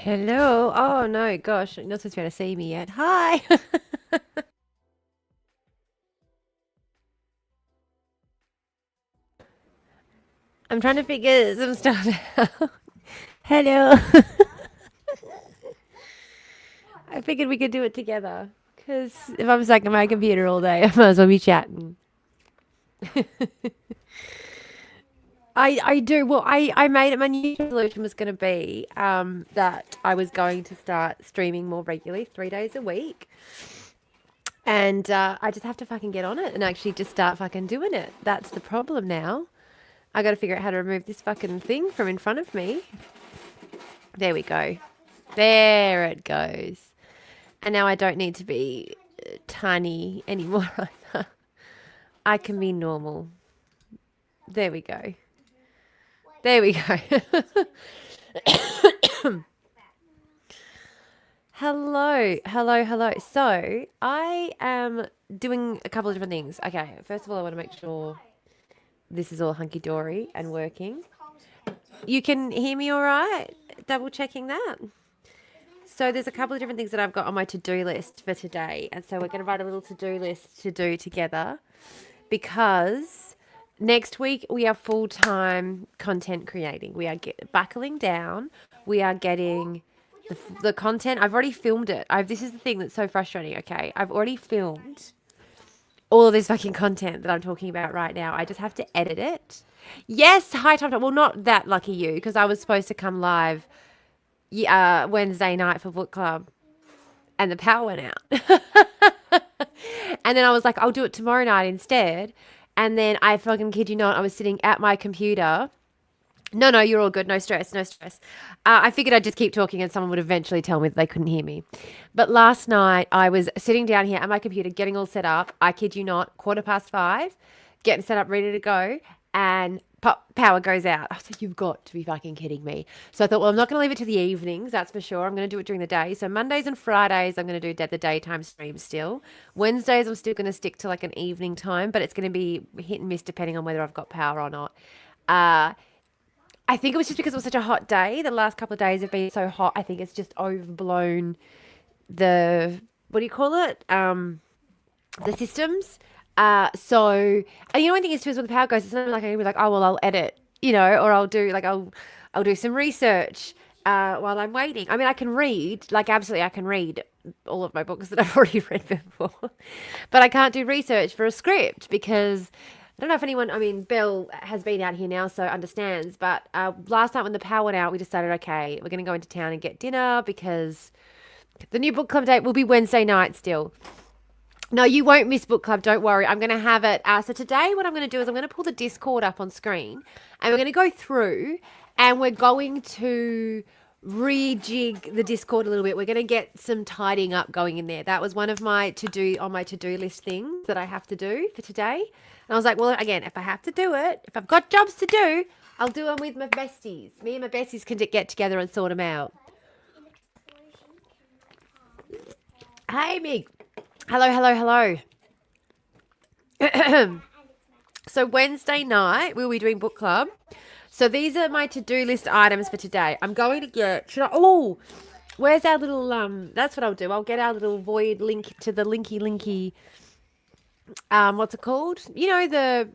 Hello. Oh no, gosh, you're not supposed to be able to see me yet. Hi. I'm trying to figure some stuff out. Hello. I figured we could do it together. Because if I'm stuck at my computer all day, I might as well be chatting. I do. Well, I made it. My new resolution was going to be that I was going to start streaming more regularly, 3 days a week. And I just have to fucking get on it and actually just start fucking doing it. That's the problem now. I got to figure out how to remove this fucking thing from in front of me. There we go. There it goes. And now I don't need to be tiny anymore either. I can be normal. There we go. There we go. Hello, hello, hello. So I am doing a couple of different things. Okay, first of all, I want to make sure this is all hunky dory and working. You can hear me all right? Double checking that. So there's a couple of different things that I've got on my to-do list for today. And so we're going to write a little to-do list to do together because next week we are full-time content creating. We are buckling down. We are getting the content. I've already filmed it. This is the thing that's so frustrating, okay? I've already filmed all of this fucking content that I'm talking about right now. I just have to edit it. Yes, hi Tom Tom. Well, not that lucky you because I was supposed to come live Wednesday night for book club and the power went out. And then I was like, I'll do it tomorrow night instead. And then I fucking kid you not, I was sitting at my computer. No, you're all good. No stress, no stress. I figured I'd just keep talking and someone would eventually tell me that they couldn't hear me. But last night I was sitting down here at my computer getting all set up. I kid you not, 5:15, getting set up, ready to go. And power goes out. I was like, you've got to be fucking kidding me. So I thought, well, I'm not going to leave it to the evenings, that's for sure. I'm going to do it during the day. So Mondays and Fridays, I'm going to do the daytime stream still. Wednesdays, I'm still going to stick to like an evening time, but it's going to be hit and miss depending on whether I've got power or not. Uh, I think it was just because it was such a hot day. The last couple of days have been so hot. I think it's just overblown what do you call it? The systems. And one thing is too is when the power goes, it's not like I can be like, oh well, I'll edit, or I'll do some research while I'm waiting. I mean, I can read, like absolutely, I can read all of my books that I've already read before, but I can't do research for a script because I don't know if anyone. I mean, Bill has been out here now, so understands. But last night when the power went out, we decided, okay, we're going to go into town and get dinner because the new book club date will be Wednesday night still. No, you won't miss book club. Don't worry. I'm going to have it. So today, what I'm going to do is I'm going to pull the Discord up on screen, and we're going to go through, and we're going to rejig the Discord a little bit. We're going to get some tidying up going in there. That was one of my to-do list things that I have to do for today. And I was like, well, again, if I have to do it, if I've got jobs to do, I'll do them with my besties. Me and my besties can get together and sort them out. Hey, Mig. Hello, hello, hello. So Wednesday night we'll be doing book club. So these are my to-do list items for today. I'm going to get. Where's our little That's what I'll do. I'll get our little void link to the linky. What's it called? The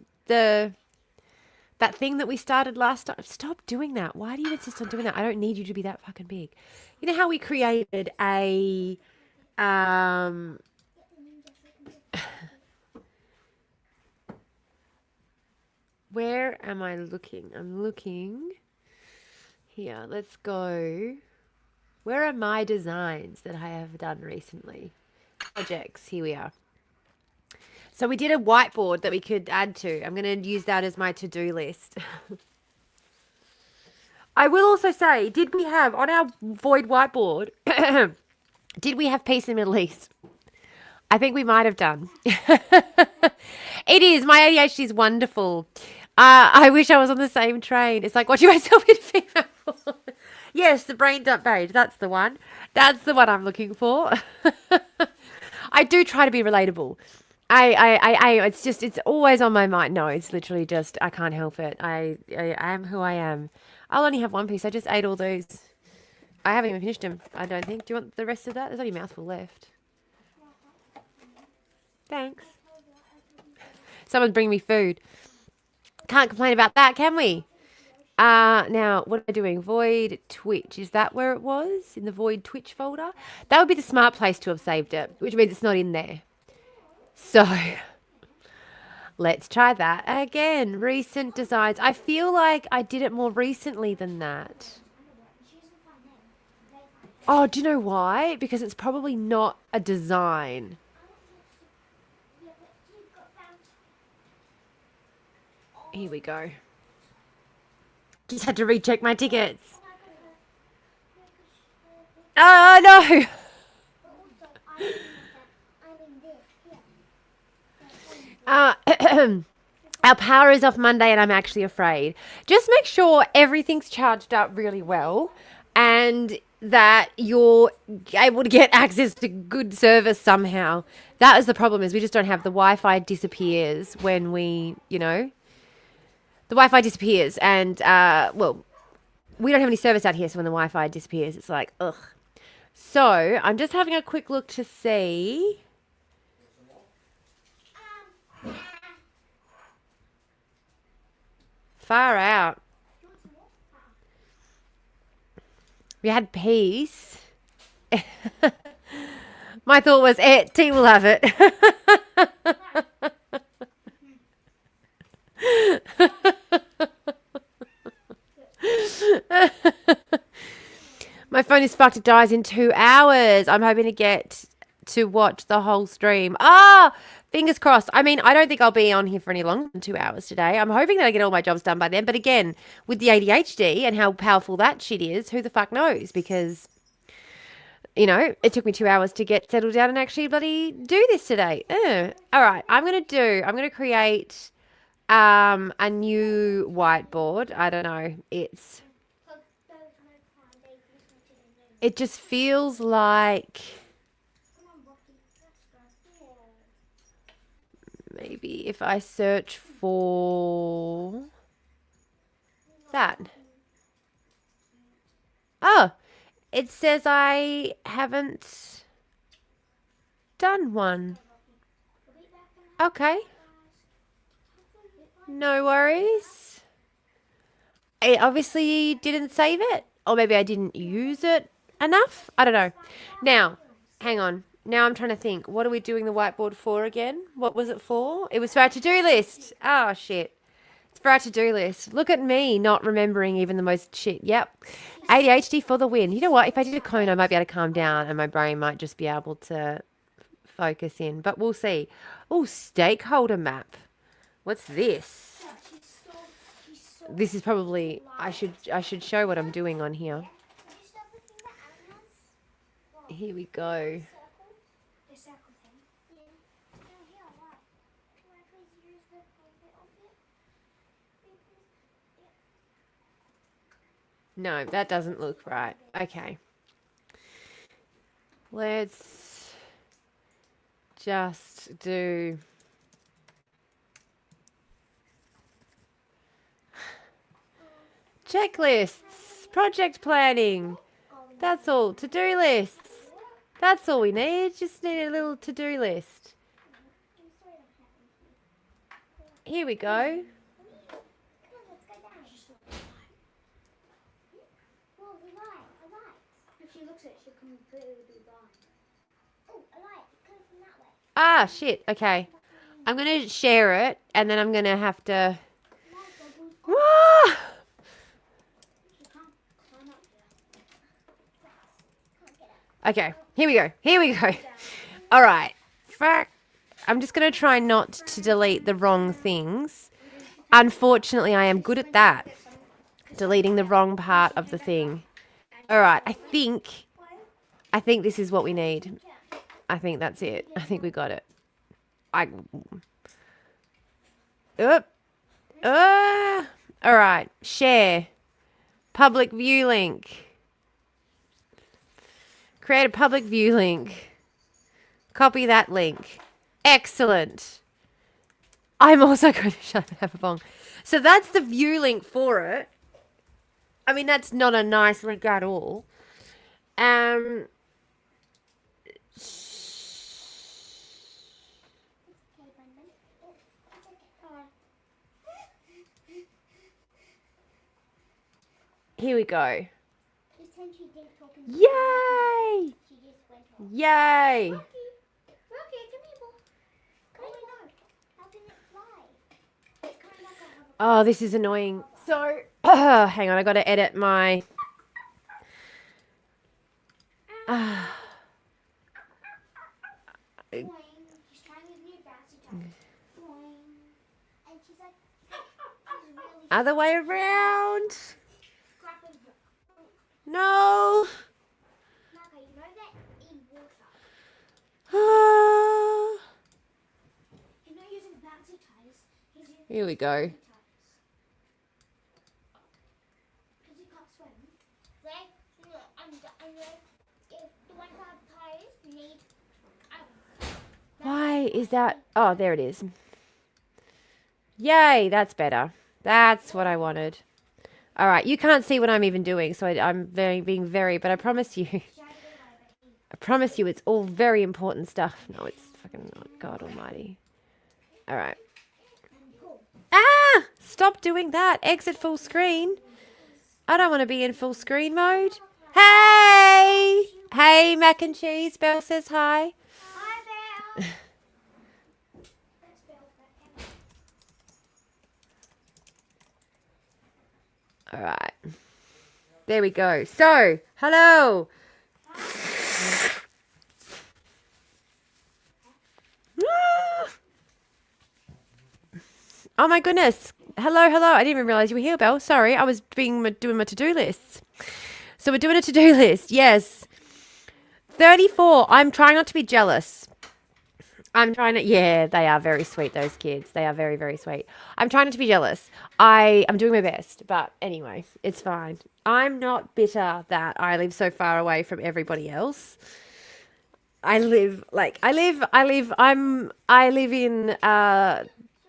that thing that we started last time. Stop doing that. Why do you insist on doing that? I don't need you to be that fucking big. You know how we created a where am I looking? I'm looking here. Let's go. Where are my designs that I have done recently? Projects. Here we are. So we did a whiteboard that we could add to. I'm going to use that as my to-do list. I will also say, did we have on our void whiteboard, did we have peace in the Middle East? I think we might have done. It is. My ADHD is wonderful. I wish I was on the same train. It's like watching myself in female. Yes, the brain dump page. That's the one. That's the one I'm looking for. I do try to be relatable. It's always on my mind. No, it's literally just, I can't help it. I am who I am. I'll only have one piece. I just ate all those. I haven't even finished them, I don't think. Do you want the rest of that? There's only a mouthful left. Thanks. Someone's bringing me food. Can't complain about that, can we? Now, what am I doing? Void Twitch. Is that where it was? In the Void Twitch folder? That would be the smart place to have saved it, which means it's not in there. So, let's try that again. Recent designs. I feel like I did it more recently than that. Oh, do you know why? Because it's probably not a design. Here we go. Just had to recheck my tickets. Oh, no! Our power is off Monday and I'm actually afraid. Just make sure everything's charged up really well and that you're able to get access to good service somehow. That is the problem, is we just don't have the Wi-Fi disappears when we, the Wi-Fi disappears and, well, we don't have any service out here, so when the Wi-Fi disappears, it's like, ugh. So, I'm just having a quick look to see. Far out. We had peace. My thought was, T will have it. My phone is fucked. It dies in 2 hours. I'm hoping to get to watch the whole stream. Fingers crossed. I mean, I don't think I'll be on here for any longer than 2 hours today. I'm hoping that I get all my jobs done by then. But again, with the ADHD and how powerful that shit is, who the fuck knows? Because, it took me 2 hours to get settled down and actually bloody do this today. All right. I'm going to create a new whiteboard. I don't know. It just feels like maybe if I search for that. Oh, it says I haven't done one. Okay. No worries. I obviously didn't save it, or maybe I didn't use it enough. I don't know. Now, hang on. Now I'm trying to think. What are we doing the whiteboard for again? What was it for? It was for our to-do list. Oh, shit. It's for our to-do list. Look at me not remembering even the most shit. Yep. ADHD for the win. You know what? If I did a cone, I might be able to calm down and my brain might just be able to focus in. But we'll see. Oh, stakeholder map. What's this? This is probably... I should show what I'm doing on here. Here we go. No, that doesn't look right. Okay. Let's just do... checklists, project planning. That's all. To-do lists. That's all we need. Just need a little to-do list. Here we go. Ah, shit. Okay. I'm going to share it, and then I'm going to have to... Okay, here we go. Here we go. All right. Fuck. I'm just going to try not to delete the wrong things. Unfortunately, I am good at that. Deleting the wrong part of the thing. All right. I think this is what we need. I think that's it. I think we got it. All right. Share. Public view link. Create a public view link. Copy that link. Excellent. I'm also going to shut up, have a bong. So that's the view link for it. I mean, that's not a nice link at all. Um, here we go. Yay! Yay! Oh, this is annoying. So, hang on, I got to edit my. Other way around. No. Here we go. Why is that? Oh, there it is. Yay, that's better. That's what I wanted. All right, you can't see what I'm even doing, so I'm being very, but I promise you, it's all very important stuff. No, it's fucking not. God almighty. All right. Ah! Stop doing that. Exit full screen. I don't want to be in full screen mode. Hey! Hey, mac and cheese. Belle says hi. Hi, Belle. All right. There we go. So, hello. Oh my goodness. Hello, hello. I didn't even realize you were here, Belle. Sorry. I was doing my to-do lists. So we're doing a to-do list. Yes. 34. I'm trying not to be jealous. I'm trying to, yeah, they are very sweet, those kids. They are very, very sweet. I'm trying not to be jealous. I'm doing my best, but anyway, it's fine. I'm not bitter that I live so far away from everybody else. I live in,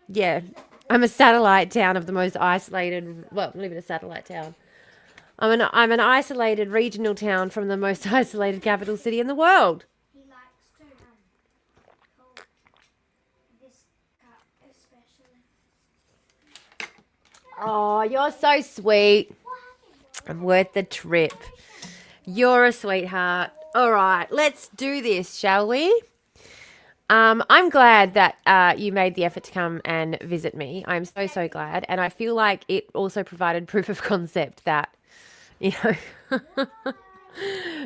yeah, I'm a satellite town of the most isolated, well, I live in a satellite town. I'm an isolated regional town from the most isolated capital city in the world. He likes to hold this cup especially. Oh, you're so sweet. I'm worth the trip. You're a sweetheart. All right, let's do this, shall we? I'm glad that you made the effort to come and visit me. I'm so, so glad. And I feel like it also provided proof of concept that, you know,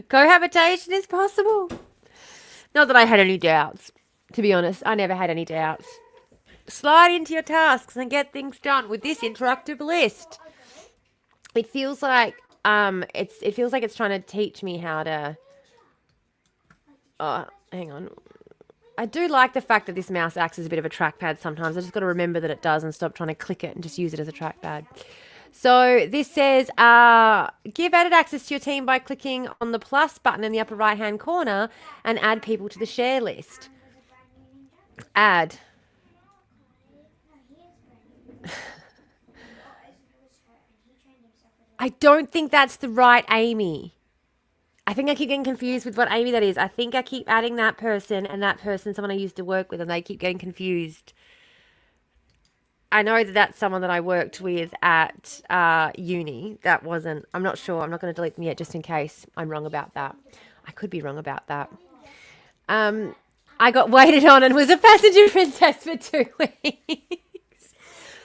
cohabitation is possible. Not that I had any doubts, to be honest. I never had any doubts. Slide into your tasks and get things done with this interactive list. It feels like it's trying to teach me how to. Oh, hang on. I do like the fact that this mouse acts as a bit of a trackpad sometimes. I just got to remember that it does and stop trying to click it and just use it as a trackpad. So this says, give edit access to your team by clicking on the plus button in the upper right-hand corner and add people to the share list. Add. I don't think that's the right Amy. I think I keep getting confused with what Amy that is. I think I keep adding that person and that person, someone I used to work with, and they keep getting confused. I know that that's someone that I worked with at uni. That wasn't, I'm not sure. I'm not going to delete them yet just in case I'm wrong about that. I could be wrong about that. I got waited on and was a passenger princess for 2 weeks.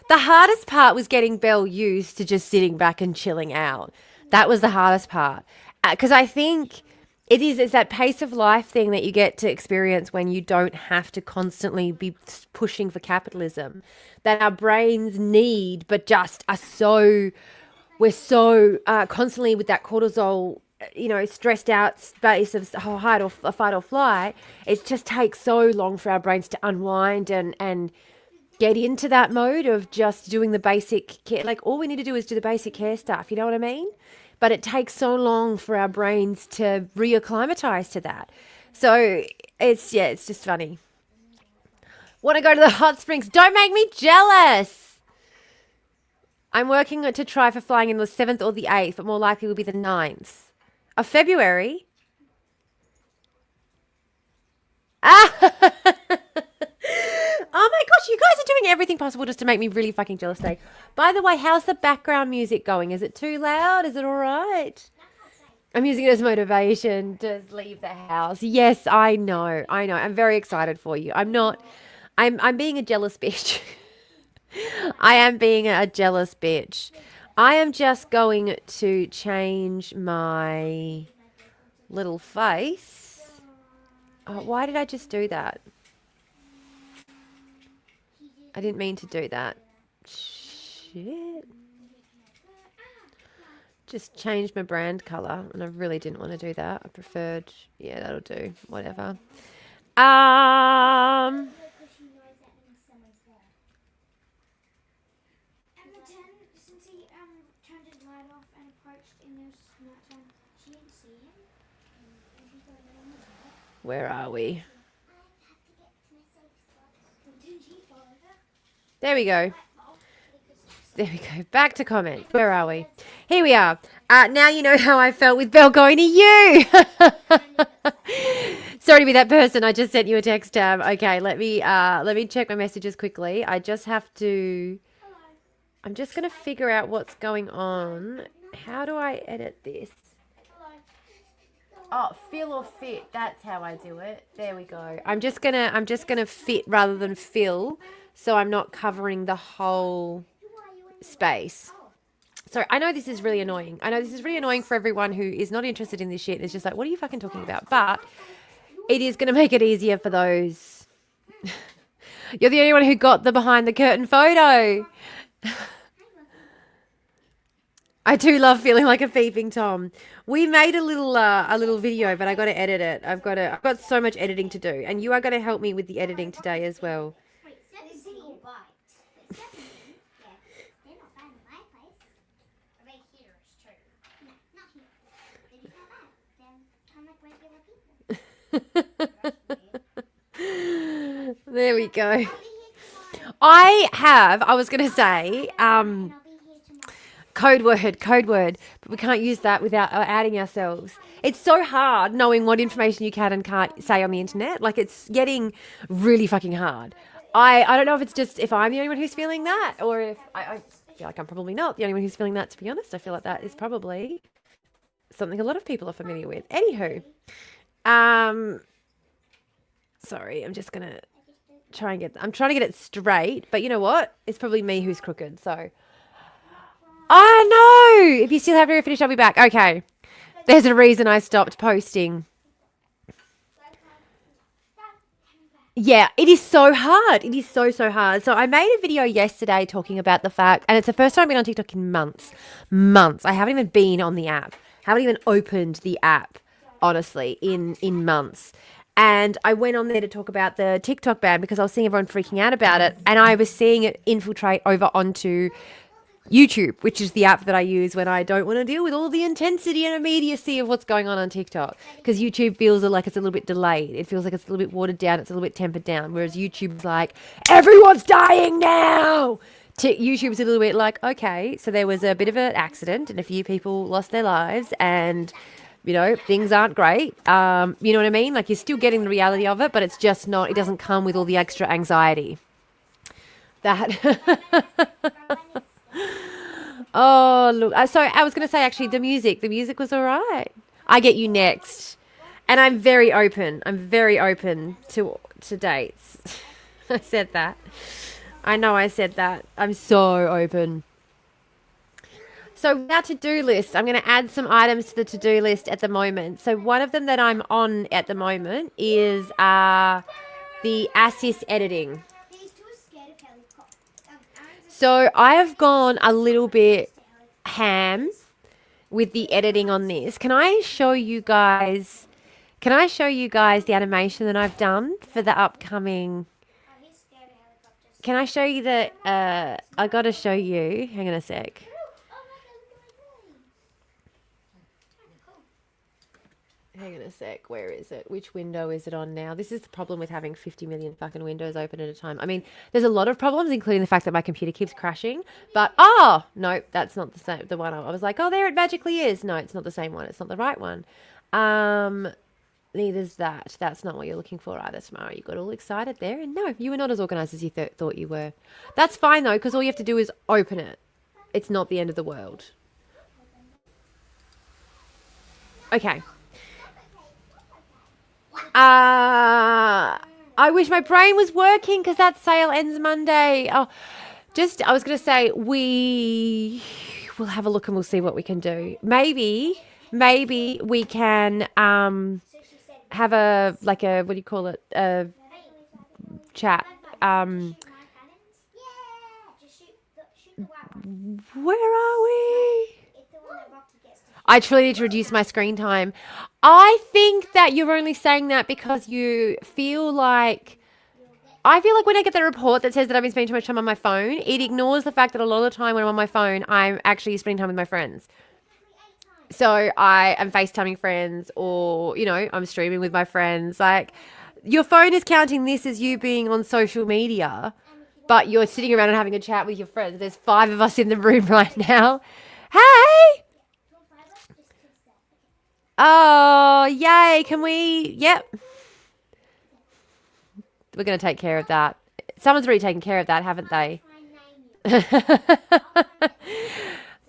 The hardest part was getting Belle used to just sitting back and chilling out. That was the hardest part. Because I think it's that pace of life thing that you get to experience when you don't have to constantly be pushing for capitalism that our brains need, but just we're so constantly with that cortisol, stressed out space of fight or flight. It just takes so long for our brains to unwind and get into that mode of just doing the basic care. Like all we need to do is do the basic care stuff. You know what I mean? But it takes so long for our brains to reacclimatize to that. So it's just funny. Want to go to the hot springs? Don't make me jealous. I'm working to try for flying in the 7th or the 8th, but more likely will be the 9th of February. possible just to make me really fucking jealous today. By the way, how's the background music going? Is it too loud? Is it all right? I'm using it as motivation to leave the house. Yes, I know. I'm very excited for you. I'm being a jealous bitch. I am being a jealous bitch. I am just going to change my little face. Oh, why did I just do that? I didn't mean to do that. Shit. Just changed my brand color, and I really didn't want to do that. I preferred, yeah, that'll do. Whatever. Since he turned his light off and approached in those nighttime, she didn't see him. And she got it on the bed. Where are we? I have to get to my safe spot. Didn't he follow her? There we go. Oh, because There we go. Back to comments. Where are we? Here we are. Now you know how I felt with Belle going to you. Sorry to be that person. I just sent you a text, Tab. Okay, let me check my messages quickly. I just have to. I'm just gonna figure out what's going on. How do I edit this? Oh, fill or fit. That's how I do it. There we go. I'm just gonna fit rather than fill, so I'm not covering the whole space. So I know this is really annoying. I know this is really annoying for everyone who is not interested in this shit. It's just like, what are you fucking talking about? But it is going to make it easier for those. You're the only one who got the behind the curtain photo. I do love feeling like a peeping Tom. We made a little video, but I got to edit it. I've got so much editing to do, and you are going to help me with the editing today as well. wait, 17 bites. 17? Yeah, they're not bad in my place. Right here is true. No, not here. If it's not bad, then come like regular people. There we go. I'll be here tomorrow. I was going to say, And I'll be here tomorrow. code word, but we can't use that without outing ourselves. It's so hard knowing what information you can and can't say on the internet. Like, it's getting really fucking hard. I don't know if it's just if I'm the only one who's feeling that, or if I feel like I'm probably not the only one who's feeling that, to be honest. I feel like that is probably something a lot of people are familiar with. Anywho, sorry, I'm just gonna I'm trying to get it straight, but you know what? It's probably me who's crooked, so. I know! If you still haven't finished, I'll be back. Okay. There's a reason I stopped posting. Yeah, it is so hard. It is so hard. So I made a video yesterday talking about the fact, and it's the first time I've been on TikTok in months. I haven't even been on the app. Haven't even opened the app, honestly, in months. And I went on there to talk about the TikTok ban because I was seeing everyone freaking out about it. And I was seeing it infiltrate over onto YouTube, which is the app that I use when I don't want to deal with all the intensity and immediacy of what's going on TikTok. Because YouTube feels like it's a little bit delayed. It feels like it's a little bit watered down. It's a little bit tempered down. Whereas YouTube's like, everyone's dying now. YouTube's a little bit like, okay, so there was a bit of an accident and a few people lost their lives and, you know, things aren't great. You know what I mean? Like, you're still getting the reality of it, but it's just not, it doesn't come with all the extra anxiety. Oh, look. So I was going to say, actually, the music was all right. I Get You Next. And I'm very open. to dates. I said that. I know I said that. I'm so open. So our to-do list, I'm going to add some items to the to-do list at the moment. So one of them that I'm on at the moment is the assist editing. So I have gone a little bit ham with the editing on this. Can I show you guys the animation that I've done for the upcoming? Can I show you I got to show you. Hang on a sec. Hang on a sec. Where is it? Which window is it on now? This is the problem with having 50 million fucking windows open at a time. I mean, there's a lot of problems, including the fact that my computer keeps crashing. But, no, that's not the same. The one I was like, oh, there it magically is. No, it's not the same one. It's not the right one. neither's that. That's not what you're looking for either, Tamara. You got all excited there. And no, you were not as organized as you thought you were. That's fine, though, because all you have to do is open it. It's not the end of the world. Okay. I wish my brain was working because that sale ends Monday. Oh, I was going to say, we will have a look and we'll see what we can do. Maybe we can have what do you call it? A chat. Where are we? I truly need to reduce my screen time. I think that you're only saying that because you feel like... I feel like when I get the report that says that I've been spending too much time on my phone, it ignores the fact that a lot of the time when I'm on my phone, I'm actually spending time with my friends. So I am FaceTiming friends or, I'm streaming with my friends. Like, your phone is counting this as you being on social media, but you're sitting around and having a chat with your friends. There's 5 of us in the room right now. Hey! Oh, yay. Can we? Yep. We're going to take care of that. Someone's already taken care of that, haven't they?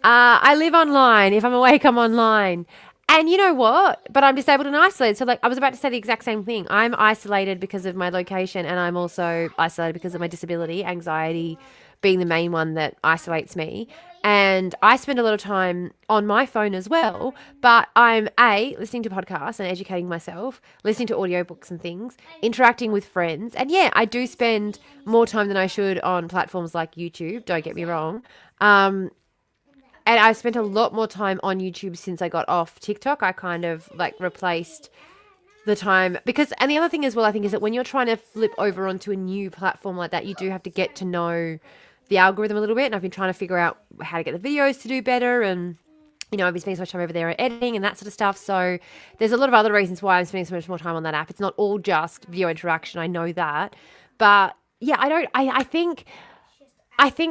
I live online. If I'm awake, I'm online. And you know what? But I'm disabled and isolated. So, I was about to say the exact same thing. I'm isolated because of my location, and I'm also isolated because of my disability, anxiety being the main one that isolates me. And I spend a lot of time on my phone as well, but I'm listening to podcasts and educating myself, listening to audiobooks and things, interacting with friends. And yeah, I do spend more time than I should on platforms like YouTube, don't get me wrong. And I spent a lot more time on YouTube since I got off TikTok. I kind of replaced the time and the other thing as well, I think, is that when you're trying to flip over onto a new platform like that, you do have to get to know the algorithm a little bit, and I've been trying to figure out how to get the videos to do better, and I've been spending so much time over there editing and that sort of stuff. So there's a lot of other reasons why I'm spending so much more time on that app. It's not all just video interaction, I know that, but yeah, I think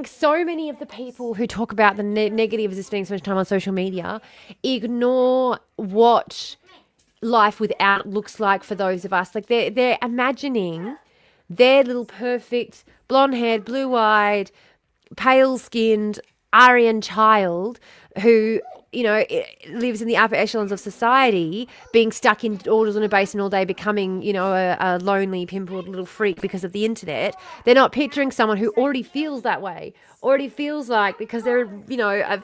so many of the people who talk about the negatives of spending so much time on social media ignore what life without looks like for those of us. Like, they're imagining their little perfect blonde-haired, blue-eyed, pale-skinned Aryan child who, lives in the upper echelons of society, being stuck indoors in a basement all day, becoming, a lonely, pimpled little freak because of the internet. They're not picturing someone who already feels that way, already feels like, because they're, a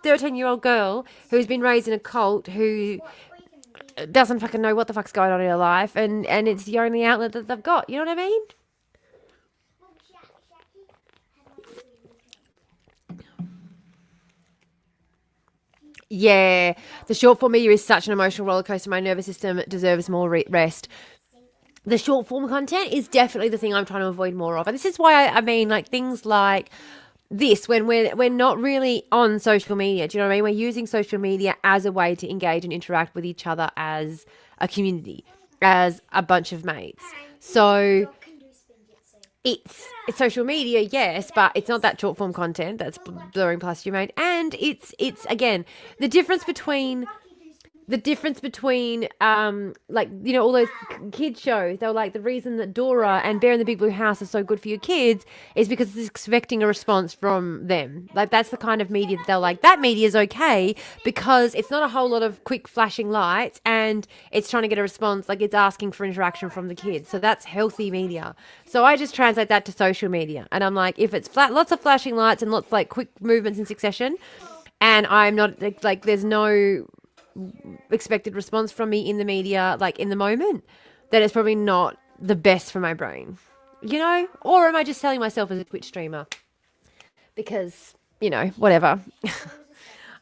13-year-old girl who's been raised in a cult, who doesn't fucking know what the fuck's going on in her life, and it's the only outlet that they've got. You know what I mean? Yeah, the short form media is such an emotional roller coaster. My nervous system deserves more rest. The short form content is definitely the thing I'm trying to avoid more of. And this is why I mean, things like this, when we're not really on social media. Do you know what I mean? We're using social media as a way to engage and interact with each other as a community, as a bunch of mates. So it's social media, yes, but it's not that short form content that's blurring past your mate. And it's again, the difference between all those kids shows. They were like, the reason that Dora and Bear in the Big Blue House are so good for your kids is because it's expecting a response from them. Like, that's the kind of media that they're like, that media is okay because it's not a whole lot of quick flashing lights and it's trying to get a response. Like, it's asking for interaction from the kids. So that's healthy media. So I just translate that to social media. And I'm like, if it's lots of flashing lights and lots of quick movements in succession, and I'm not there's no expected response from me in the media, in the moment, then it's probably not the best for my brain, or am I just selling myself as a Twitch streamer because, whatever.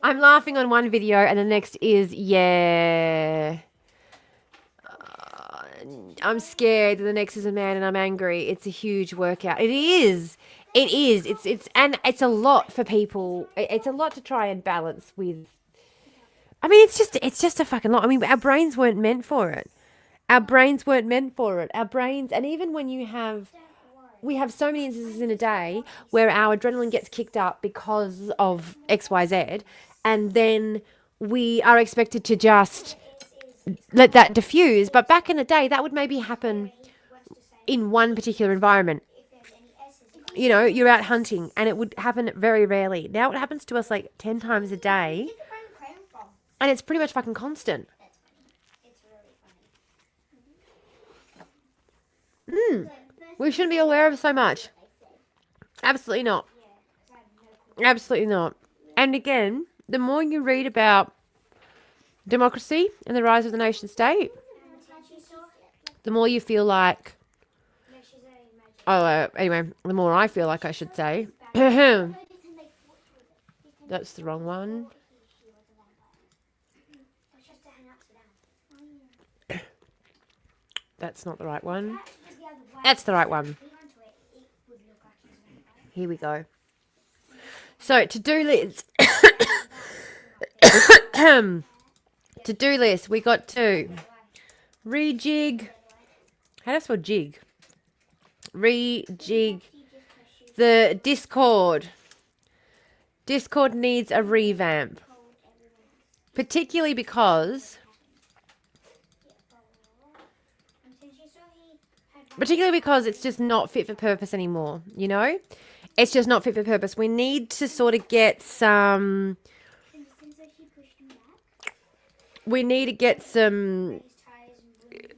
I'm laughing on one video and the next is, I'm scared, and the next is a man and I'm angry. It's a huge workout. It is. And it's a lot for people. It's a lot to try and balance with. I mean, it's just a fucking lot. I mean, our brains weren't meant for it. Our brains, and even when we have so many instances in a day where our adrenaline gets kicked up because of X, Y, Z, and then we are expected to just let that diffuse. But back in the day, that would maybe happen in one particular environment. You know, you're out hunting and it would happen very rarely. Now it happens to us like 10 times a day and it's pretty much fucking constant. We shouldn't be aware of so much. Absolutely not. Absolutely not. And again, the more you read about democracy and the rise of the nation state, the more you feel like, anyway, the more I feel like I should say, that's the wrong one. That's not the right one. That's the right one. Here we go. So, to-do list. To-do list. We got to rejig. How do I spell jig? Rejig the Discord. Discord needs a revamp. Particularly because it's just not fit for purpose anymore, you know? It's just not fit for purpose. We need to sort of get some... We need to get some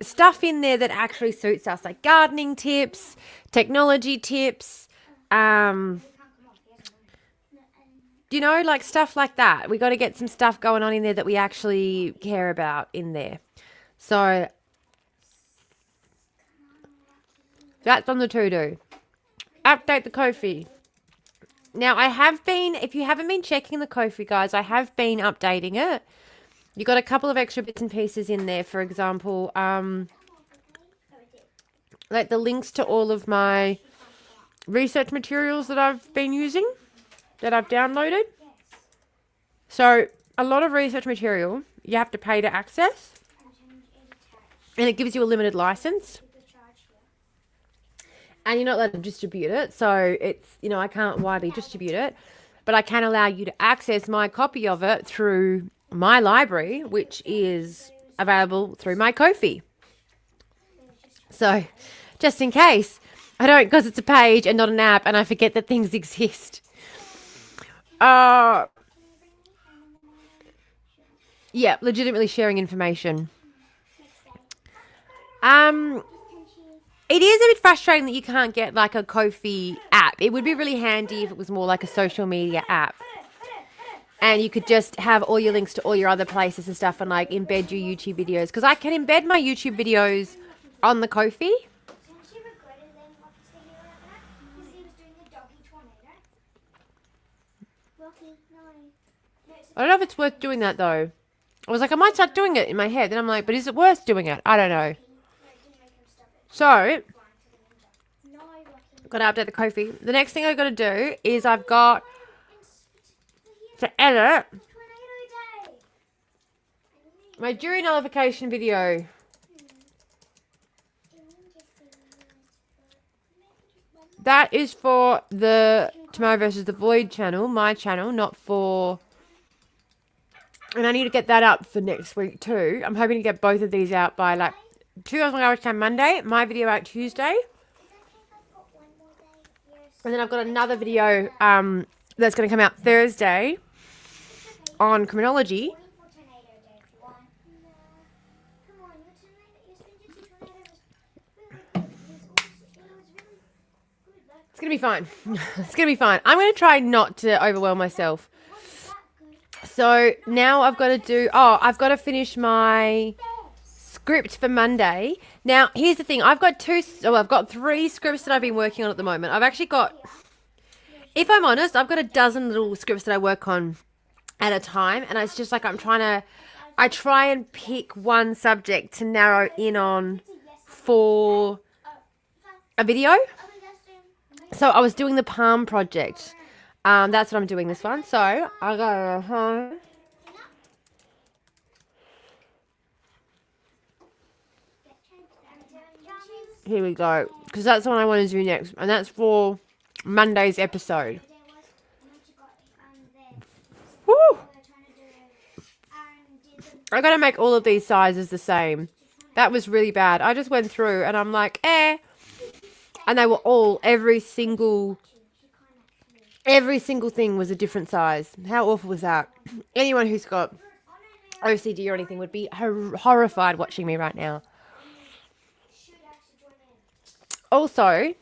stuff in there that actually suits us, like gardening tips, technology tips, you know, like stuff like that. We got to get some stuff going on in there that we actually care about in there. So that's on the to-do. Update the Ko-fi. Now, I have been, if you haven't been checking the Ko-fi, guys, I have been updating it. You got a couple of extra bits and pieces in there. For example, like the links to all of my research materials that I've been using, that I've downloaded. So, a lot of research material you have to pay to access. And it gives you a limited license. And you're not allowed to distribute it. So, it's, you know, I can't widely distribute it. But I can allow you to access my copy of it through my library, which is available through my Ko-fi. So, just in case, I don't, because it's a page and not an app, and I forget that things exist. Yeah, legitimately sharing information. It is a bit frustrating that you can't get like a Ko-fi app. It would be really handy if it was more like a social media app. And you could just have all your links to all your other places and stuff and like embed your YouTube videos. Because I can embed my YouTube videos on the Ko-fi. I don't know if it's worth doing that though. I was like, I might start doing it in my head. Then I'm like, but is it worth doing it? I don't know. So, I've got to update the Ko-fi. The next thing I've got to do is I've got to edit my jury nullification video. That is for the Tomorrow versus the Void channel, my channel, not for... And I need to get that up for next week too. I'm hoping to get both of these out by like 2 hours time Monday, my video out Tuesday. And then I've got another video that's going to come out Thursday on criminology. It's going to be fine. It's going to be fine. I'm going to try not to overwhelm myself. So now I've got to do... Oh, I've got to finish my script for Monday. Now, here's the thing. I've got 3 scripts that I've been working on at the moment. I've actually got... If I'm honest, I've got a dozen little scripts that I work on at a time. And it's just like I try and pick one subject to narrow in on for a video. So I was doing the Palm project. That's what I'm doing this one. So I go Here we go. Because that's the one I want to do next. And that's for Monday's episode. Woo! I got to make all of these sizes the same. That was really bad. I just went through and I'm like, eh. And they were all, every single thing was a different size. How awful was that? Anyone who's got OCD or anything would be horrified watching me right now. Also,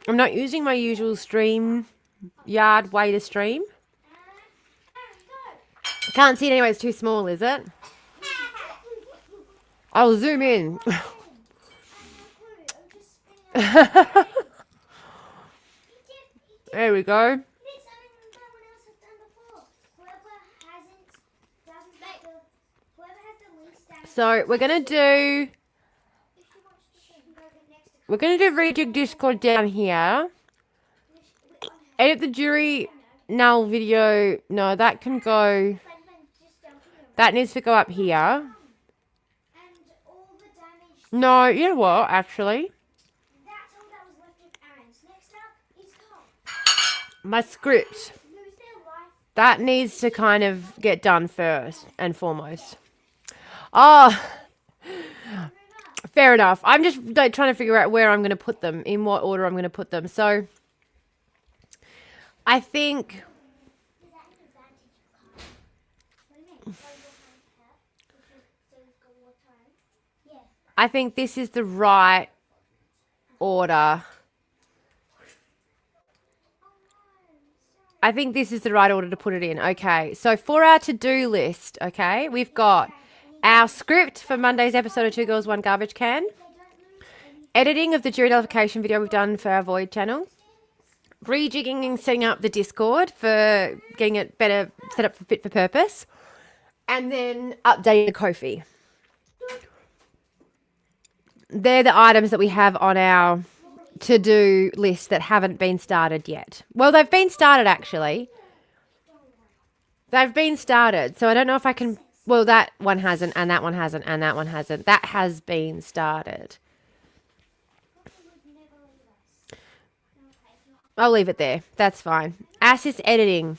I'm not using my usual stream yard way to stream. Can't see it anyway, it's too small, is it? I'll zoom in. There we go. So we're gonna do read your Discord down here. Edit the jury null video. No, that can go. That needs to go up here. No, you know what? Actually, my script. That needs to kind of get done first and foremost. Oh, fair enough. I'm just trying to figure out where I'm going to put them, in what order I'm going to put them. So, I think... I think this is the right order. I think this is the right order to put it in. Okay, so for our to-do list, okay, we've got our script for Monday's episode of Two Girls, One Garbage Can. Editing of the jury nullification video we've done for our Void channel. Rejigging and setting up the Discord for getting it better set up for fit for purpose. And then updating the Ko-fi. They're the items that we have on our to-do list that haven't been started yet. Well, they've been started, actually. They've been started. So I don't know if I can... Well, that one hasn't, and that one hasn't, and that one hasn't. That has been started. I'll leave it there. That's fine. Assist editing.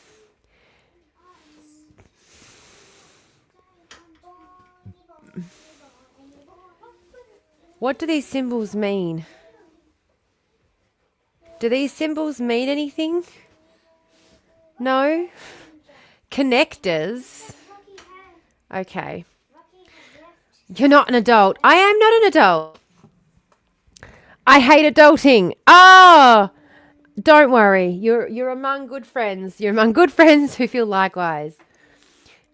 What do these symbols mean? Do these symbols mean anything? No? Connectors? Okay. You're not an adult. I am not an adult. I hate adulting. Ah! Don't worry. You're among good friends. You're among good friends who feel likewise.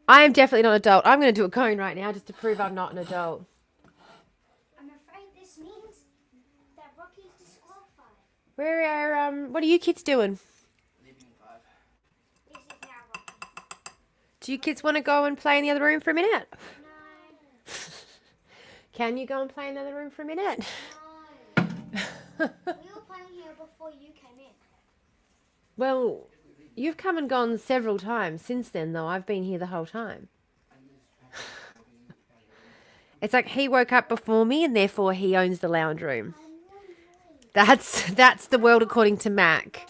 I am definitely not an adult. I'm going to do a cone right now just to prove I'm not an adult. I'm afraid this means that Rocky's disqualified. Where are what are you kids doing? This is now Rocky. Do you kids want to go and play in the other room for a minute? No. Can you go and play in the other room for a minute? No. We were playing here before you came in. Well, you've come and gone several times since then, though. I've been here the whole time. It's like he woke up before me and therefore he owns the lounge room. That's the world according to Mac.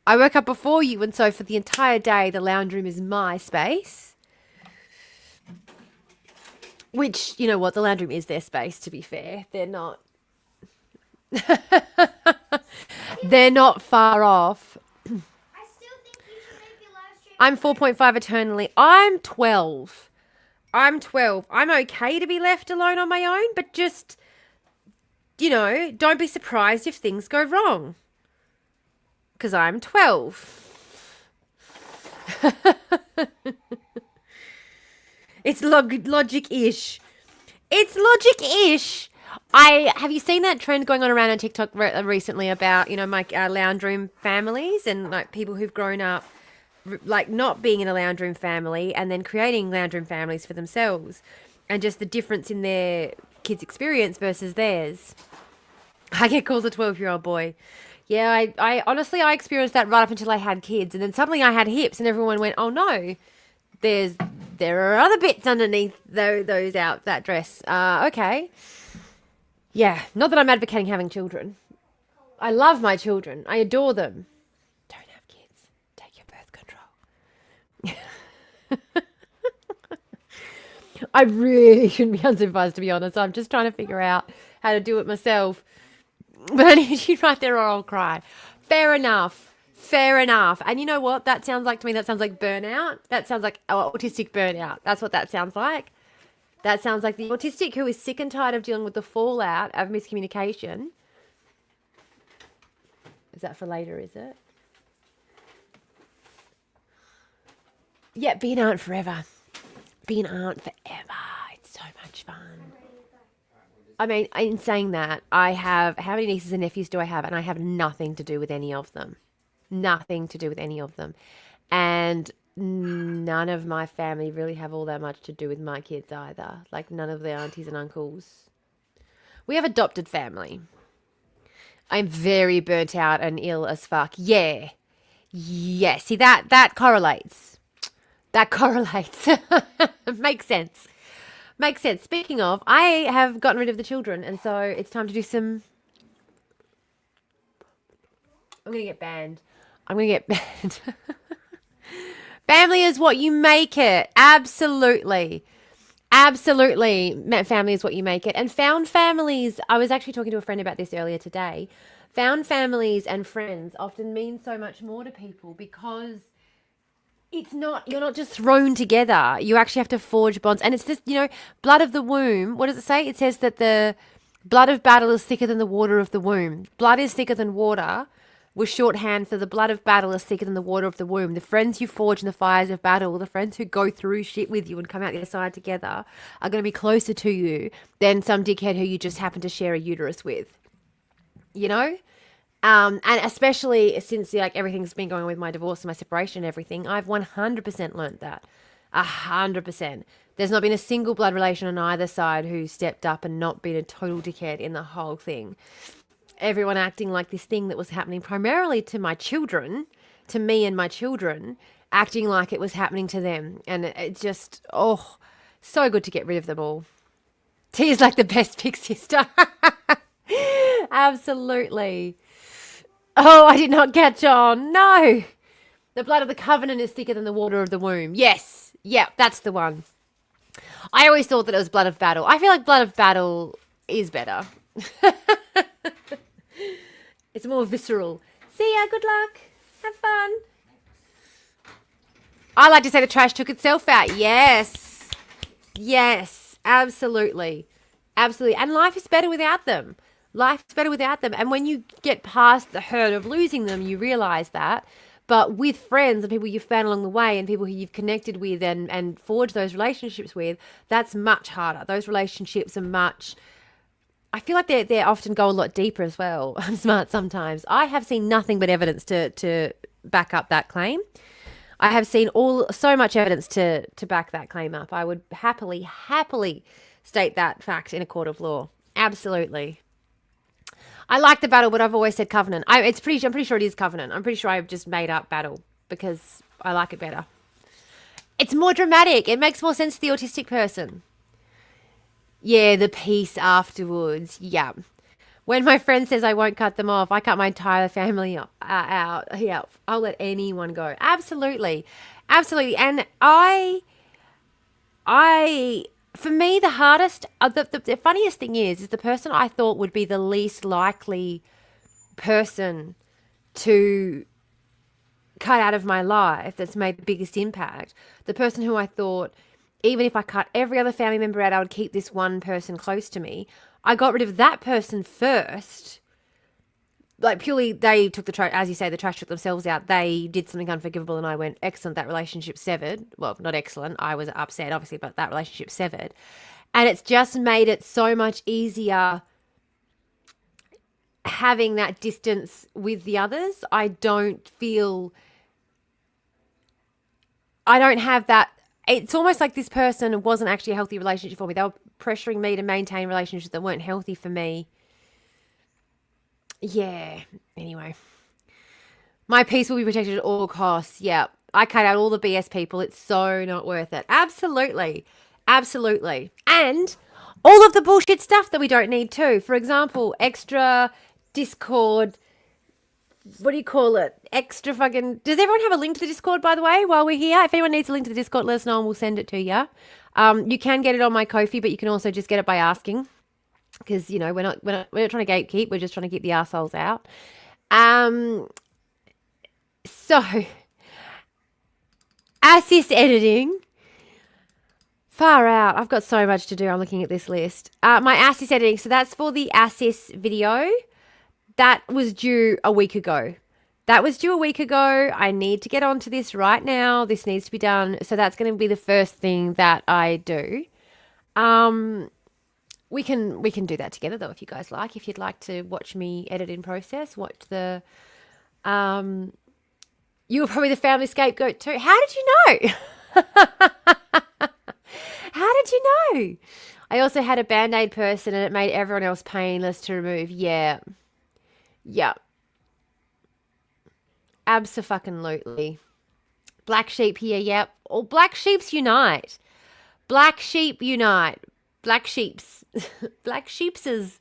I woke up before you, and so for the entire day the lounge room is my space. Which, you know what, the lounge room is their space, to be fair. They're not they're not far off. I still think you should make your live stream. I'm 4.5 eternally. I'm 12. I'm okay to be left alone on my own, but just, you know, don't be surprised if things go wrong. Because I'm 12. It's logic-ish. It's logic-ish. Have you seen that trend going on around on TikTok recently about, you know, my lounge room families and like people who've grown up like not being in a lounge room family and then creating lounge room families for themselves, and just the difference in their kids' experience versus theirs. I get called a 12-year-old boy. Yeah, I honestly, I experienced that right up until I had kids, and then suddenly I had hips and everyone went, oh no, there are other bits underneath those out that dress. Okay. Yeah, not that I'm advocating having children. I love my children. I adore them. Don't have kids. Take your birth control. I really shouldn't be unsupervised, to be honest. I'm just trying to figure out how to do it myself. But I need you right there or I'll cry. Fair enough. Fair enough. And you know what? That sounds like to me, that sounds like burnout. That sounds like autistic burnout. That's what that sounds like. That sounds like the autistic who is sick and tired of dealing with the fallout of miscommunication. Is that for later, is it? Yeah, be an aunt forever. Be an aunt forever. It's so much fun. I mean, in saying that, I have, how many nieces and nephews do I have? And I have nothing to do with any of them. Nothing to do with any of them. And none of my family really have all that much to do with my kids either. Like, none of the aunties and uncles. We have adopted family. I'm very burnt out and ill as fuck. Yeah. Yeah. See, that correlates. That correlates. Makes sense. Makes sense. Speaking of, I have gotten rid of the children, and so it's time to do some. I'm going to get banned. I'm going to get banned. Family is what you make it. Absolutely. Absolutely. Family is what you make it. And found families, I was actually talking to a friend about this earlier today. Found families and friends often mean so much more to people because you're not just thrown together. You actually have to forge bonds. And it's just, blood of the womb. What does it say? It says that the blood of battle is thicker than the water of the womb. Blood is thicker than water was shorthand for the blood of battle is thicker than the water of the womb. The friends you forge in the fires of battle, the friends who go through shit with you and come out the other side together are going to be closer to you than some dickhead who you just happen to share a uterus with. And especially since everything's been going on with my divorce and my separation and everything, I've 100% learnt that. 100%. There's not been a single blood relation on either side who stepped up and not been a total dickhead in the whole thing. Everyone acting like this thing that was happening primarily to my children, to me and my children, acting like it was happening to them. And it's just, so good to get rid of them all. T is like the best big sister. Absolutely. Oh, I did not catch on. No. The blood of the covenant is thicker than the water of the womb. Yes. Yeah, that's the one. I always thought that it was blood of battle. I feel like blood of battle is better. It's more visceral. See ya. Good luck. Have fun. I like to say the trash took itself out. Yes. Yes. Absolutely. Absolutely. And life is better without them. Life's better without them. And when you get past the hurt of losing them, you realize that. But with friends and people you've found along the way and people who you've connected with and forged those relationships with, that's much harder. Those relationships are much... I feel like they often go a lot deeper as well. I'm smart sometimes. I have seen nothing but evidence to back up that claim. I have seen so much evidence to back that claim up. I would happily state that fact in a court of law. Absolutely. I like the battle, but I've always said covenant. I'm pretty sure it is covenant. I'm pretty sure I've just made up battle because I like it better. It's more dramatic. It makes more sense to the autistic person. Yeah, the peace afterwards. Yeah. When my friend says I won't cut them off, I cut my entire family out. Yeah, I'll let anyone go. Absolutely. Absolutely. And for me, the hardest, the funniest thing is the person I thought would be the least likely person to cut out of my life that's made the biggest impact. The person who I thought, even if I cut every other family member out, I would keep this one person close to me. I got rid of that person first. Like purely, they took the trash, as you say, the trash took themselves out. They did something unforgivable and I went, excellent, that relationship severed. Well, not excellent. I was upset, obviously, but that relationship severed. And it's just made it so much easier having that distance with the others. I don't have that. It's almost like this person wasn't actually a healthy relationship for me. They were pressuring me to maintain relationships that weren't healthy for me. Yeah. Anyway. My peace will be protected at all costs. Yeah. I cut out all the BS people. It's so not worth it. Absolutely. Absolutely. And all of the bullshit stuff that we don't need too. For example, extra Discord, what do you call it? Extra fucking. Does everyone have a link to the Discord, by the way, while we're here? If anyone needs a link to the Discord, let us know and we'll send it to you. You can get it on my Ko-fi, but you can also just get it by asking. Because, you know, we're not trying to gatekeep, we're just trying to keep the arseholes out. So, assist editing. Far out. I've got so much to do. I'm looking at this list. My assist editing. So that's for the assist video. That was due a week ago. I need to get onto this right now. This needs to be done. So that's going to be the first thing that I do. We can do that together though if you guys like. If you'd like to watch me edit in process, watch the you were probably the family scapegoat too. How did you know? How did you know? I also had a Band-Aid person and it made everyone else painless to remove. Yeah. Yeah. Abso-fucking-lutely. Black sheep here, yep. All black sheeps unite. Black sheep unite. Black sheeps. Black sheepses.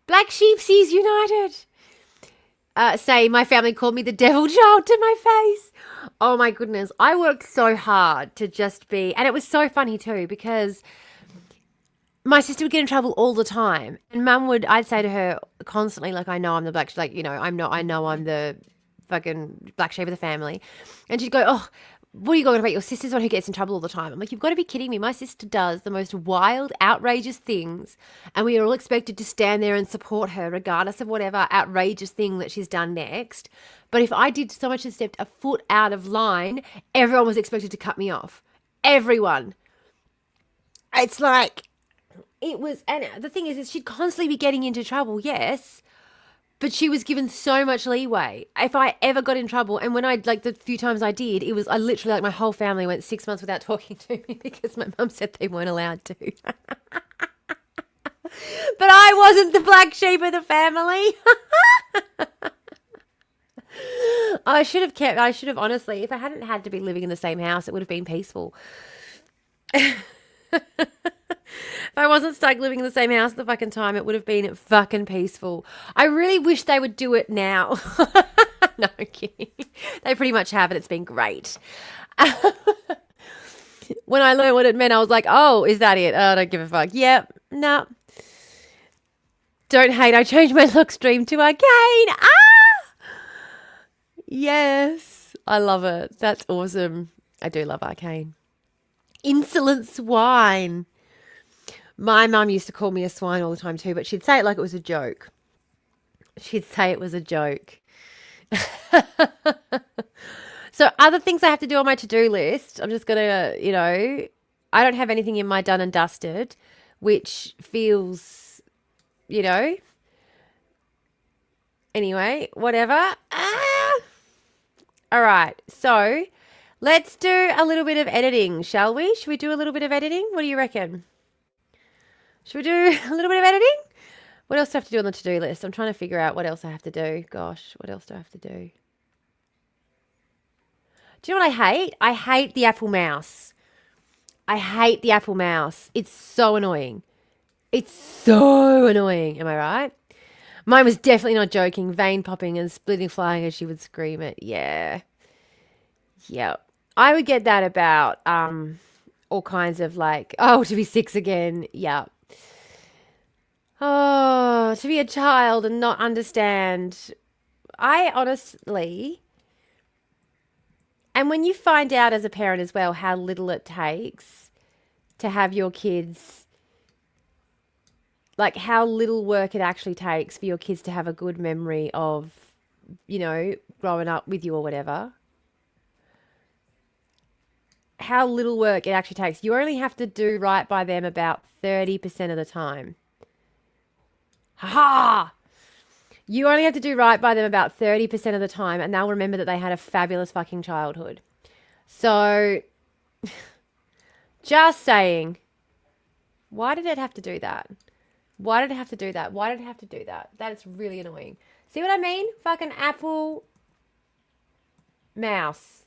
Black sheepsies united. Say my family called me the devil child to my face. Oh my goodness. I worked so hard to just be, and it was so funny too because my sister would get in trouble all the time. And mum would, I'd say to her constantly, like, I know I'm the black, like, you know, I know I'm the fucking black sheep of the family. And she'd go, oh, what are you going about? Your sister's one who gets in trouble all the time. I'm like, you've got to be kidding me. My sister does the most wild, outrageous things. And we are all expected to stand there and support her regardless of whatever outrageous thing that she's done next. But if I did so much as stepped a foot out of line, everyone was expected to cut me off. Everyone. It's like, it was, and the thing is she'd constantly be getting into trouble, yes. But she was given so much leeway. If I ever got in trouble, and when the few times I did, it was, I literally, like, my whole family went 6 months without talking to me because my mum said they weren't allowed to. But I wasn't the black sheep of the family. I should have, honestly, if I hadn't had to be living in the same house, it would have been peaceful. If I wasn't stuck living in the same house the fucking time, it would have been fucking peaceful. I really wish they would do it now. No, I'm kidding. They pretty much have, and it's been great. When I learned what it meant, I was like, oh, is that it? Oh, I don't give a fuck. Yep. No. Don't hate. I changed my look stream to Arcane. Ah! Yes. I love it. That's awesome. I do love Arcane. Insolent swine. My mum used to call me a swine all the time too, but she'd say it like it was a joke. So other things I have to do on my to-do list, I'm just going to, I don't have anything in my done and dusted, which feels, anyway, whatever. All right. So let's do a little bit of editing, shall we? Should we do a little bit of editing? What do you reckon? Should we do a little bit of editing? What else do I have to do on the to-do list? I'm trying to figure out what else I have to do. Gosh, what else do I have to do? Do you know what I hate? I hate the Apple mouse. It's so annoying. Am I right? Mine was definitely not joking. Vein popping and splitting flying as she would scream it. Yeah. Yep. I would get that about all kinds of to be 6 again. Yep. Oh, to be a child and not understand. I honestly, and when you find out as a parent as well how little it takes to have your kids, like how little work it actually takes for your kids to have a good memory of, growing up with you or whatever. How little work it actually takes. You only have to do right by them about 30% of the time. Ha! You only have to do right by them about 30% of the time, and they'll remember that they had a fabulous fucking childhood. So, just saying. Why did it have to do that? That is really annoying. See what I mean? Fucking Apple mouse.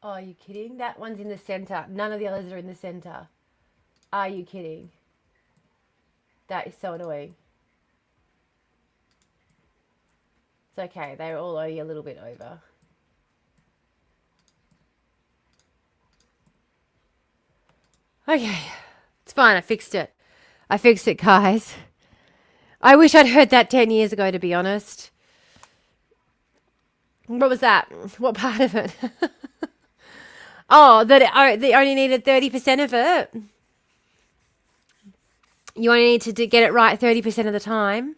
Oh, are you kidding? That one's in the center. None of the others are in the center. Are you kidding? That is so annoying. It's okay. They're all only a little bit over. Okay. It's fine. I fixed it. I fixed it, guys. I wish I'd heard that 10 years ago, to be honest. What was that? What part of it? Oh, they only needed 30% of it. You only need to get it right 30% of the time.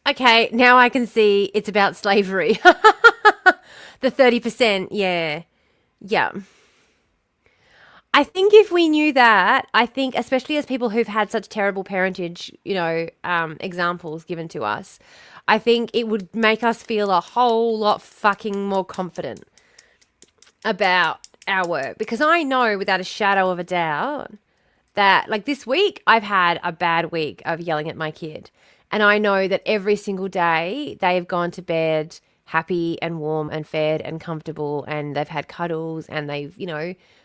Okay, now I can see it's about slavery. The 30%, yeah. Yeah. I think if we knew that, I think, especially as people who've had such terrible parentage, examples given to us, I think it would make us feel a whole lot fucking more confident about our work. Because I know without a shadow of a doubt that, like this week, I've had a bad week of yelling at my kid. And I know that every single day they've gone to bed happy and warm and fed and comfortable, and they've had cuddles, and they've,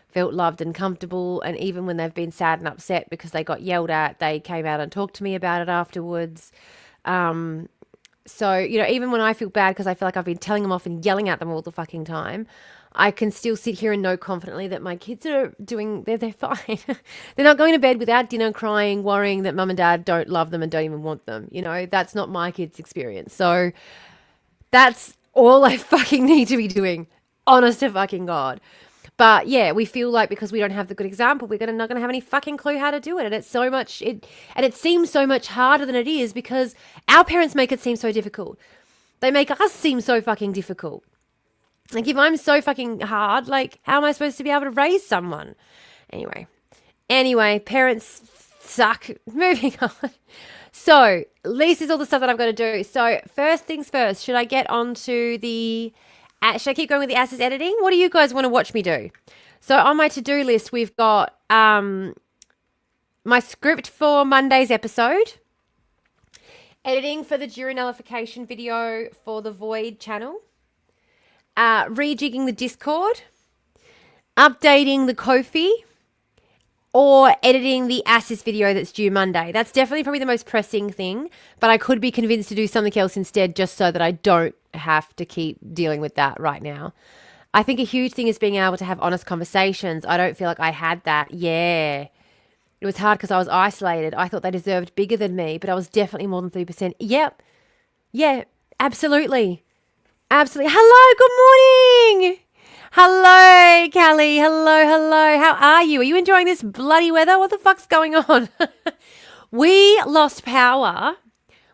felt loved and comfortable. And even when they've been sad and upset because they got yelled at, they came out and talked to me about it afterwards. So, even when I feel bad because I feel like I've been telling them off and yelling at them all the fucking time, I can still sit here and know confidently that my kids are they're fine. They're not going to bed without dinner crying, worrying that mum and dad don't love them and don't even want them. That's not my kids' experience. So that's all I fucking need to be doing. Honest to fucking God. But yeah, we feel like because we don't have the good example, we're not gonna have any fucking clue how to do it. And it's so much and it seems so much harder than it is because our parents make it seem so difficult. They make us seem so fucking difficult. Like if I'm so fucking hard, like how am I supposed to be able to raise someone? Anyway, parents suck. Moving on. So this is all the stuff that I've got to do. So first things first, should I get on to should I keep going with the Asses editing? What do you guys want to watch me do? So on my to-do list, we've got my script for Monday's episode, editing for the Duranellification video for the Void channel, rejigging the Discord, updating the Ko-fi, or editing the Asses video that's due Monday. That's definitely probably the most pressing thing, but I could be convinced to do something else instead just so that I don't have to keep dealing with that right now. I think a huge thing is being able to have honest conversations. I don't feel like I had that. Yeah. It was hard because I was isolated. I thought they deserved bigger than me, but I was definitely more than 30%. Yep. Yeah, absolutely. Absolutely. Hello, good morning. Hello, Callie. Hello. How are you? Are you enjoying this bloody weather? What the fuck's going on? We lost power.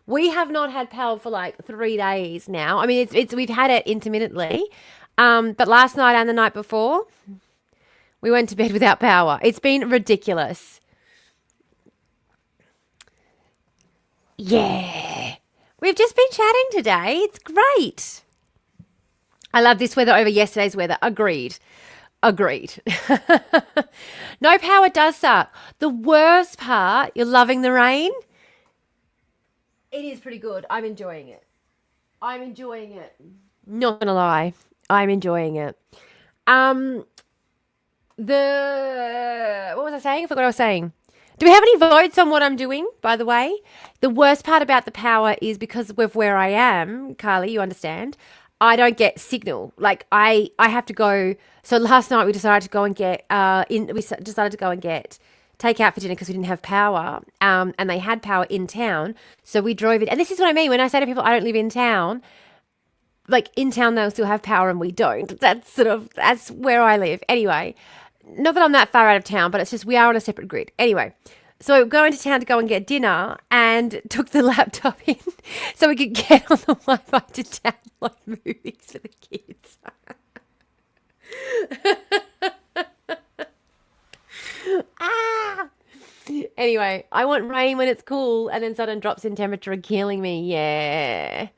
We have not had power for like 3 days now. I mean, it's we've had it intermittently. But last night and the night before, we went to bed without power. It's been ridiculous. Yeah. We've just been chatting today. It's great. I love this weather over yesterday's weather. Agreed. No power does suck. The worst part, you're loving the rain. It is pretty good. I'm enjoying it. Not gonna lie. I'm enjoying it. What was I saying? I forgot what I was saying. Do we have any votes on what I'm doing, by the way? The worst part about the power is because of where I am, Carly, you understand, I don't get signal. Like I have to go. So last night we decided to go and get takeout for dinner because we didn't have power. And they had power in town. So we drove it. And this is what I mean when I say to people I don't live in town. Like in town they'll still have power and we don't. That's where I live. Anyway, not that I'm that far out of town, but it's just we are on a separate grid. Anyway, so going to town to go and get dinner and took the laptop in so we could get on the Wi-Fi to download movies for the kids. Anyway, I want rain when it's cool and then sudden drops in temperature are killing me. Yeah.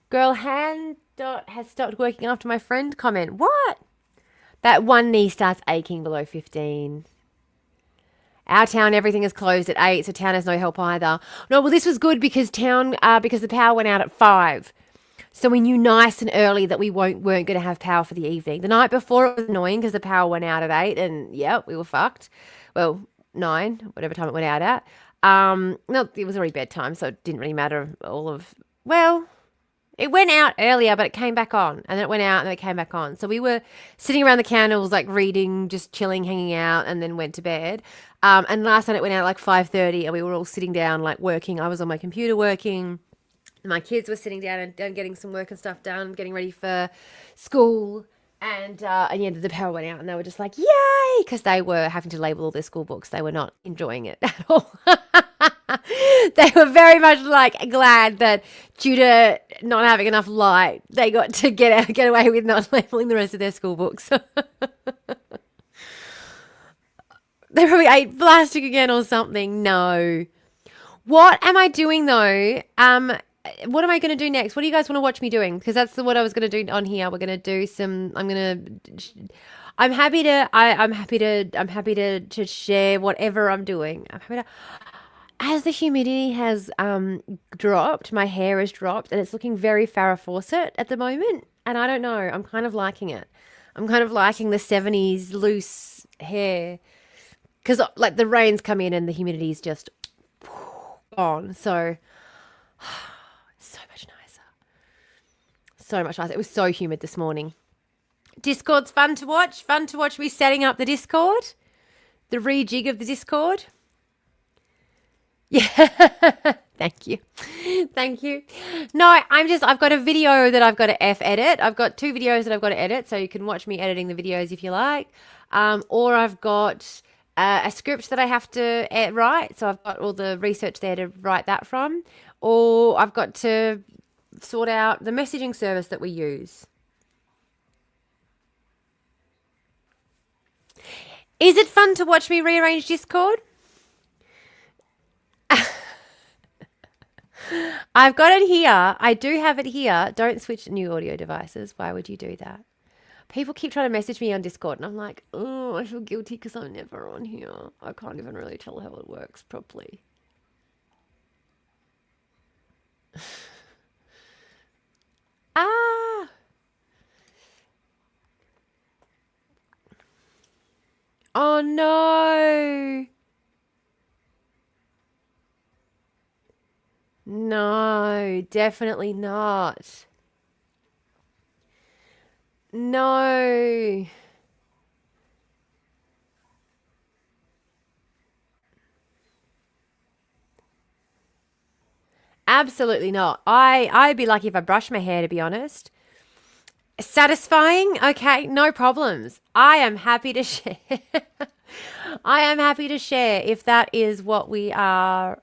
Girl hand has stopped working after my friend comment. What? That one knee starts aching below 15. Our town, everything is closed at 8, so town has no help either. No, well, this was good because because the power went out at 5. So we knew nice and early that we weren't going to have power for the evening. The night before it was annoying because the power went out at 8 and yeah, we were fucked. Well, 9, whatever time it went out at. No, it was already bedtime, so it didn't really matter well, it went out earlier, but it came back on. And then it went out and then it came back on. So we were sitting around the candles, like reading, just chilling, hanging out, and then went to bed. And last night it went out at like 5:30 and we were all sitting down, like working. I was on my computer working. My kids were sitting down and getting some work and stuff done, getting ready for school. And yeah, the power went out and they were just like, yay, because they were having to label all their school books. They were not enjoying it at all. They were very much like glad that due to not having enough light, they got to get away with not labeling the rest of their school books. They probably ate plastic again or something. No. What am I doing though? What am I going to do next? What do you guys want to watch me doing? Because that's what I was going to do on here. We're going to do some. I'm happy to share whatever I'm doing. I'm happy to. As the humidity has dropped, my hair has dropped, and it's looking very Farrah Fawcett at the moment. And I don't know. I'm kind of liking it. I'm kind of liking the 70s loose hair because like the rains come in and the humidity's just gone. So. So much nicer. So much nicer. It was so humid this morning. Discord's fun to watch. Fun to watch me setting up the Discord. The rejig of the Discord. Yeah. Thank you. Thank you. No, I've got a video that I've got to edit. I've got 2 videos that I've got to edit, so you can watch me editing the videos if you like. Or I've got a script that I have to write, so I've got all the research there to write that from. Or I've got to sort out the messaging service that we use. Is it fun to watch me rearrange Discord? I've got it here. I do have it here. Don't switch new audio devices. Why would you do that? People keep trying to message me on Discord, and I'm like, oh, I feel guilty because I'm never on here. I can't even really tell how it works properly. Ah! Oh no! No, definitely not. No. Absolutely not. I'd be lucky if I brushed my hair, to be honest. Satisfying? Okay, no problems. I am happy to share. I am happy to share if that is what we are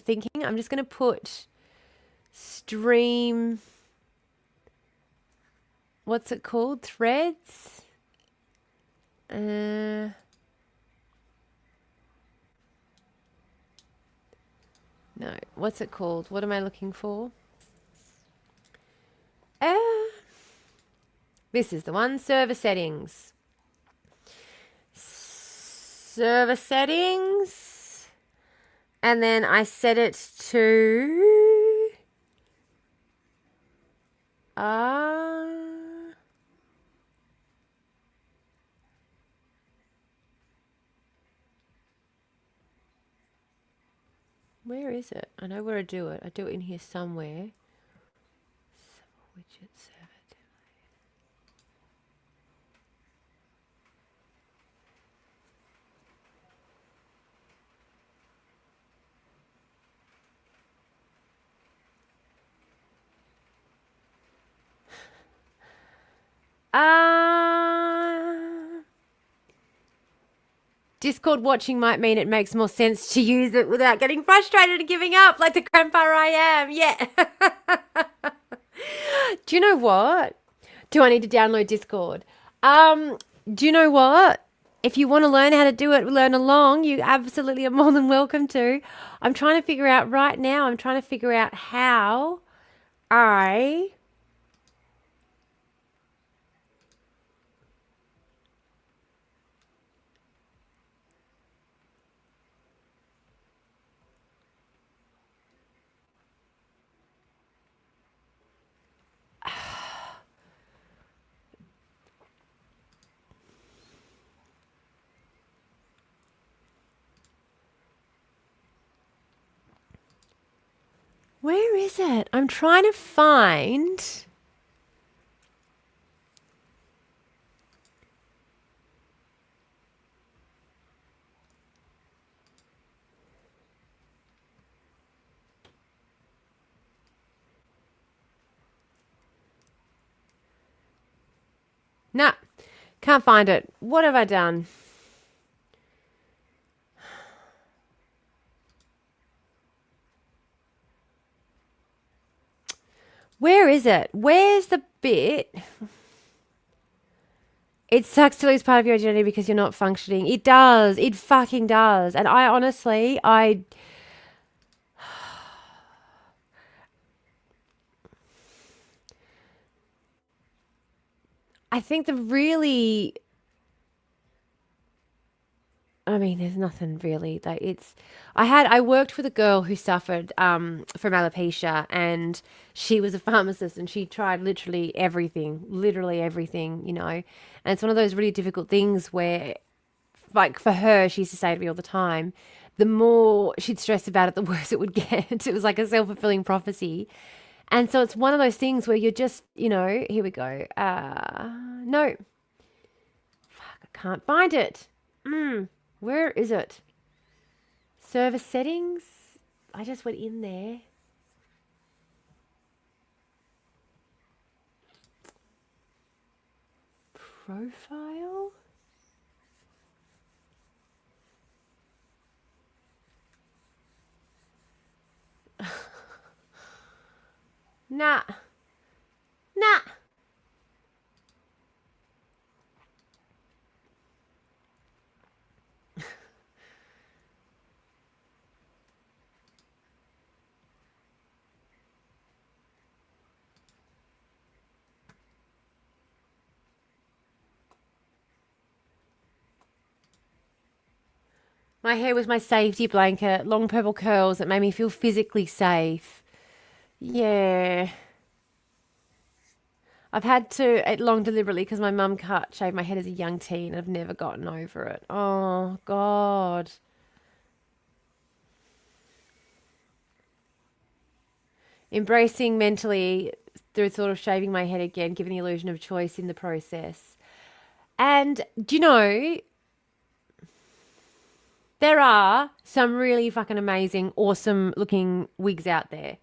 thinking. I'm just going to put stream. What's it called? Threads? No. What's it called? What am I looking for? This is the one. Server settings. Server settings. And then I set it to... where is it? I know where I do it. I do it in here somewhere. Widget server. Discord watching might mean it makes more sense to use it without getting frustrated and giving up like the grandpa I am. Yeah. Do you know what? Do I need to download Discord? Do you know what? If you want to learn how to do it, learn along, you absolutely are more than welcome to. I'm trying to figure out right now, how I... Where is it? I'm trying to find. Nah, can't find it. What have I done? Where is it? Where's the bit? It sucks to lose part of your identity because you're not functioning. It does. It fucking does. And I honestly, I think the really, I mean, there's nothing really that it's. I worked with a girl who suffered from alopecia, and she was a pharmacist, and she tried literally everything, you know. And it's one of those really difficult things where, like for her, she used to say to me all the time, the more she'd stress about it, the worse it would get. It was like a self-fulfilling prophecy. And so it's one of those things where you're just, you know, here we go. No, fuck, I can't find it. Where is it? Server settings? I just went in there. Profile? Nah. Nah. My hair was my safety blanket, long purple curls that made me feel physically safe. Yeah. I've had to it long deliberately because my mum cut shaved my head as a young teen. I've never gotten over it. Oh God. Embracing mentally through sort of shaving my head again, giving the illusion of choice in the process. And do you know, there are some really fucking amazing, awesome looking wigs out there.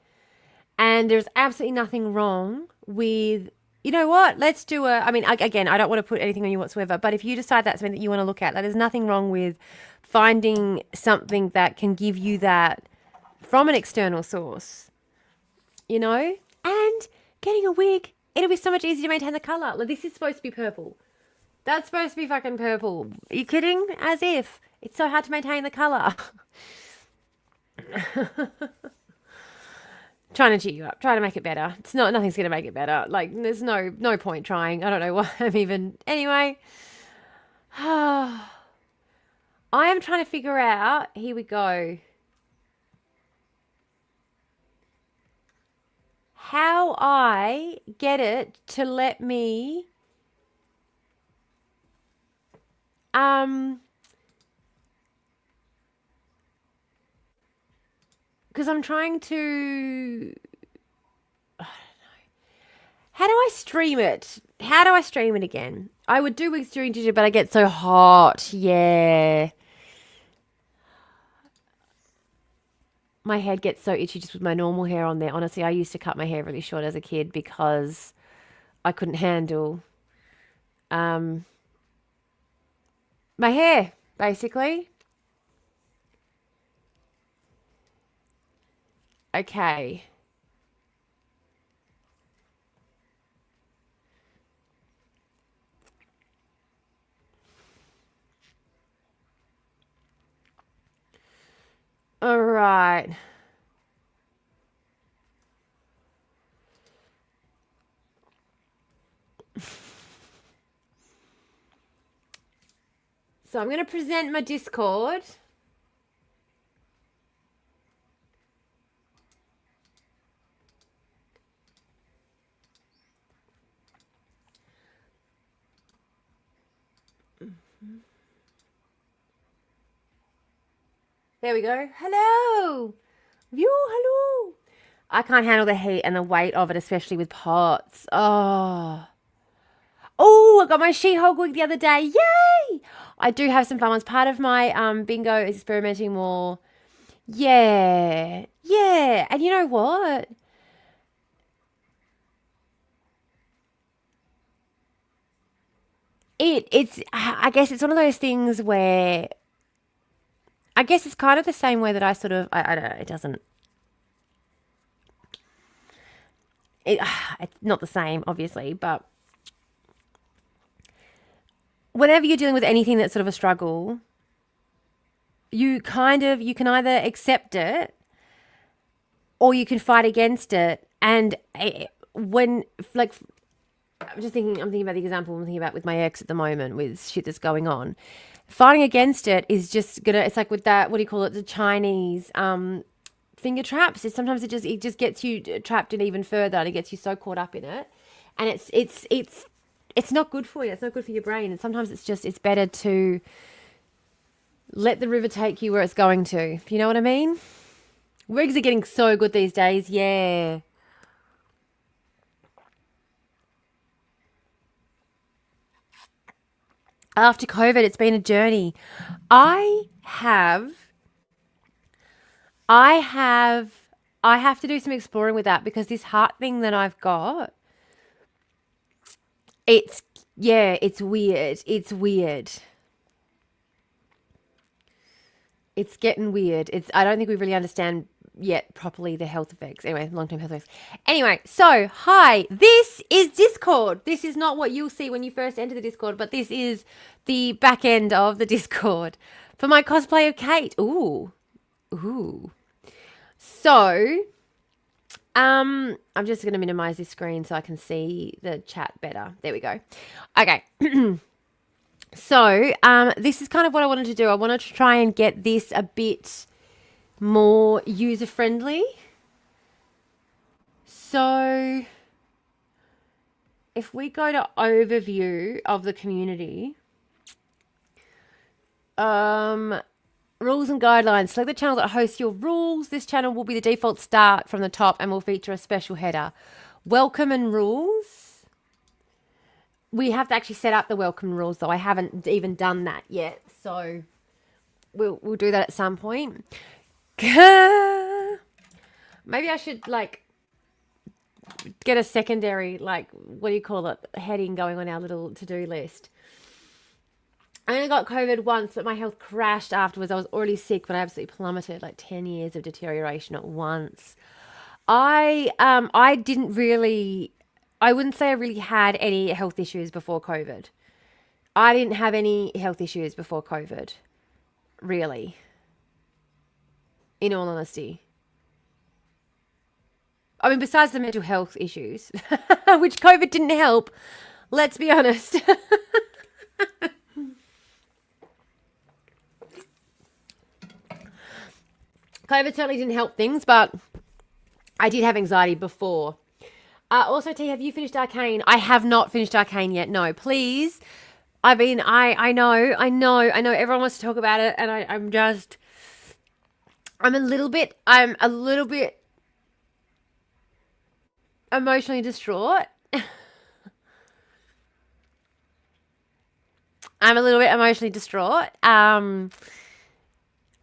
And there's absolutely nothing wrong with, you know what, let's do a, I mean, again, I don't want to put anything on you whatsoever, but if you decide that's something that you want to look at, like, there's nothing wrong with finding something that can give you that from an external source, you know? And getting a wig, it'll be so much easier to maintain the color. Like, this is supposed to be purple. That's supposed to be fucking purple. Are you kidding? As if. It's so hard to maintain the color. Trying to cheer you up, trying to make it better. It's not, nothing's going to make it better. Like, there's no point trying. I don't know why I'm even, anyway. I am trying to figure out, here we go, how I get it to let me, because I'm trying to, how do I stream it? How do I stream it again? I would do wigs during Ginger, but I get so hot. Yeah. My head gets so itchy just with my normal hair on there. Honestly, I used to cut my hair really short as a kid because I couldn't handle um, my hair, basically. Okay. All right. So I'm going to present my Discord. There we go. Hello. Hello. I can't handle the heat and the weight of it, especially with pots. Oh, I got my She-Hulk wig the other day. Yay! I do have some fun ones. Part of my bingo is experimenting more. Yeah. Yeah. And you know what? It's I guess it's one of those things where I guess it's kind of the same way that I sort of I don't know, it doesn't it, it's not the same obviously, but whenever you're dealing with anything that's sort of a struggle, you can either accept it or you can fight against it. And when like I'm thinking about the example I'm thinking about with my ex at the moment with shit that's going on. Fighting against it is just gonna. It's like with that. What do you call it? The Chinese finger traps. Sometimes it just gets you trapped in even further, and it gets you so caught up in it, and it's not good for you. It's not good for your brain. And sometimes it's better to let the river take you where it's going to. You know what I mean? Rigs are getting so good these days. Yeah. After COVID, it's been a journey. I have, I have, I have to do some exploring with that because this heart thing that I've got, it's, yeah, it's weird. It's weird. It's getting weird. I don't think we really understand yet properly the health effects. Anyway, long-term health effects. Anyway, so hi, this is Discord. This is not what you'll see when you first enter the Discord, but this is the back end of the Discord for my cosplay of Kate. Ooh. Ooh. So, I'm just going to minimize this screen so I can see the chat better. There we go. Okay. So, this is kind of what I wanted to do. I wanted to try and get this a bit more user-friendly. So, if we go to overview of the community, rules and guidelines. Select the channel that hosts your rules. This channel will be the default start from the top and will feature a special header. Welcome and rules. We have to actually set up the welcome rules, though. I haven't even done that yet, so we'll do that at some point. Maybe I should like get a secondary, like, what do you call it, heading going on our little to-do list. I only got COVID once, but my health crashed afterwards. I was already sick, but I absolutely plummeted, like 10 years of deterioration at once. I wouldn't say I really had any health issues before COVID. I didn't have any health issues before COVID, really, in all honesty. I mean, besides the mental health issues, which COVID didn't help, let's be honest. COVID certainly didn't help things, but I did have anxiety before. Also, T, have you finished Arcane? I have not finished Arcane yet. No, please. I mean, I know. Everyone wants to talk about it, and I'm a little bit emotionally distraught. I'm a little bit emotionally distraught.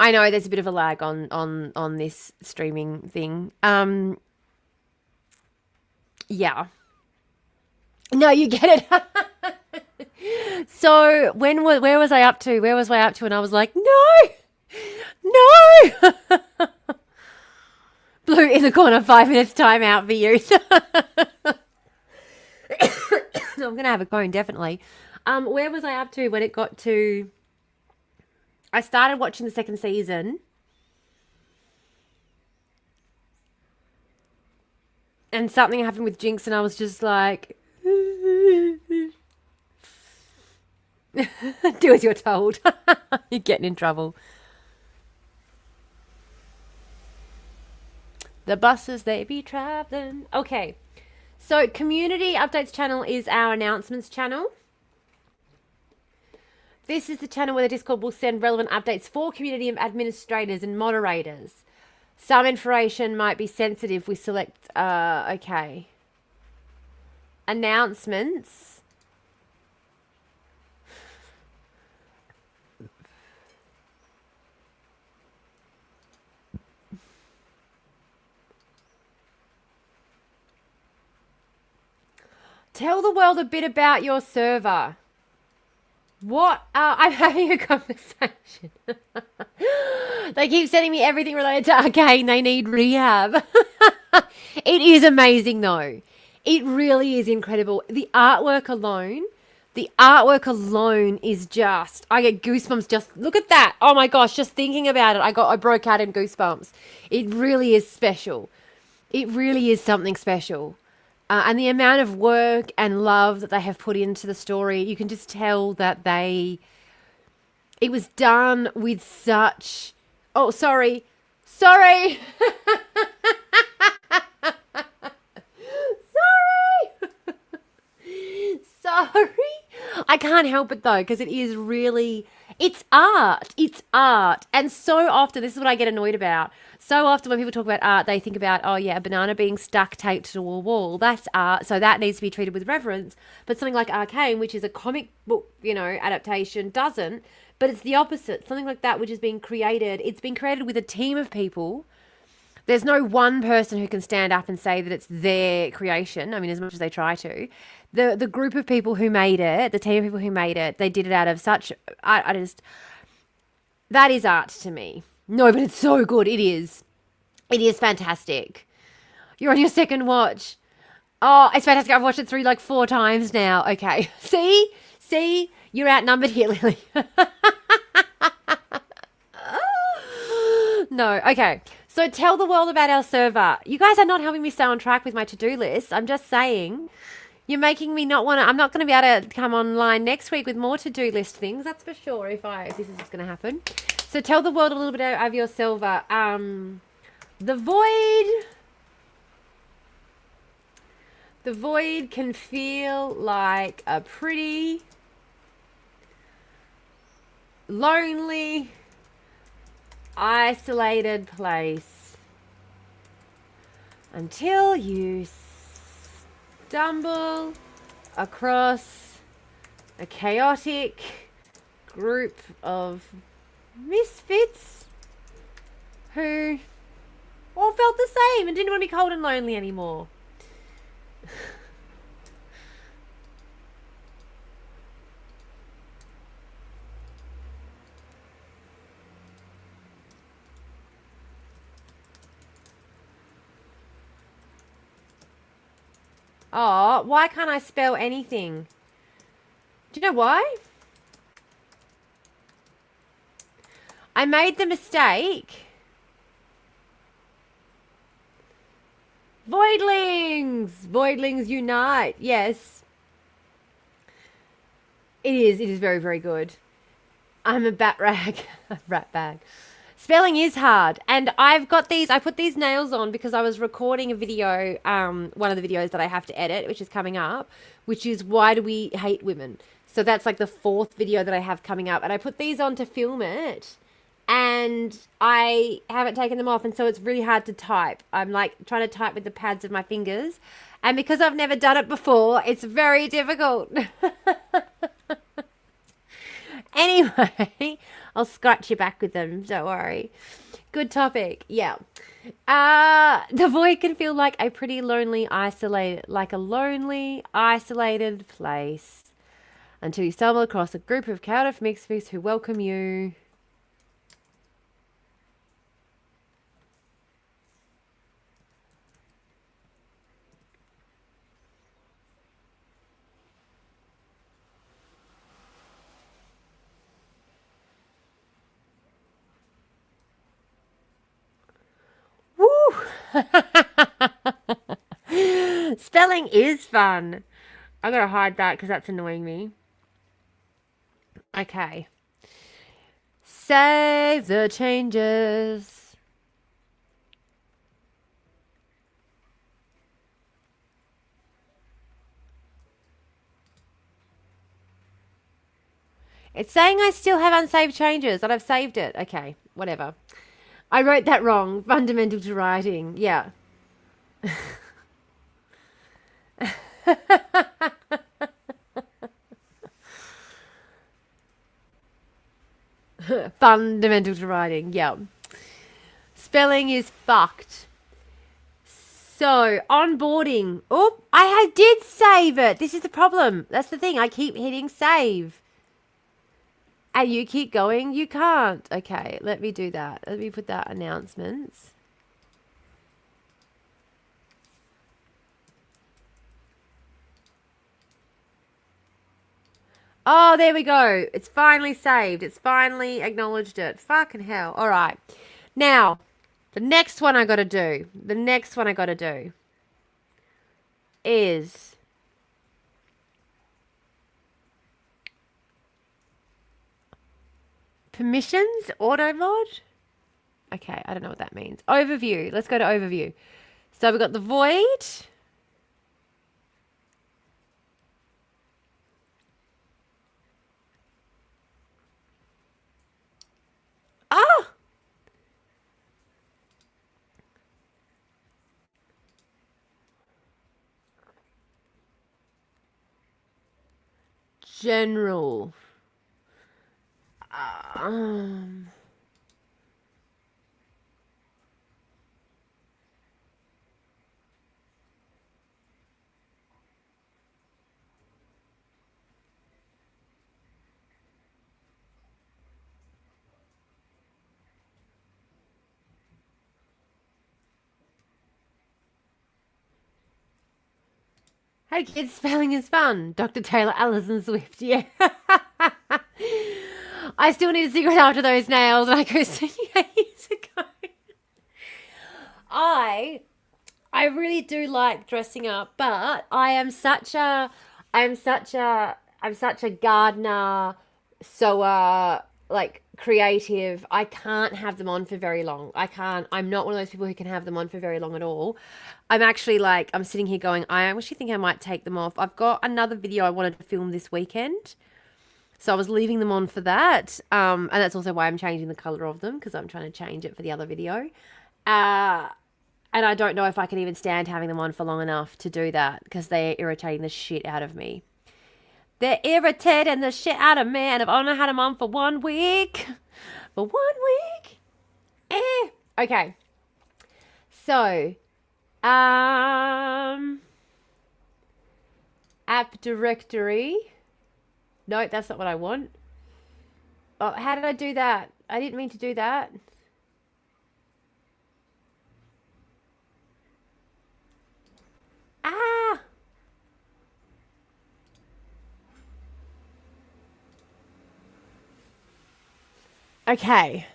I know there's a bit of a lag on this streaming thing. Yeah. No, you get it. So where was I up to? Where was I up to? And I was like, no. Blue in the corner, 5 minutes time out for you. I'm gonna have a cone, definitely. Where was I up to when it got to? I started watching the second season. And something happened with Jinx, and I was just like, do as you're told. You're getting in trouble. The buses, they be traveling. Okay. So, community updates channel is our announcements channel. This is the channel where the Discord will send relevant updates for community administrators and moderators. Some information might be sensitive. We select, okay. Announcements. Tell the world a bit about your server. What? I'm having a conversation. They keep sending me everything related to Arcane. They need rehab. It is amazing, though. It really is incredible. The artwork alone is just, I get goosebumps. Just look at that. Oh my gosh, just thinking about it, I broke out in goosebumps. It really is special. It really is something special. And the amount of work and love that they have put into the story, you can just tell that it was done with such, oh, sorry. Sorry. Sorry. I can't help it though, because it is really, it's art. It's art. And so often, this is what I get annoyed about. So often when people talk about art, they think about, oh yeah, a banana being stuck taped to a wall. That's art. So that needs to be treated with reverence. But something like Arcane, which is a comic book, adaptation, doesn't. But it's the opposite. Something like that, which is being created, it's been created with a team of people. There's no one person who can stand up and say that it's their creation. I mean, as much as they try to. The group of people who made it, the team of people who made it, they did it out of such, that is art to me. No, but it's so good. It is. It is fantastic. You're on your second watch. Oh, it's fantastic. I've watched it through like 4 times now. Okay. See? You're outnumbered here, Lily. No. Okay. So tell the world about our server. You guys are not helping me stay on track with my to-do list. I'm just saying. You're making me not want to. I'm not going to be able to come online next week with more to-do list things. That's for sure. If this is what's going to happen. So tell the world a little bit of your silver. The void can feel like a pretty lonely, isolated place until you stumble across a chaotic group of misfits who all felt the same and didn't want to be cold and lonely anymore. Oh, why can't I spell anything? Do you know why? I made the mistake. Voidlings! Voidlings unite. Yes. It is very, very good. I'm a bat rag. A rat bag. Spelling is hard. And I've got these, I put these nails on because I was recording a video, one of the videos that I have to edit, which is coming up, which is Why Do We Hate Women? So that's like the 4th video that I have coming up. And I put these on to film it. And I haven't taken them off, and so it's really hard to type. I'm like trying to type with the pads of my fingers. And because I've never done it before, it's very difficult. Anyway, I'll scratch you back with them. Don't worry. Good topic. Yeah. The void can feel like a pretty lonely, isolated place until you stumble across a group of chaotic misfits who welcome you. Spelling is fun. I'm going to hide that because that's annoying me. Okay. Save the changes. It's saying I still have unsaved changes, and I've saved it. Okay, whatever. I wrote that wrong. Fundamental to writing. Yeah. Fundamental to writing. Yeah. Spelling is fucked. So, onboarding. Oh, did save it. This is the problem. That's the thing. I keep hitting save. And you keep going. You can't. Okay, let me do that. Let me put that announcements. Oh, there we go. It's finally saved. It's finally acknowledged it. Fucking hell. All right. Now, the next one I got to do. The next one I got to do is permissions auto mod. Okay, I don't know what that means. Overview. Let's go to overview. So we've got the void. Ah! General. Um, Hey kids, spelling is fun. Dr. Taylor Allison Swift, yeah. I still need a cigarette after those nails, and I go 8 years ago. I really do like dressing up, but I'm such a gardener, sewer, like creative. I can't have them on for very long. I'm not one of those people who can have them on for very long at all. I'm actually like, I'm sitting here going, I actually think I might take them off. I've got another video I wanted to film this weekend. So I was leaving them on for that. And that's also why I'm changing the color of them, because I'm trying to change it for the other video. And I don't know if I can even stand having them on for long enough to do that, because they're irritating the shit out of me. They're irritating the shit out of me, and I've only had them on for 1 week. For 1 week? Okay. So, app directory. No, that's not what I want. Oh, how did I do that? I didn't mean to do that. Ah! Okay.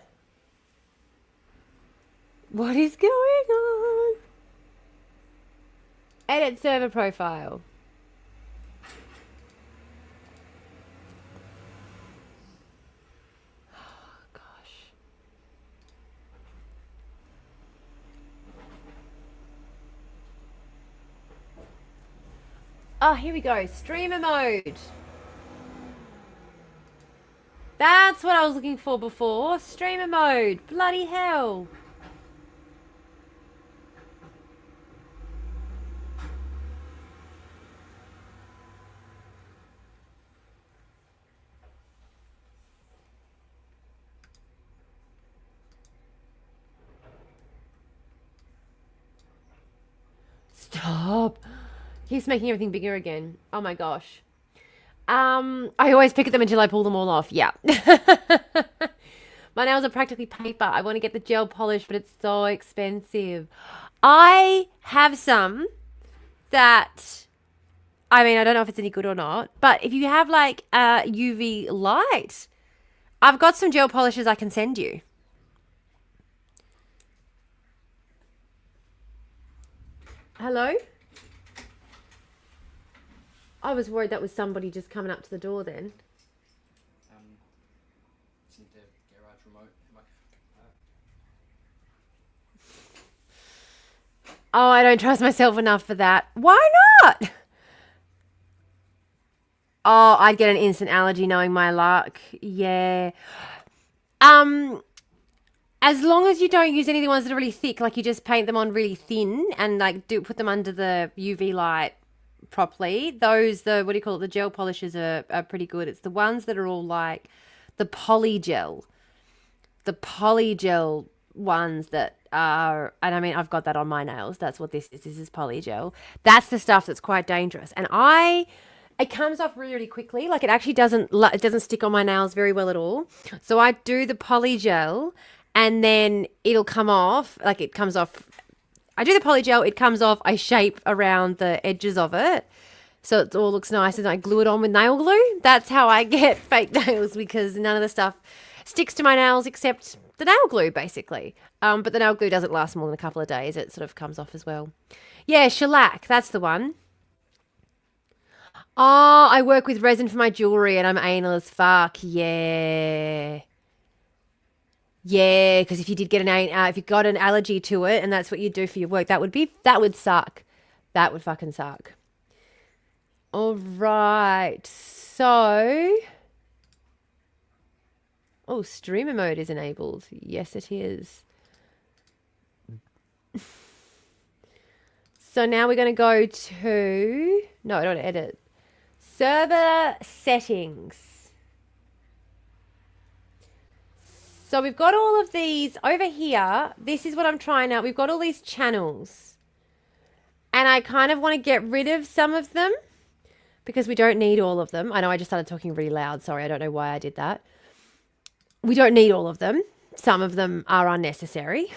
What is going on? Edit server profile. Oh, gosh. Oh, here we go. Streamer mode. That's what I was looking for before. Streamer mode. Bloody hell. Stop. Keeps making everything bigger again. Oh my gosh. I always pick at them until I pull them all off. Yeah. My nails are practically paper. I want to get the gel polish, but it's so expensive. I have some that, I mean, I don't know if it's any good or not, but if you have like a UV light, I've got some gel polishes I can send you. Hello? I was worried that was somebody just coming up to the door then. Just need the garage remote. Oh, I don't trust myself enough for that. Why not? Oh, I'd get an instant allergy knowing my luck. Yeah. As long as you don't use any of the ones that are really thick, like you just paint them on really thin and like put them under the UV light properly. Those, the what do you call it? The gel polishes are pretty good. It's the ones that are all like the polygel ones that are, and I mean, I've got that on my nails. That's what this is. This is polygel. That's the stuff that's quite dangerous. And it comes off really, really quickly. Like it actually it doesn't stick on my nails very well at all. So I do the polygel and then it'll come off. Like it comes off. I do the polygel, it comes off. I shape around the edges of it. So it all looks nice and I glue it on with nail glue. That's how I get fake nails because none of the stuff sticks to my nails except the nail glue, basically. But the nail glue doesn't last more than a couple of days. It sort of comes off as well. Yeah, shellac, that's the one. Oh, I work with resin for my jewelry and I'm anal as fuck. Yeah. Yeah, because if you did get if you got an allergy to it and that's what you do for your work, that would suck. That would fucking suck. All right. So, oh, streamer mode is enabled. Yes, it is. So now we're going to go to, no, I don't edit. Server settings. So we've got all of these over here. This is what I'm trying out. We've got all these channels. And I kind of want to get rid of some of them because we don't need all of them. I know I just started talking really loud. Sorry, I don't know why I did that. We don't need all of them. Some of them are unnecessary.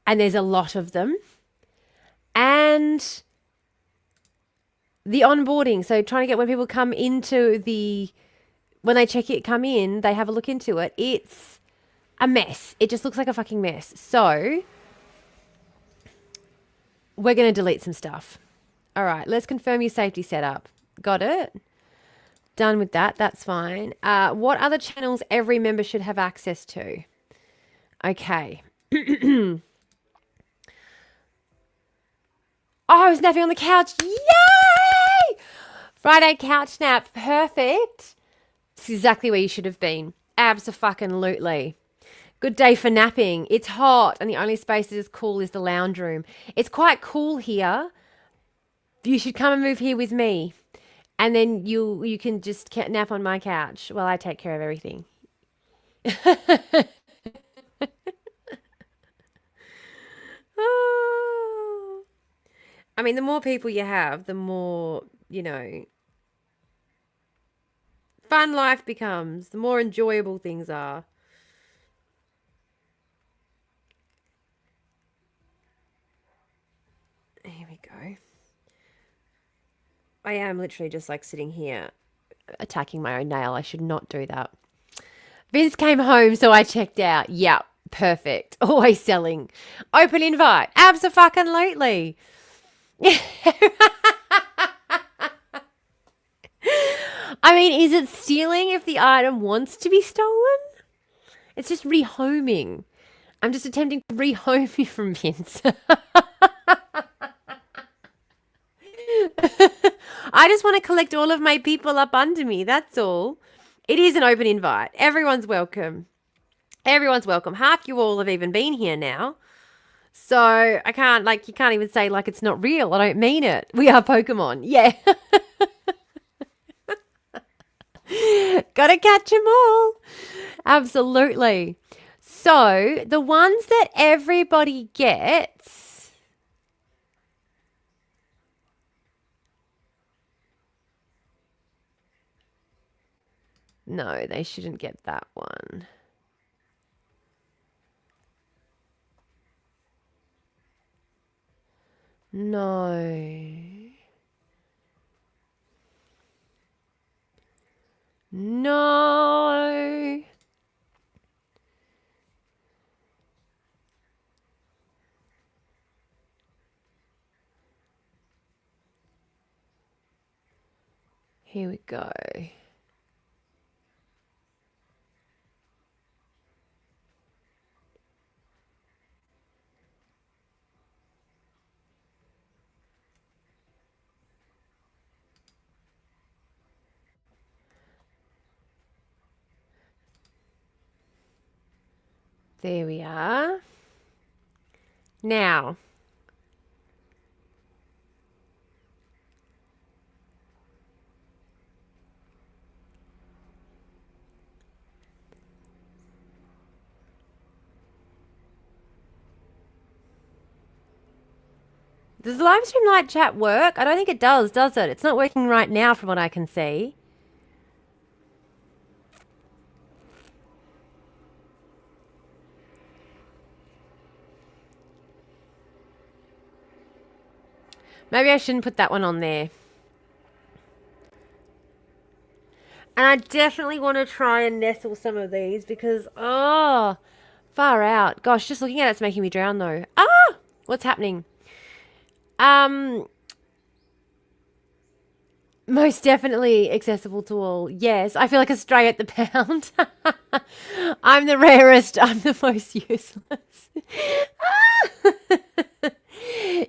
And there's a lot of them. And the onboarding. So trying to get when people come into when they check it, come in, they have a look into it. It's a mess. It just looks like a fucking mess. So we're going to delete some stuff. All right, let's confirm your safety setup. Got it? Done with that. That's fine. What other channels every member should have access to? Okay. Oh, I was napping on the couch. Yay! Friday couch nap. Perfect. It's exactly where you should have been. Abso-fucking-lutely. Good day for napping. It's hot and the only space that is cool is the lounge room. It's quite cool here. You should come and move here with me. And then you can just nap on my couch while I take care of everything. Oh. I mean, the more people you have, the more, fun life becomes, the more enjoyable things are. Here we go. I am literally just like sitting here attacking my own nail. I should not do that. Vince came home, so I checked out. Yep, perfect. Always selling. Open invite. Abso-fucking-lutely. I mean, is it stealing if the item wants to be stolen? It's just rehoming. I'm just attempting to rehome you from Vince. I just want to collect all of my people up under me. That's all. It is an open invite. Everyone's welcome. Everyone's welcome. Half you all have even been here now. So I can't, you can't even say it's not real. I don't mean it. We are Pokemon. Yeah. Gotta catch them all. Absolutely. So the ones that everybody gets. No, they shouldn't get that one. No. No. Here we go. There we are. Now, does the live stream light chat work? I don't think it does it? It's not working right now from what I can see. Maybe I shouldn't put that one on there. And I definitely want to try and nestle some of these because, oh, far out. Gosh, just looking at it's making me drown though. Ah! What's happening? Most definitely accessible to all. Yes, I feel like a stray at the pound. I'm the rarest. I'm the most useless.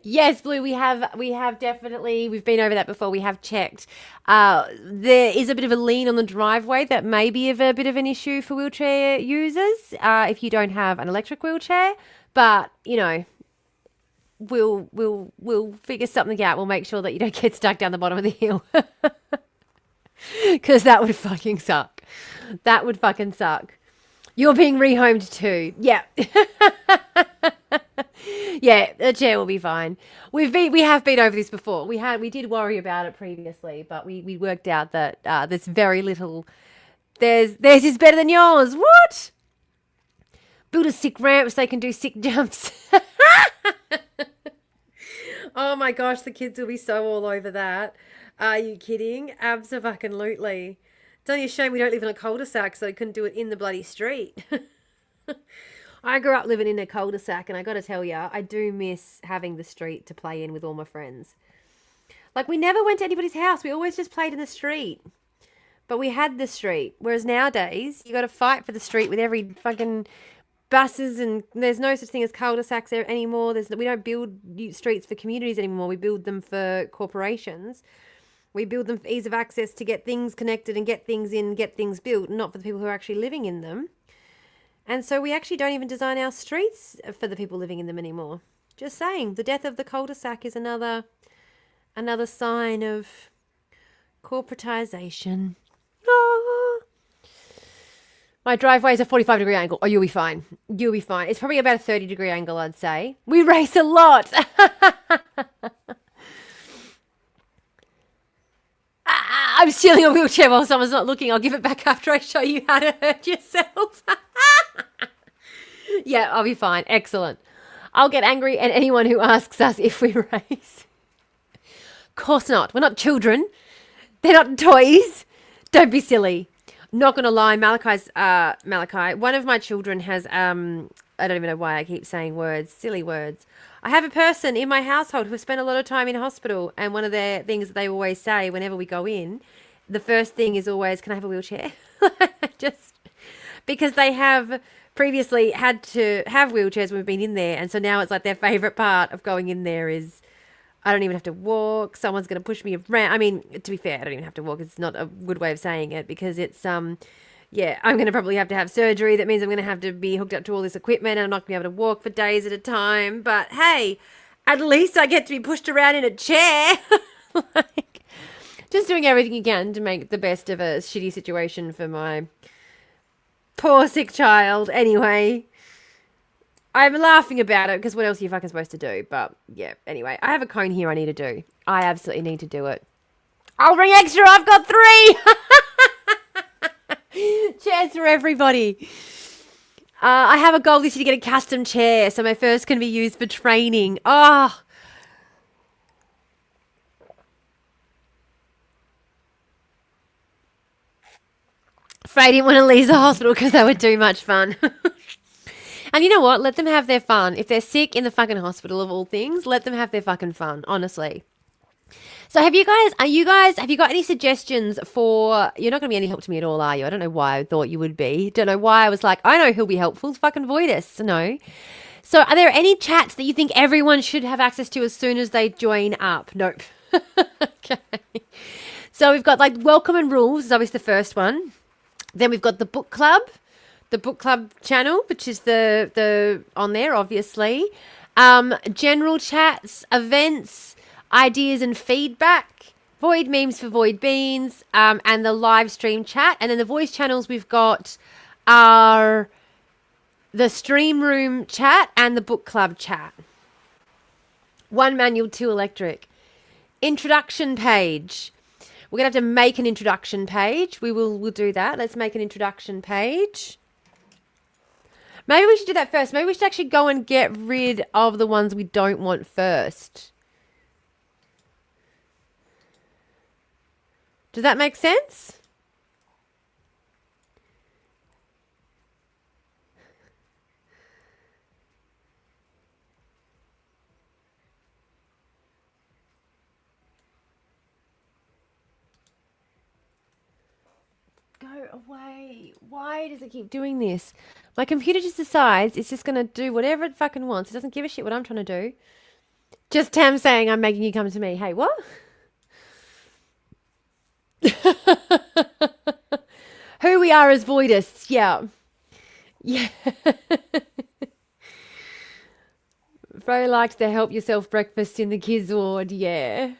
Yes, Blue, we have definitely, we've been over that before. We have checked. There is a bit of a lean on the driveway that may be a bit of an issue for wheelchair users if you don't have an electric wheelchair. But, you know, we'll figure something out. We'll make sure that you don't get stuck down the bottom of the hill. Because that would fucking suck. That would fucking suck. You're being rehomed too. Yeah. Yeah, the chair will be fine. We have been over this before. We did worry about it previously, but we worked out that there's very little. Theirs is better than yours. What? Build a sick ramp so they can do sick jumps. Oh my gosh, the kids will be so all over that. Are you kidding? Abso-fucking-lutely. It's only a shame we don't live in a cul-de-sac, so we couldn't do it in the bloody street. I grew up living in a cul-de-sac, and I got to tell you, I do miss having the street to play in with all my friends. Like, we never went to anybody's house. We always just played in the street. But we had the street. Whereas nowadays, you got to fight for the street with every fucking buses, and there's no such thing as cul-de-sacs anymore. We don't build streets for communities anymore. We build them for corporations. We build them for ease of access to get things connected and get things in, get things built, not for the people who are actually living in them. And so we actually don't even design our streets for the people living in them anymore. Just saying, the death of the cul-de-sac is another sign of corporatization. Ah. My driveway is a 45-degree angle. Oh, you'll be fine. You'll be fine. It's probably about a 30-degree angle, I'd say. We race a lot. I'm stealing a wheelchair while someone's not looking. I'll give it back after I show you how to hurt yourself. Yeah, I'll be fine. Excellent. I'll get angry at anyone who asks us if we race. Of course not. We're not children. They're not toys. Don't be silly. Not going to lie, Malachi, one of my children has, I don't even know why I keep saying words, silly words. I have a person in my household who spent a lot of time in hospital, and one of their things that they always say whenever we go in, the first thing is always, can I have a wheelchair? Just because they have previously had to have wheelchairs when we've been in there, and so now it's like their favourite part of going in there is, I don't even have to walk, someone's going to push me around. I mean, to be fair, I don't even have to walk. It's not a good way of saying it because it's, yeah, I'm going to probably have to have surgery. That means I'm going to have to be hooked up to all this equipment and I'm not going to be able to walk for days at a time. But hey, at least I get to be pushed around in a chair. Like, just doing everything you can to make the best of a shitty situation for my poor sick child. Anyway, I'm laughing about it because what else are you fucking supposed to do? But yeah, anyway, I have a cone here I need to do. I absolutely need to do it. I'll bring extra. I've got 3. Chairs for everybody. I have a goal this year to get a custom chair. So my first can be used for training. Oh. Afraid I didn't want to leave the hospital because that would do much fun. And you know what? Let them have their fun. If they're sick in the fucking hospital of all things, let them have their fucking fun, honestly. So have you got any suggestions for, you're not going to be any help to me at all, are you? I don't know why I thought you would be. Don't know why I was like, I know who'll be helpful. It's fucking Voidus. No. So are there any chats that you think everyone should have access to as soon as they join up? Nope. Okay. So we've got like welcome and rules is obviously the first one. Then we've got the book club, the book club channel, which is the on there, obviously. General chats, events, ideas and feedback, Void memes for Void Beans, and the live stream chat. And then the voice channels we've got are the stream room chat and the book club chat. One manual, two electric. Introduction page. We're going to have to make an introduction page. We'll do that. Let's make an introduction page. Maybe we should do that first. Maybe we should actually go and get rid of the ones we don't want first. Does that make sense? Go away. Why does it keep doing this? My computer just decides it's just going to do whatever it fucking wants. It doesn't give a shit what I'm trying to do. Just Tam saying I'm making you come to me. Hey, what? Who we are as voidists. Yeah. Yeah. Very liked the help yourself breakfast in the kids ward. Yeah.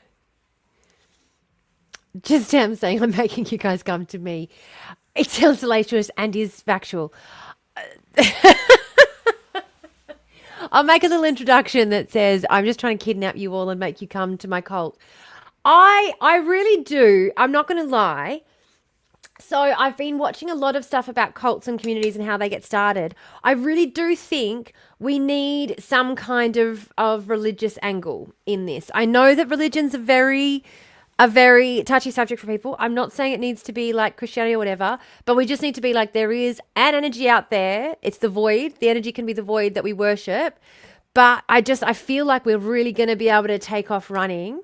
Just Tam saying I'm making you guys come to me. It sounds salacious and is factual. I'll make a little introduction that says I'm just trying to kidnap you all and make you come to my cult. I really do. I'm not going to lie. So I've been watching a lot of stuff about cults and communities and how they get started. I really do think we need some kind of religious angle in this. I know that religion's a very touchy subject for people. I'm not saying it needs to be like Christianity or whatever, but we just need to be like, there is an energy out there. It's the void. The energy can be the void that we worship. But I feel like we're really going to be able to take off running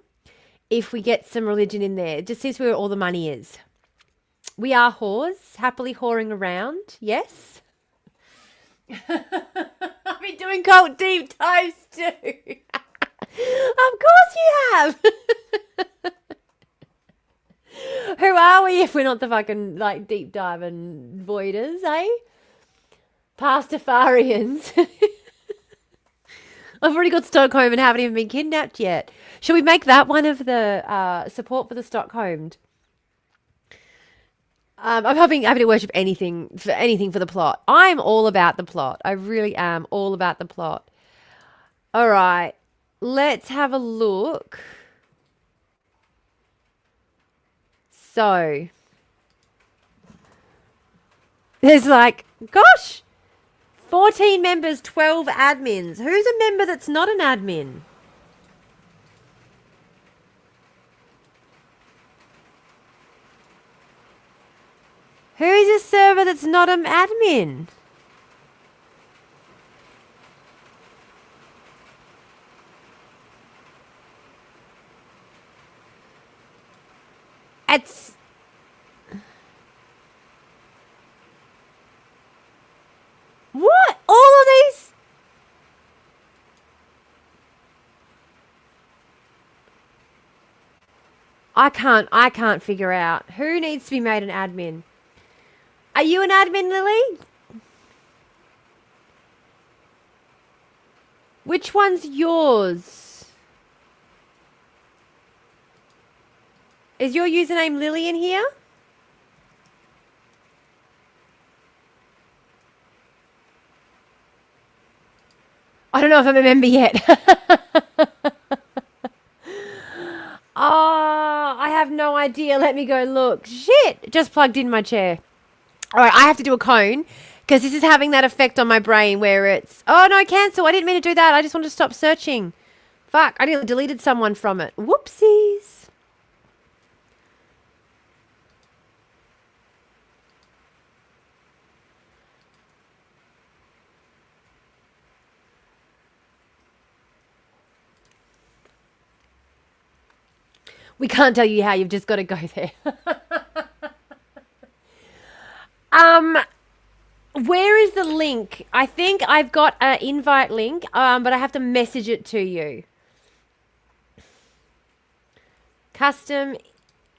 if we get some religion in there. It just seems where all the money is. We are whores, happily whoring around. Yes. I've been doing cult deep dives too. Of course you have. Who are we if we're not the fucking like deep diving voiders, eh? Pastafarians. I've already got Stockholm and haven't even been kidnapped yet. Should we make that one of the support for the Stockholmed? I'm happy to worship anything for the plot. I'm all about the plot. I really am all about the plot. All right, let's have a look. So, there's like, gosh, 14 members, 12 admins. Who's a member that's not an admin? Who is a server that's not an admin? It's... What? All of these? I can't figure out. Who needs to be made an admin? Are you an admin, Lily? Which one's yours? Is your username Lily in here? I don't know if I'm a member yet. Oh, I have no idea. Let me go look. Shit, just plugged in my chair. All right, I have to do a cone because this is having that effect on my brain where it's, oh no, cancel. I didn't mean to do that. I just wanted to stop searching. Fuck, I nearly deleted someone from it. Whoopsies. We can't tell you how. You've just got to go there. Where is the link? I think I've got an invite link, but I have to message it to you. Custom.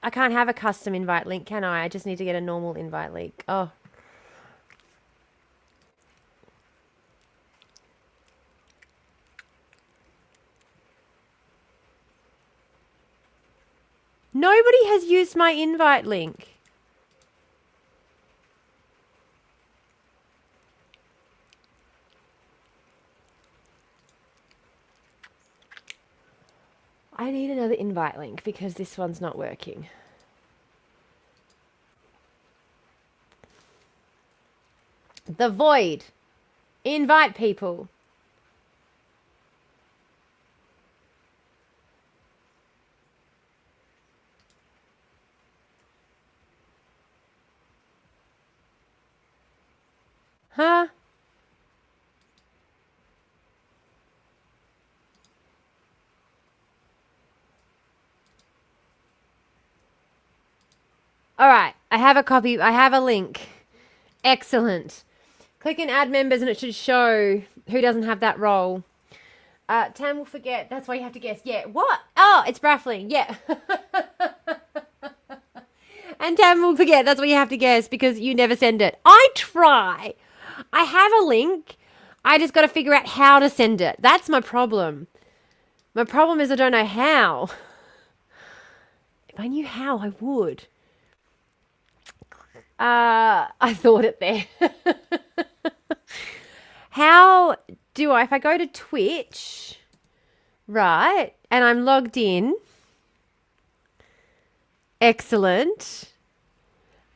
I can't have a custom invite link, can I? I just need to get a normal invite link. Oh. Nobody has used my invite link. I need another invite link because this one's not working. The Void. Invite people. Huh? All right. I have a copy. I have a link. Excellent. Click and add members and it should show who doesn't have that role. Tam will forget. That's why you have to guess. Yeah. What? Oh, it's Braffling. Yeah. And Tam will forget. That's why you have to guess because you never send it. I try. I have a link. I just got to figure out how to send it. That's my problem. My problem is I don't know how. If I knew how, I would. I thought it there. How do I, if I go to Twitch, right, and I'm logged in, excellent,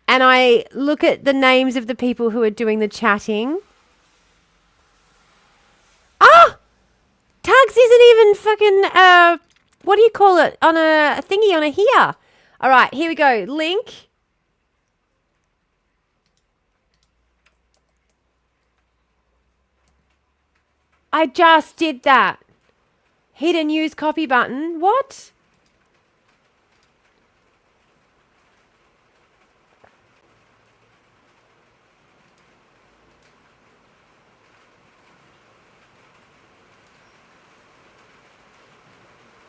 and I look at the names of the people who are doing the chatting. Ah! Tugs isn't even fucking, what do you call it, on a thingy on a here. All right, here we go. Link. I just did that. Hidden use copy button. What?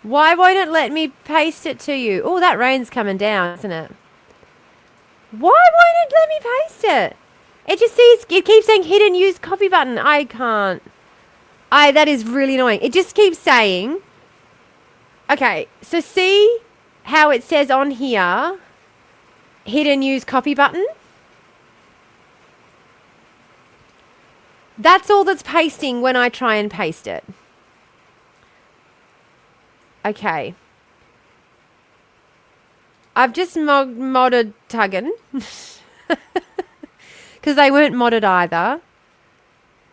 Why won't it let me paste it to you? Oh, that rain's coming down, isn't it? Why won't it let me paste it? It just sees, it keeps saying hidden use copy button. I can't. That is really annoying. It just keeps saying, okay, so see how it says on here, hidden use copy button? That's all that's pasting when I try and paste it. Okay. I've just modded Tuggin. Because they weren't modded either.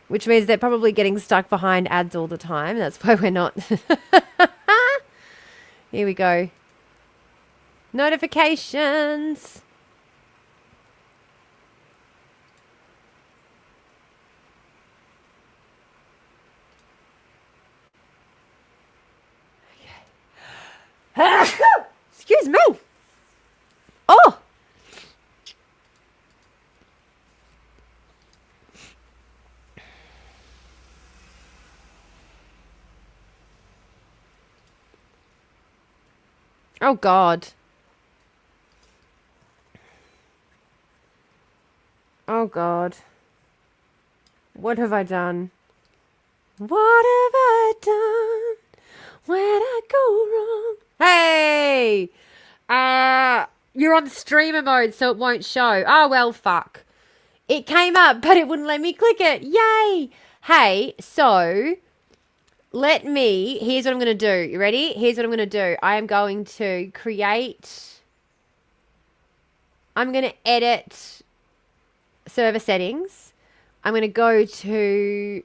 Which means they're probably getting stuck behind ads all the time. That's why we're not. Here we go. Notifications. Okay. Excuse me. Oh. Oh, God. Oh, God. What have I done? What have I done? Where'd I go wrong? Hey! You're on streamer mode, so it won't show. Oh, well, fuck. It came up, but it wouldn't let me click it. Yay! Hey, so... here's what I'm going to do. You ready? Here's what I'm going to do. I am going to I'm going to edit server settings. I'm going to go to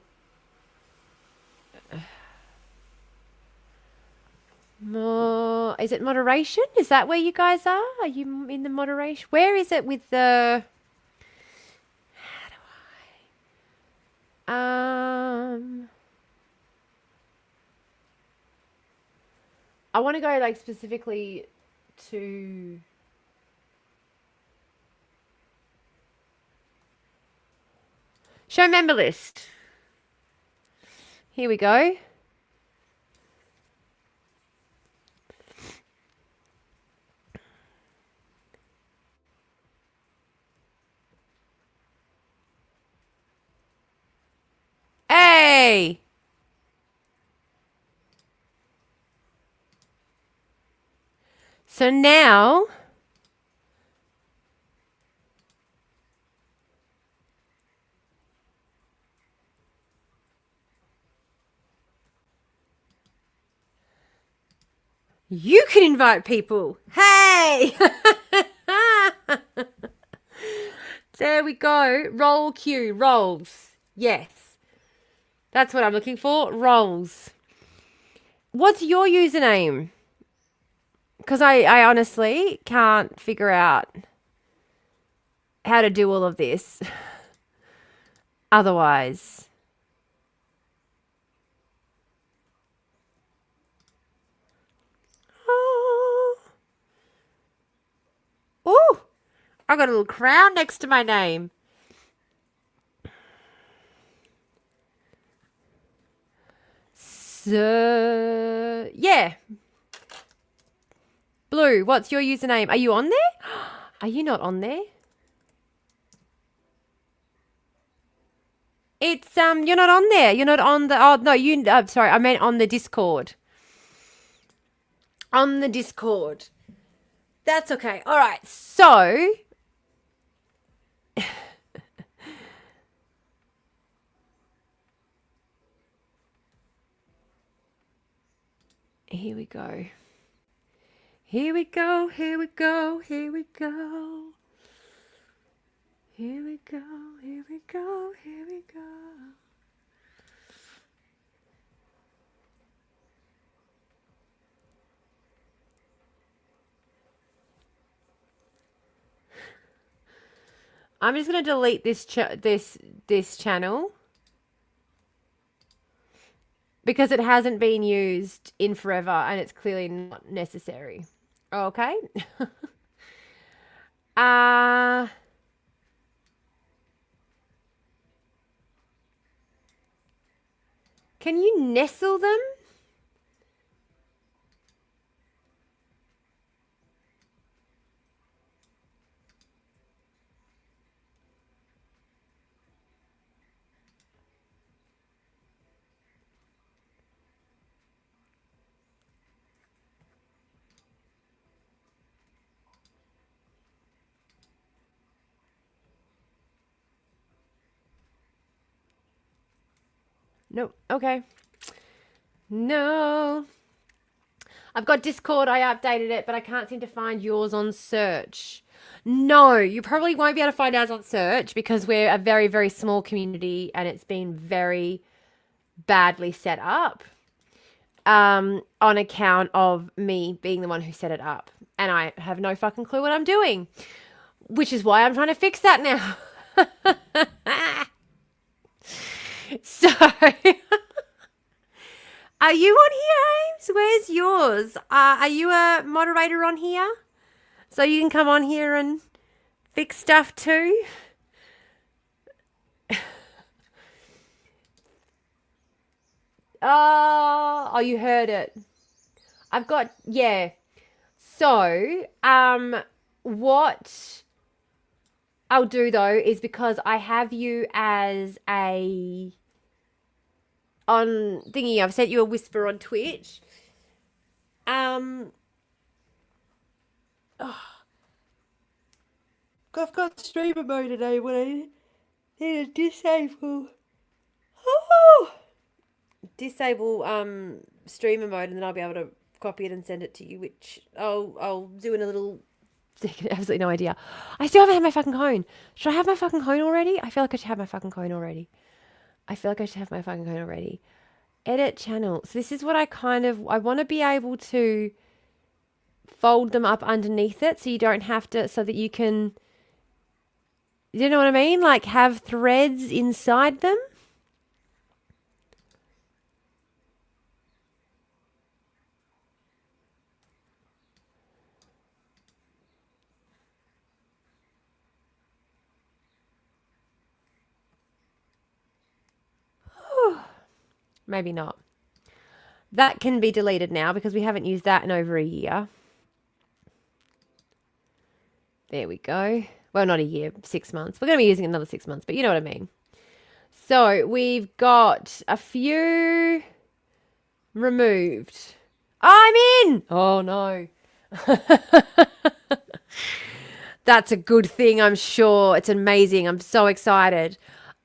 more. Is it moderation? Is that where you guys are? Are you in the moderation? Where is it with the... How do I want to go like specifically to show member list. Here we go. Hey! So now you can invite people. Hey! There we go. Roll cue. Rolls. Yes. That's what I'm looking for. Rolls. What's your username? Because I honestly can't figure out how to do all of this otherwise. Oh, I got a little crown next to my name. So, yeah. Blue, what's your username? Are you on there? Are you not on there? It's you're not on there. You're not on the sorry, I meant on the Discord. On the Discord. That's okay. All right. So here we go. Here we go. Here we go. Here we go. Here we go. Here we go. Here we go. I'm just going to delete this this channel because it hasn't been used in forever and it's clearly not necessary. Okay. Can you nestle them? No. Okay. No. I've got Discord. I updated it, but I can't seem to find yours on search. No, you probably won't be able to find ours on search because we're a very, very small community and it's been very badly set up on account of me being the one who set it up. And I have no fucking clue what I'm doing, which is why I'm trying to fix that now. So, are you on here, Ames? Where's yours? Are you a moderator on here? So you can come on here and fix stuff too? Oh, you heard it. I've got, yeah. So, what I'll do though is because I have you as a on thingy, I've sent you a whisper on Twitch. Oh, I've got streamer mode today when I need to disable. Oh, disable streamer mode, and then I'll be able to copy it and send it to you, which I'll do in a little second. Absolutely no idea. I still haven't had my fucking cone. Should I have my fucking cone already? I feel like I should have my fucking cone already. Edit channel. So this is what I want to be able to fold them up underneath it so you don't have to, so that you can, you know what I mean? Like have threads inside them. Maybe not. That can be deleted now because we haven't used that in over a year. There we go. Well, not a year, 6 months. We're going to be using another 6 months, but you know what I mean. So we've got a few removed. I'm in! Oh, no. That's a good thing, I'm sure. It's amazing. I'm so excited.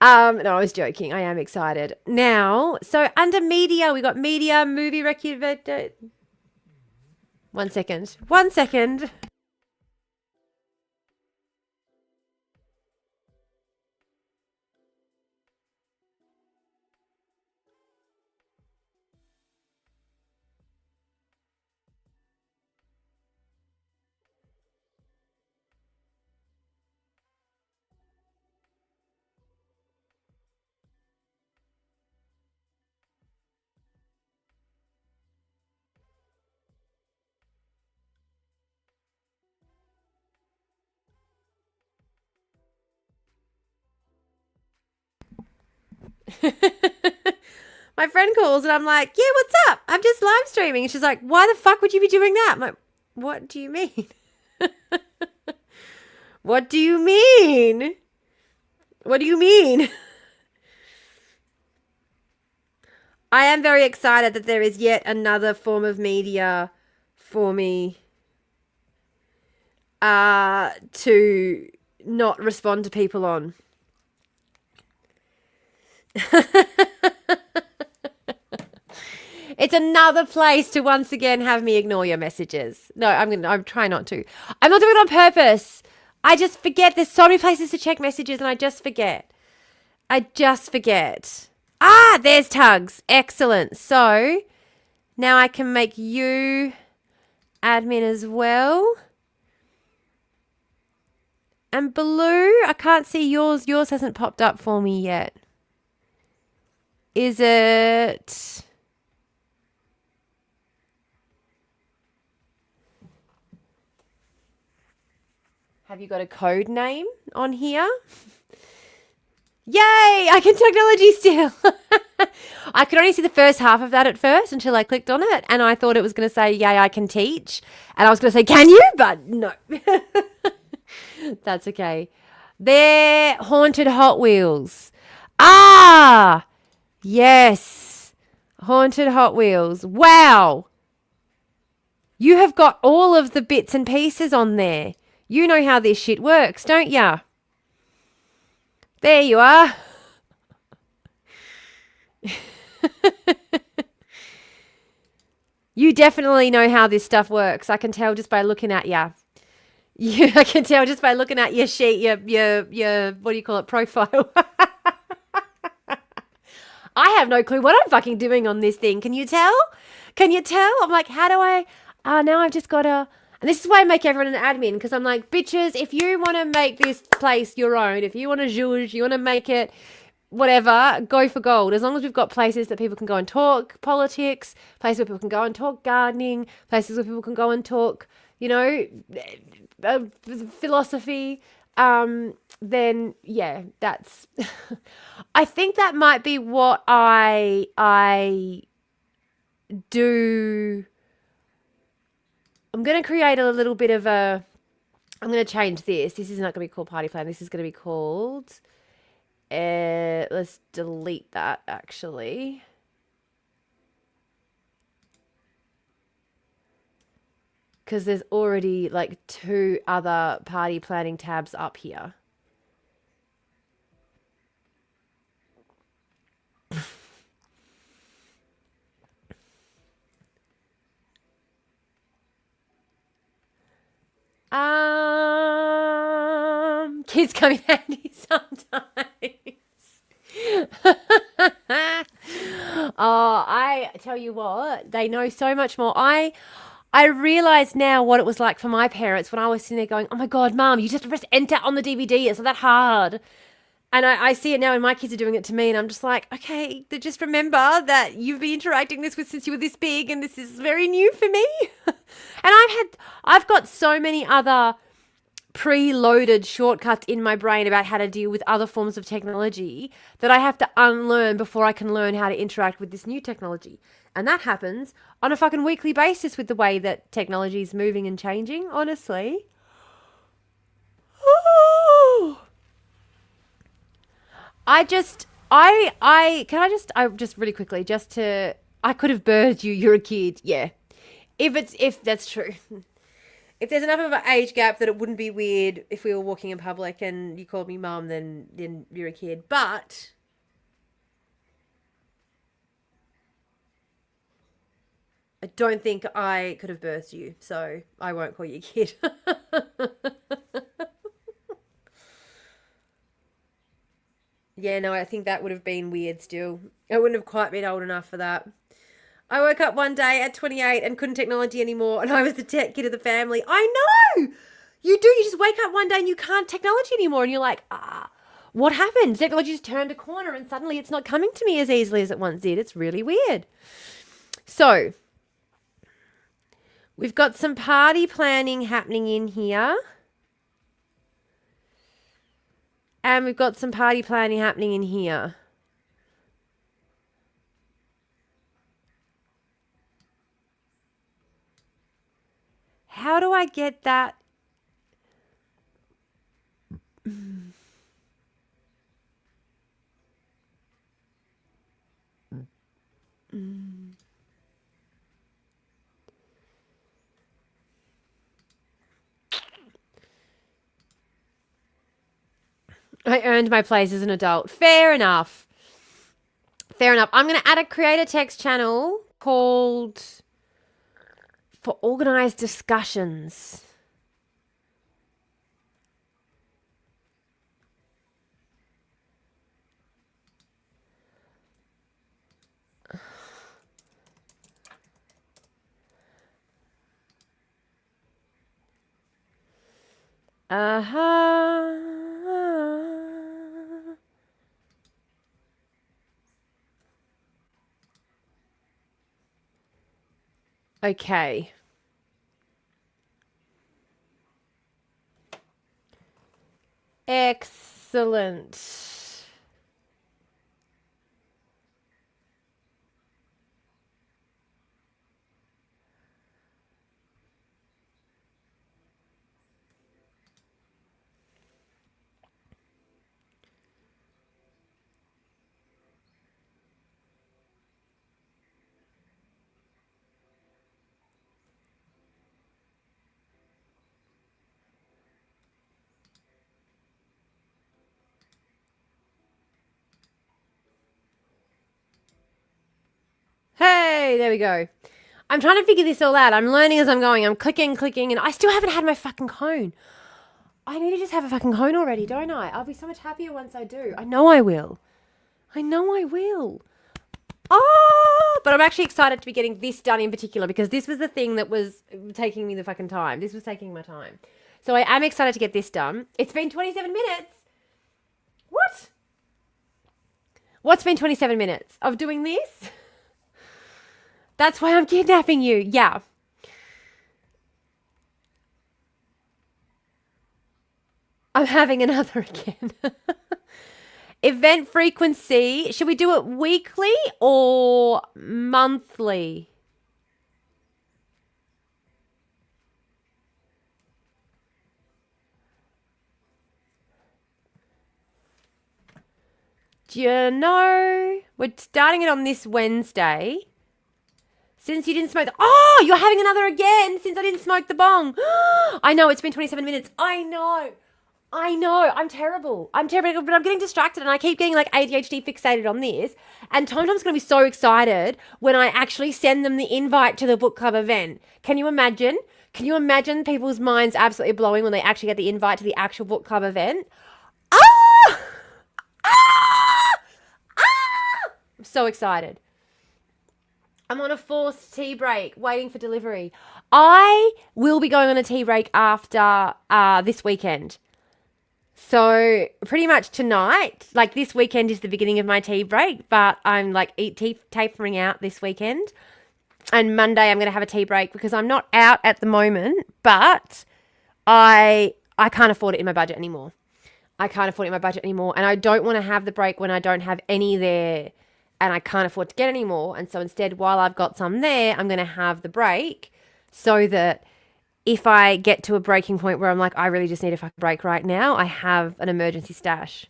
No, I was joking. I am excited. Now, so under media, we got media, movie record. 1 second. 1 second. My friend calls and I'm like, yeah, what's up? I'm just live streaming. And she's like, why the fuck would you be doing that? I'm like, what do you mean? What do you mean? What do you mean? I am very excited that there is yet another form of media for me to not respond to people on. It's another place to once again have me ignore your messages. No, I'm trying not to. I'm not doing it on purpose. I just forget. There's so many places to check messages and I just forget. Ah, there's Tugs. Excellent. So now I can make you admin as well. And Blue, I can't see yours. Yours hasn't popped up for me yet. Is it... Have you got a code name on here? Yay! I can technology still. I could only see the first half of that at first until I clicked on it. And I thought it was going to say, yay, I can teach. And I was going to say, can you? But no. That's okay. They're Haunted Hot Wheels. Ah! Yes. Haunted Hot Wheels. Wow. You have got all of the bits and pieces on there. You know how this shit works, don't ya? There you are. You definitely know how this stuff works. I can tell just by looking at ya. Yeah, I can tell just by looking at your sheet, your what do you call it, profile. I have no clue what I'm fucking doing on this thing. Can you tell? Can you tell? I'm like, how do I... now I've just got to... And this is why I make everyone an admin, because I'm like, bitches, if you want to make this place your own, if you want to zhuzh, you want to make it whatever, go for gold. As long as we've got places that people can go and talk politics, places where people can go and talk gardening, places where people can go and talk, you know, philosophy, then yeah, that's... I think that might be what I do... I'm going to create a little bit of a... I'm going to change this. This is not going to be called Party Plan. This is going to be called... let's delete that, actually. Because there's already, like, 2 other party planning tabs up here. Kids come in handy sometimes. Oh, I tell you what, they know so much more. I realize now what it was like for my parents when I was sitting there going, oh my God, Mum, you just have to press enter on the DVD. It's not that hard. And I see it now and my kids are doing it to me and I'm just like, okay, just remember that you've been interacting this with since you were this big and this is very new for me. And I've got so many other preloaded shortcuts in my brain about how to deal with other forms of technology that I have to unlearn before I can learn how to interact with this new technology. And that happens on a fucking weekly basis with the way that technology is moving and changing, honestly. I just really quickly, I could have birthed you, you're a kid. Yeah. If that's true. If there's enough of an age gap that it wouldn't be weird if we were walking in public and you called me mum, then you're a kid. But I don't think I could have birthed you, so I won't call you a kid. Yeah, no, I think that would have been weird still. I wouldn't have quite been old enough for that. I woke up one day at 28 and couldn't technology anymore, and I was the tech kid of the family. I know! You do. You just wake up one day and you can't technology anymore, and you're like, what happened? Technology just turned a corner, and suddenly it's not coming to me as easily as it once did. It's really weird. So, we've got some party planning happening in here. And we've got some party planning happening in here. How do I get that? I earned my place as an adult. Fair enough. Fair enough. I'm going to add a creator text channel called For Organized Discussions. Okay. Excellent. Hey, there we go. I'm trying to figure this all out. I'm learning as I'm going. I'm clicking, and I still haven't had my fucking cone. I need to just have a fucking cone already, don't I? I'll be so much happier once I do. I know I will. Oh, but I'm actually excited to be getting this done in particular because this was the thing that was taking me the fucking time. This was taking my time. So I am excited to get this done. It's been 27 minutes. What? What's been 27 minutes of doing this? That's why I'm kidnapping you. Yeah. I'm having another again. Event frequency. Should we do it weekly or monthly? Do you know? We're starting it on this Wednesday. Since you didn't smoke oh, you're having another again since I didn't smoke the bong. I know, it's been 27 minutes. I know. I'm terrible, but I'm getting distracted and I keep getting like ADHD fixated on this. And TomTom's going to be so excited when I actually send them the invite to the book club event. Can you imagine? People's minds absolutely blowing when they actually get the invite to the actual book club event? I'm so excited. I'm on a forced tea break, waiting for delivery. I will be going on a tea break after this weekend. So pretty much tonight, like this weekend is the beginning of my tea break, but I'm like tapering out this weekend. And Monday I'm going to have a tea break because I'm not out at the moment, but I can't afford it in my budget anymore. And I don't want to have the break when I don't have any there. And I can't afford to get any more. And so instead, while I've got some there, I'm going to have the break so that if I get to a breaking point where I'm like, I really just need a fucking break right now, I have an emergency stash.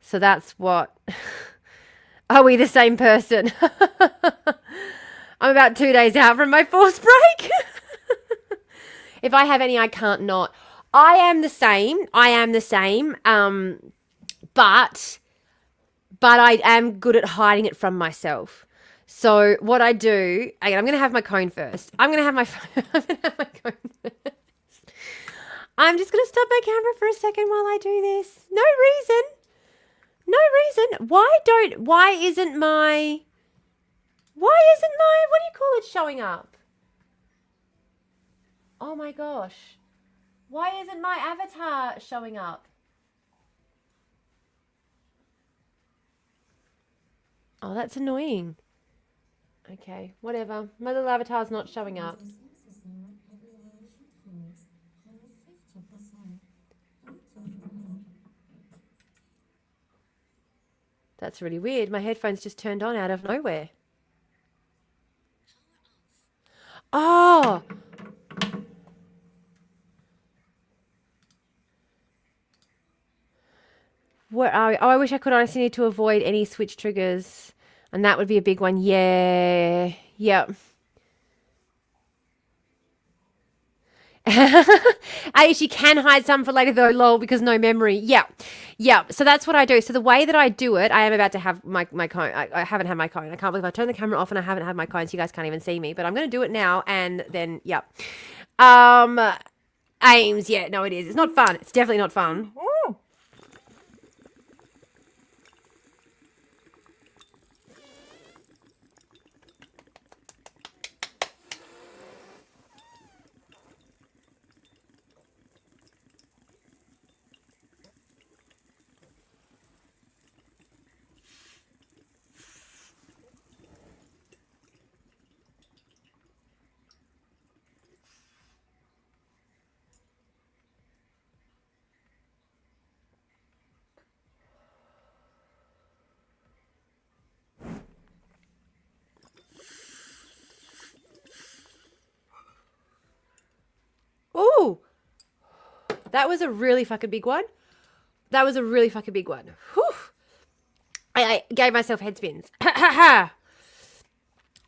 So that's what... Are we the same person? I'm about 2 days out from my forced break. If I have any, I can't not. I am the same. I am the same. But I am good at hiding it from myself. So what I do, again, I'm going to have my cone first. I'm going to have my cone first. I'm just going to stop my camera for a second while I do this. No reason. No reason. Why isn't my, what do you call it, showing up? Oh my gosh. Why isn't my avatar showing up? Oh, that's annoying. Okay, whatever. My little avatar's not showing up. That's really weird. My headphones just turned on out of nowhere. Oh! Where are we? Oh, I wish I could. I honestly need to avoid any switch triggers. And that would be a big one. Yeah. Yep. I actually can hide some for later though, lol, because no memory. Yeah. Yeah. So that's what I do. So the way that I do it, I am about to have my cone. I haven't had my cone. I can't believe I turned the camera off and I haven't had my cone, so you guys can't even see me. But I'm going to do it now and then, yeah. Aims. Yeah, no, it is. It's not fun. It's definitely not fun. Ooh. Ooh. That was a really fucking big one. That was a really fucking big one. Whew. I gave myself head spins. I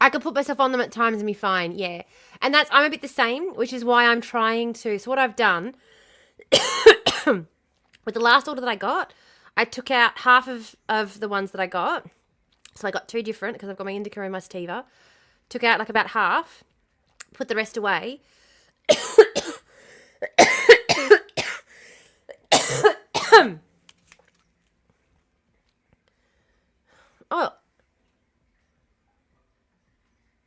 could put myself on them at times and be fine. Yeah. And I'm a bit the same, which is why I'm trying to. So what I've done with the last order that I got, I took out half of the ones that I got. So I got two different because I've got my indica and my sativa. Took out like about half, put the rest away.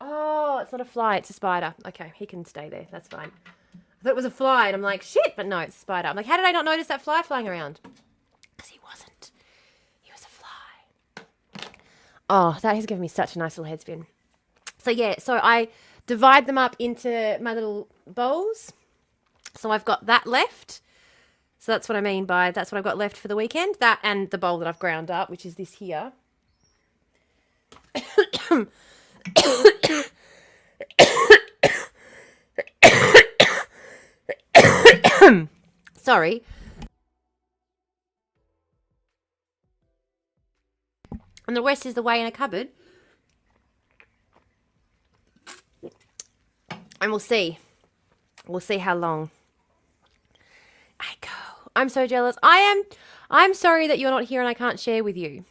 Oh, it's not a fly, it's a spider. Okay, he can stay there. That's fine. I thought it was a fly, and I'm like, shit, but no, it's a spider. I'm like, how did I not notice that fly flying around? Because he wasn't. He was a fly. Oh, that has given me such a nice little head spin. So yeah, so I divide them up into my little bowls. So I've got that left. So that's what I mean by that's what I've got left for the weekend. That and the bowl that I've ground up, which is this here. Sorry. And the rest is the way in a cupboard. And we'll see. We'll see how long I go. I'm so jealous. I'm sorry that you're not here and I can't share with you.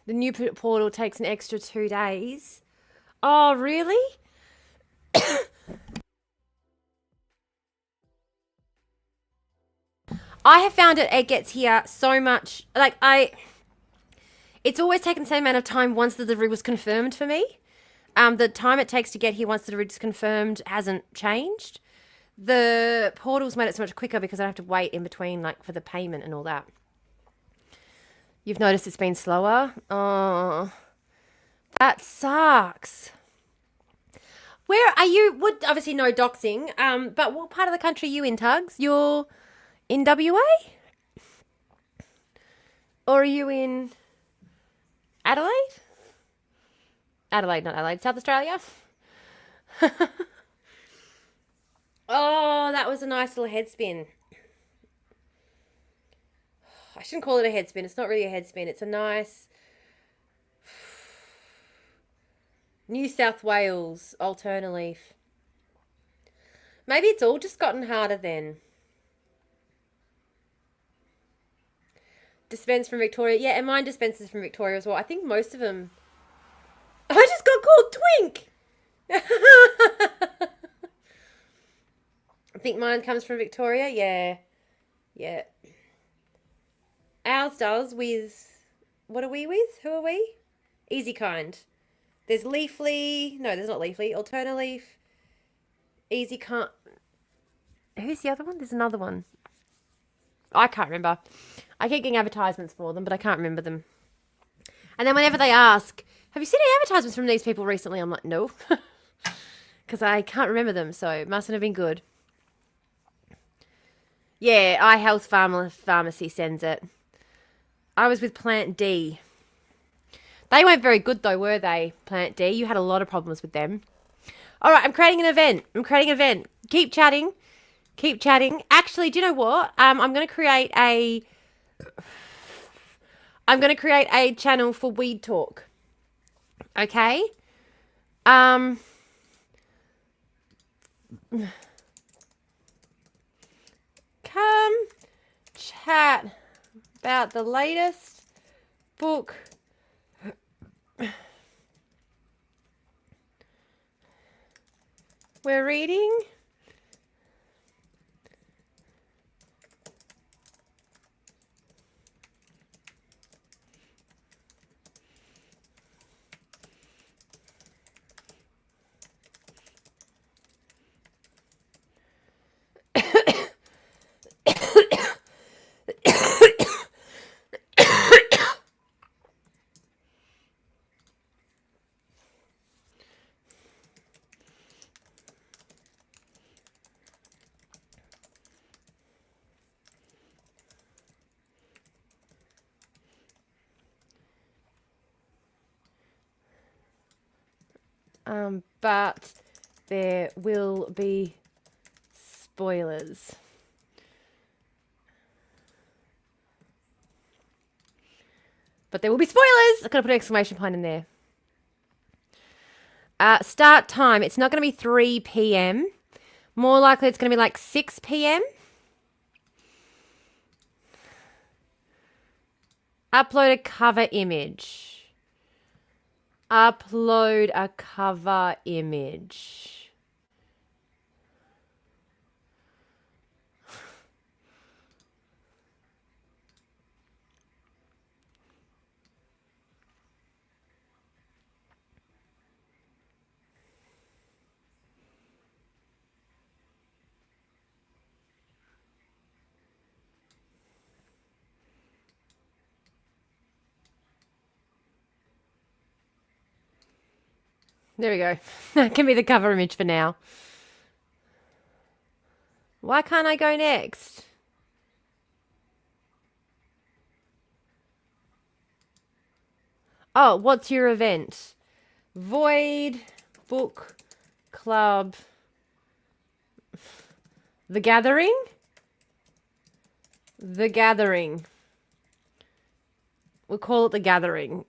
The new portal takes an extra 2 days. Oh, really? I have found it gets here so much. It's always taken the same amount of time once the delivery was confirmed for me. The time it takes to get here once the delivery is confirmed hasn't changed. The portal's made it so much quicker because I don't have to wait in between, like, for the payment and all that. You've noticed it's been slower? Oh, that sucks. Where are you? Obviously no doxing, but what part of the country are you in, Tugs? You're in WA? Or are you in Adelaide? Adelaide, not Adelaide. South Australia? Oh, that was a nice little head spin. I shouldn't call it a head spin. It's not really a head spin. It's a nice New South Wales Alternative. Maybe it's all just gotten harder then. Dispense from Victoria. Yeah, and mine dispenses from Victoria as well. I think most of them... I just got called Twink! I think mine comes from Victoria. Yeah. Yeah. Ours does with... What are we with? Who are we? Easy Kind. There's Leafly. No, there's not Leafly. Alternaleaf. Easy Kind. Who's the other one? There's another one. I can't remember. I keep getting advertisements for them, but I can't remember them. And then whenever they ask, have you seen any advertisements from these people recently? I'm like, no. Because I can't remember them, so it mustn't have been good. Yeah, iHealth Pharmacy sends it. I was with Plant D. They weren't very good though, were they, Plant D? You had a lot of problems with them. All right, I'm creating an event. Keep chatting. Actually, do you know what? I'm going to create a channel for Weed Talk. Okay? Come chat about the latest book we're reading. But there will be spoilers. But there will be spoilers! I've got to put an exclamation point in there. Start time. It's not going to be 3 p.m. More likely it's going to be like 6 p.m. Upload a cover image. Upload a cover image. There we go. That can be the cover image for now. Why can't I go next? Oh, what's your event? Void Book Club. The Gathering? The Gathering. We'll call it The Gathering.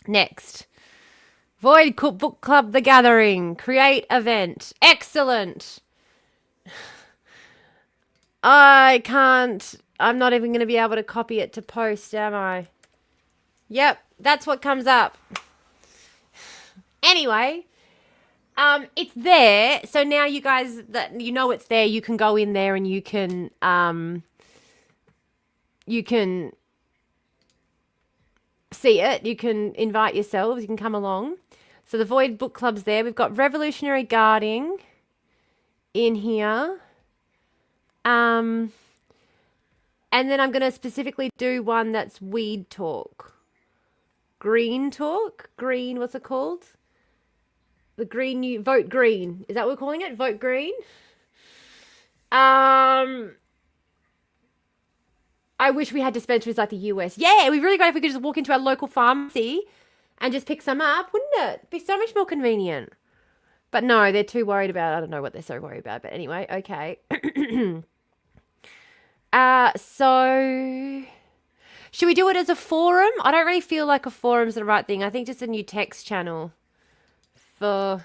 Next. Void Book Club The Gathering. Create event. Excellent. I can't. I'm not even going to be able to copy it to post, am I? Yep, that's what comes up. Anyway, it's there. So now you guys that you know it's there, you can go in there and you can see it. You can invite yourselves. You can come along. So the Void Book Club's there. We've got Revolutionary Guarding in here. And then I'm going to specifically do one that's Weed Talk. Green Talk? Green, what's it called? The Green New... Vote Green. Is that what we're calling it? Vote Green? I wish we had dispensaries like the US. Yeah, it'd be really great if we could just walk into our local pharmacy and just pick some up, wouldn't it? It'd be so much more convenient. But no, they're too worried about... I don't know what they're so worried about. But anyway, okay. So... Should we do it as a forum? I don't really feel like a forum's the right thing. I think just a new text channel for...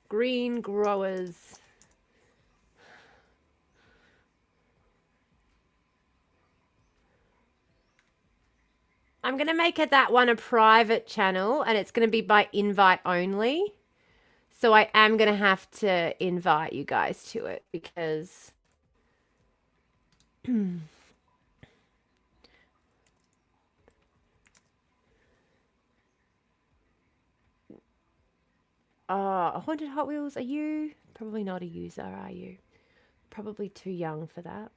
Green growers. I'm going to make that one a private channel, and it's going to be by invite only. So I am going to have to invite you guys to it because Haunted Hot Wheels, are you probably not a user, are you? Probably too young for that.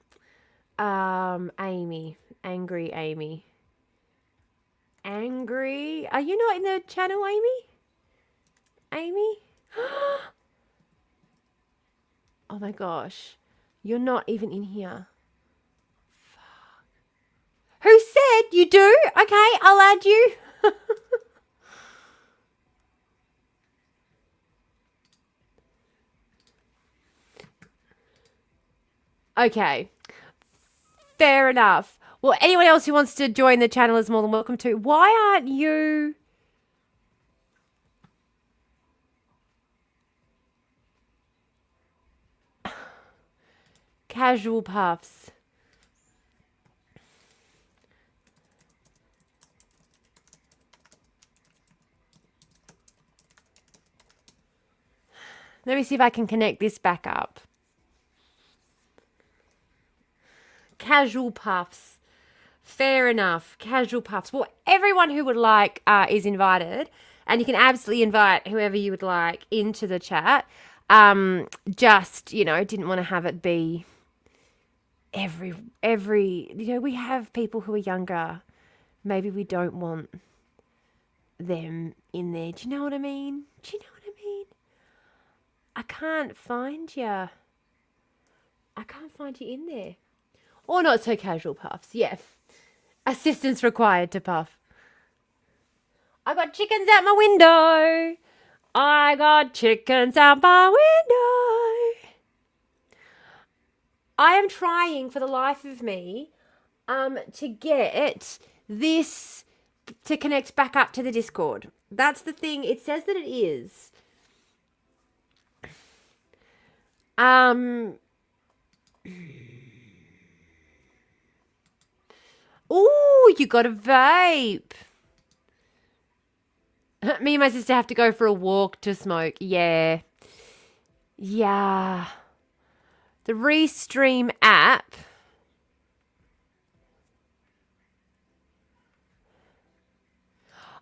Amy, Angry Amy. Angry, are you not in the channel, Amy? Amy? Oh my gosh, you're not even in here. Fuck. Who said you do? Okay, I'll add you. Okay, fair enough. Well, anyone else who wants to join the channel is more than welcome to. Why aren't you... Casual Puffs. Let me see if I can connect this back up. Casual Puffs. Fair enough. Casual Puffs. Well, everyone who would like is invited. And you can absolutely invite whoever you would like into the chat. Just, you know, didn't want to have it be every, you know, we have people who are younger. Maybe we don't want them in there. Do you know what I mean? Do you know what I mean? I can't find you. I can't find you in there. Or not so casual puffs. Yeah. Assistance required to puff. I got chickens out my window. I got chickens out my window. I am trying for the life of me to get this to connect back up to the Discord. That's the thing. It says that it is. Ooh, you got a vape. Me and my sister have to go for a walk to smoke. Yeah. Yeah. The Restream app.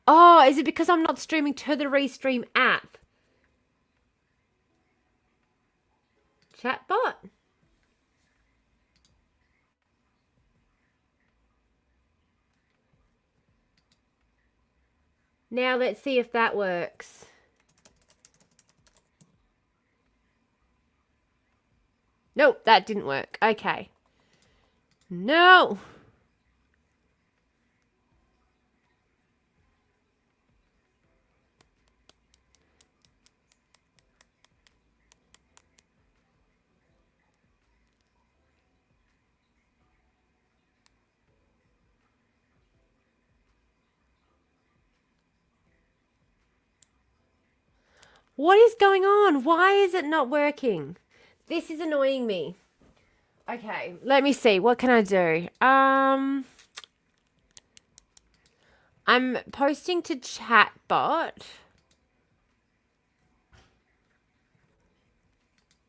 Oh, is it because I'm not streaming to the Restream app? Chatbot? Now let's see if that works. Nope, that didn't work. Okay. No. What is going on? Why is it not working? This is annoying me. Okay, let me see. What can I do? I'm posting to Chatbot.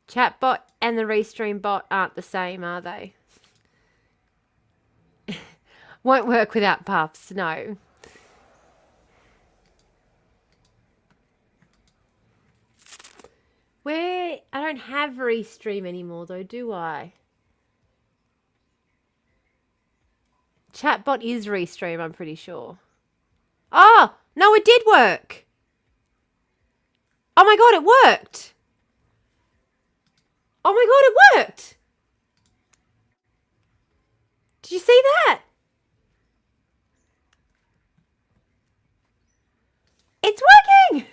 Chatbot and the Restream bot aren't the same, are they? Won't work without puffs, no. Where? I don't have Restream anymore though, do I? Chatbot is Restream, I'm pretty sure. Oh, no, it did work. Oh my god, it worked. Oh my god, it worked. Did you see that? It's working.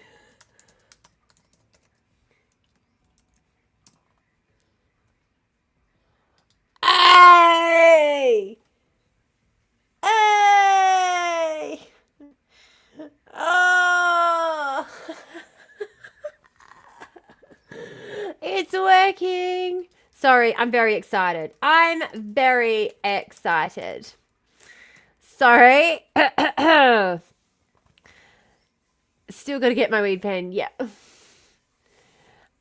Hey! Hey! Oh! Sorry, I'm very excited. I'm very excited. Sorry. Still got to get my weed pen. Yeah.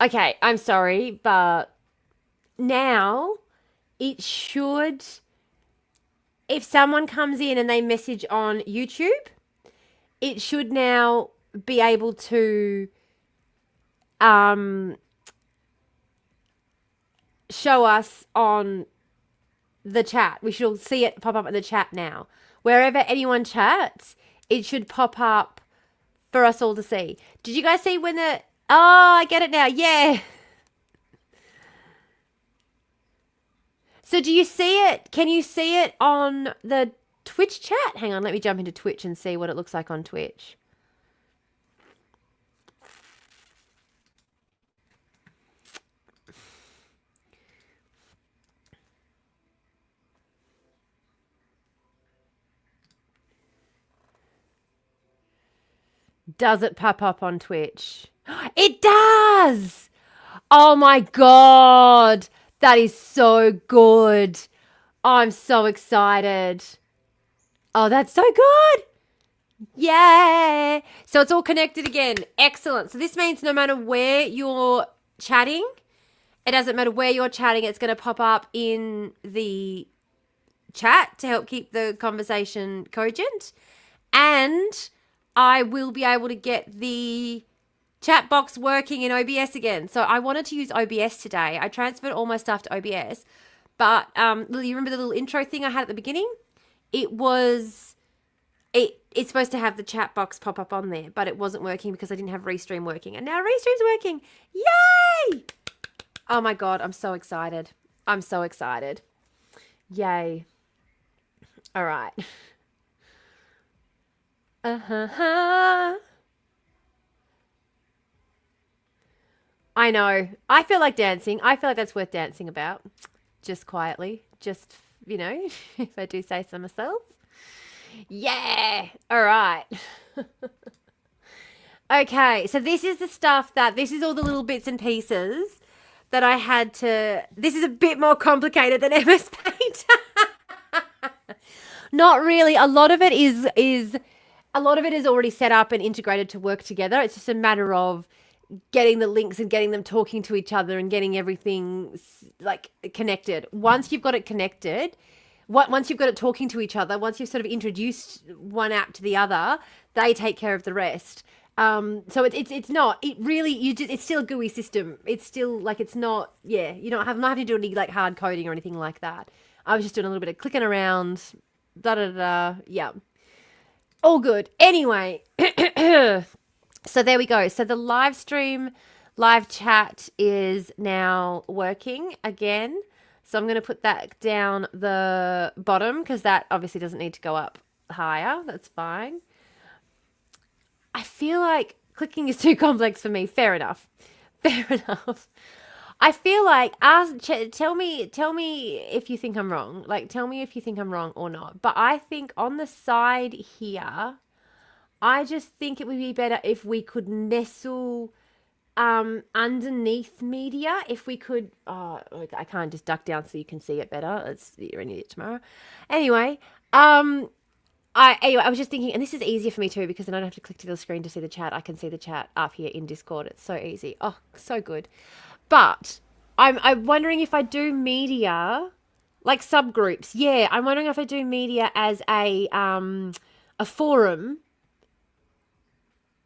Okay, I'm sorry, but now it should, if someone comes in and they message on YouTube, it should now be able to show us on the chat. We should see it pop up in the chat now. Wherever anyone chats, it should pop up for us all to see. Did you guys see when the... Oh, I get it now. Yeah. So do you see it? Can you see it on the Twitch chat? Hang on, let me jump into Twitch and see what it looks like on Twitch. Does it pop up on Twitch? It does! Oh my God. That is so good. I'm so excited. Oh, that's so good. Yay. So it's all connected again. Excellent. So this means no matter where you're chatting, it doesn't matter where you're chatting, it's going to pop up in the chat to help keep the conversation cogent. And I will be able to get the chat box working in OBS again. So I wanted to use OBS today. I transferred all my stuff to OBS. But you remember the little intro thing I had at the beginning? It's supposed to have the chat box pop up on there, but it wasn't working because I didn't have Restream working. And now Restream's working. Yay! Oh my God, I'm so excited. I'm so excited. Yay. All right. I know. I feel like dancing. I feel like that's worth dancing about. Just quietly. Just, if I do say so myself. Yeah. All right. Okay. So this is the stuff this is all the little bits and pieces that I had to, this is a bit more complicated than MS Paint. Not really. A lot of it is already set up and integrated to work together. It's just a matter of getting the links and getting them talking to each other and getting everything connected. Once you've got it connected, once you've got it talking to each other, once you've sort of introduced one app to the other, they take care of the rest. So it's still a GUI system. It's still it's not, I'm not having to do any hard coding or anything like that. I was just doing a little bit of clicking around, yeah. All good. Anyway, so there we go. So the live chat is now working again. So I'm going to put that down the bottom because that obviously doesn't need to go up higher. That's fine. I feel like clicking is too complex for me. Fair enough. Fair enough. I feel like tell me if you think I'm wrong. Tell me if you think I'm wrong or not. But I think on the side here, I just think it would be better if we could nestle underneath media. If we could, I can't just duck down so you can see it better. You're an idiot tomorrow. Anyway, I was just thinking, and this is easier for me too because then I don't have to click to the screen to see the chat. I can see the chat up here in Discord. It's so easy. Oh, so good. But I'm wondering if I do media, subgroups. Yeah, I'm wondering if I do media as a forum.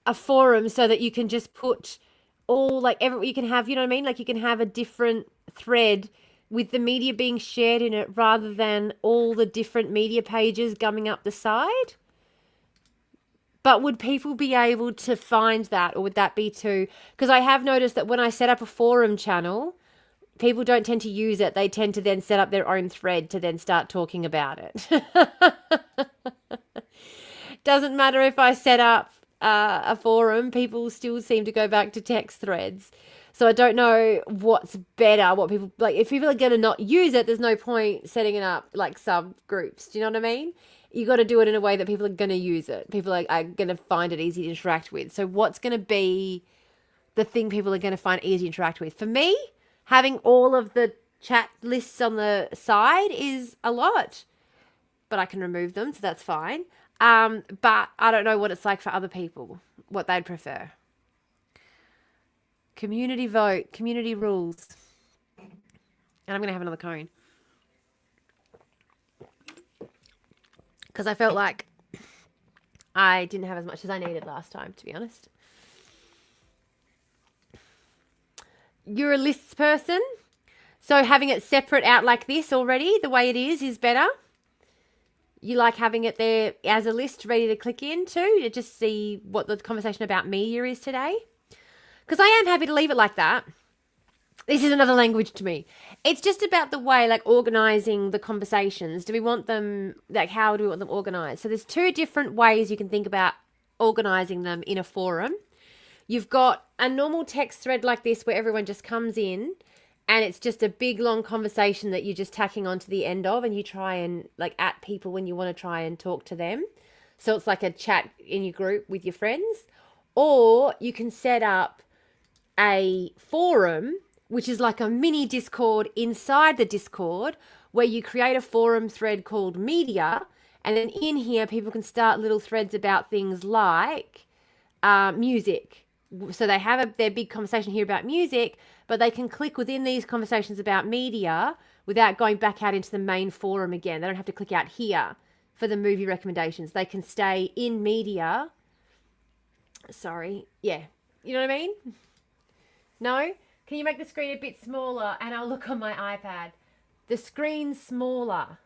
A forum so that you can just put all, you can have, you know what I mean? You can have a different thread with the media being shared in it rather than all the different media pages gumming up the side. But would people be able to find that, or would that be too... Because I have noticed that when I set up a forum channel, people don't tend to use it. They tend to then set up their own thread to then start talking about it. Doesn't matter if I set up a forum, people still seem to go back to text threads. So I don't know what's better, what people... if people are going to not use it, there's no point setting it up subgroups. Do you know what I mean? You got to do it in a way that people are going to use it. People are going to find it easy to interact with. So what's going to be the thing people are going to find easy to interact with? For me, having all of the chat lists on the side is a lot, but I can remove them, so that's fine. But I don't know what it's like for other people, what they'd prefer. Community vote, community rules. And I'm going to have another cone. Because I felt like I didn't have as much as I needed last time, to be honest. You're a lists person. So having it separate out like this already, the way it is better. You like having it there as a list ready to click into to just see what the conversation about media is today. Because I am happy to leave it like that. This is another language to me. It's just about the way, like, organising the conversations. Do we want them, like, how do we want them organised? So there's two different ways you can think about organising them in a forum. You've got a normal text thread like this where everyone just comes in and it's just a big, long conversation that you're just tacking on to the end of, and you try and, like, at people when you want to try and talk to them. So it's like a chat in your group with your friends. Or you can set up a forum, which is like a mini Discord inside the Discord, where you create a forum thread called media, and then in here people can start little threads about things like music. So they have their big conversation here about music, but they can click within these conversations about media without going back out into the main forum again. They don't have to click out here for the movie recommendations. They can stay in media. Sorry. Yeah. You know what I mean? No? Can you make the screen a bit smaller? And I'll look on my iPad. The screen's smaller.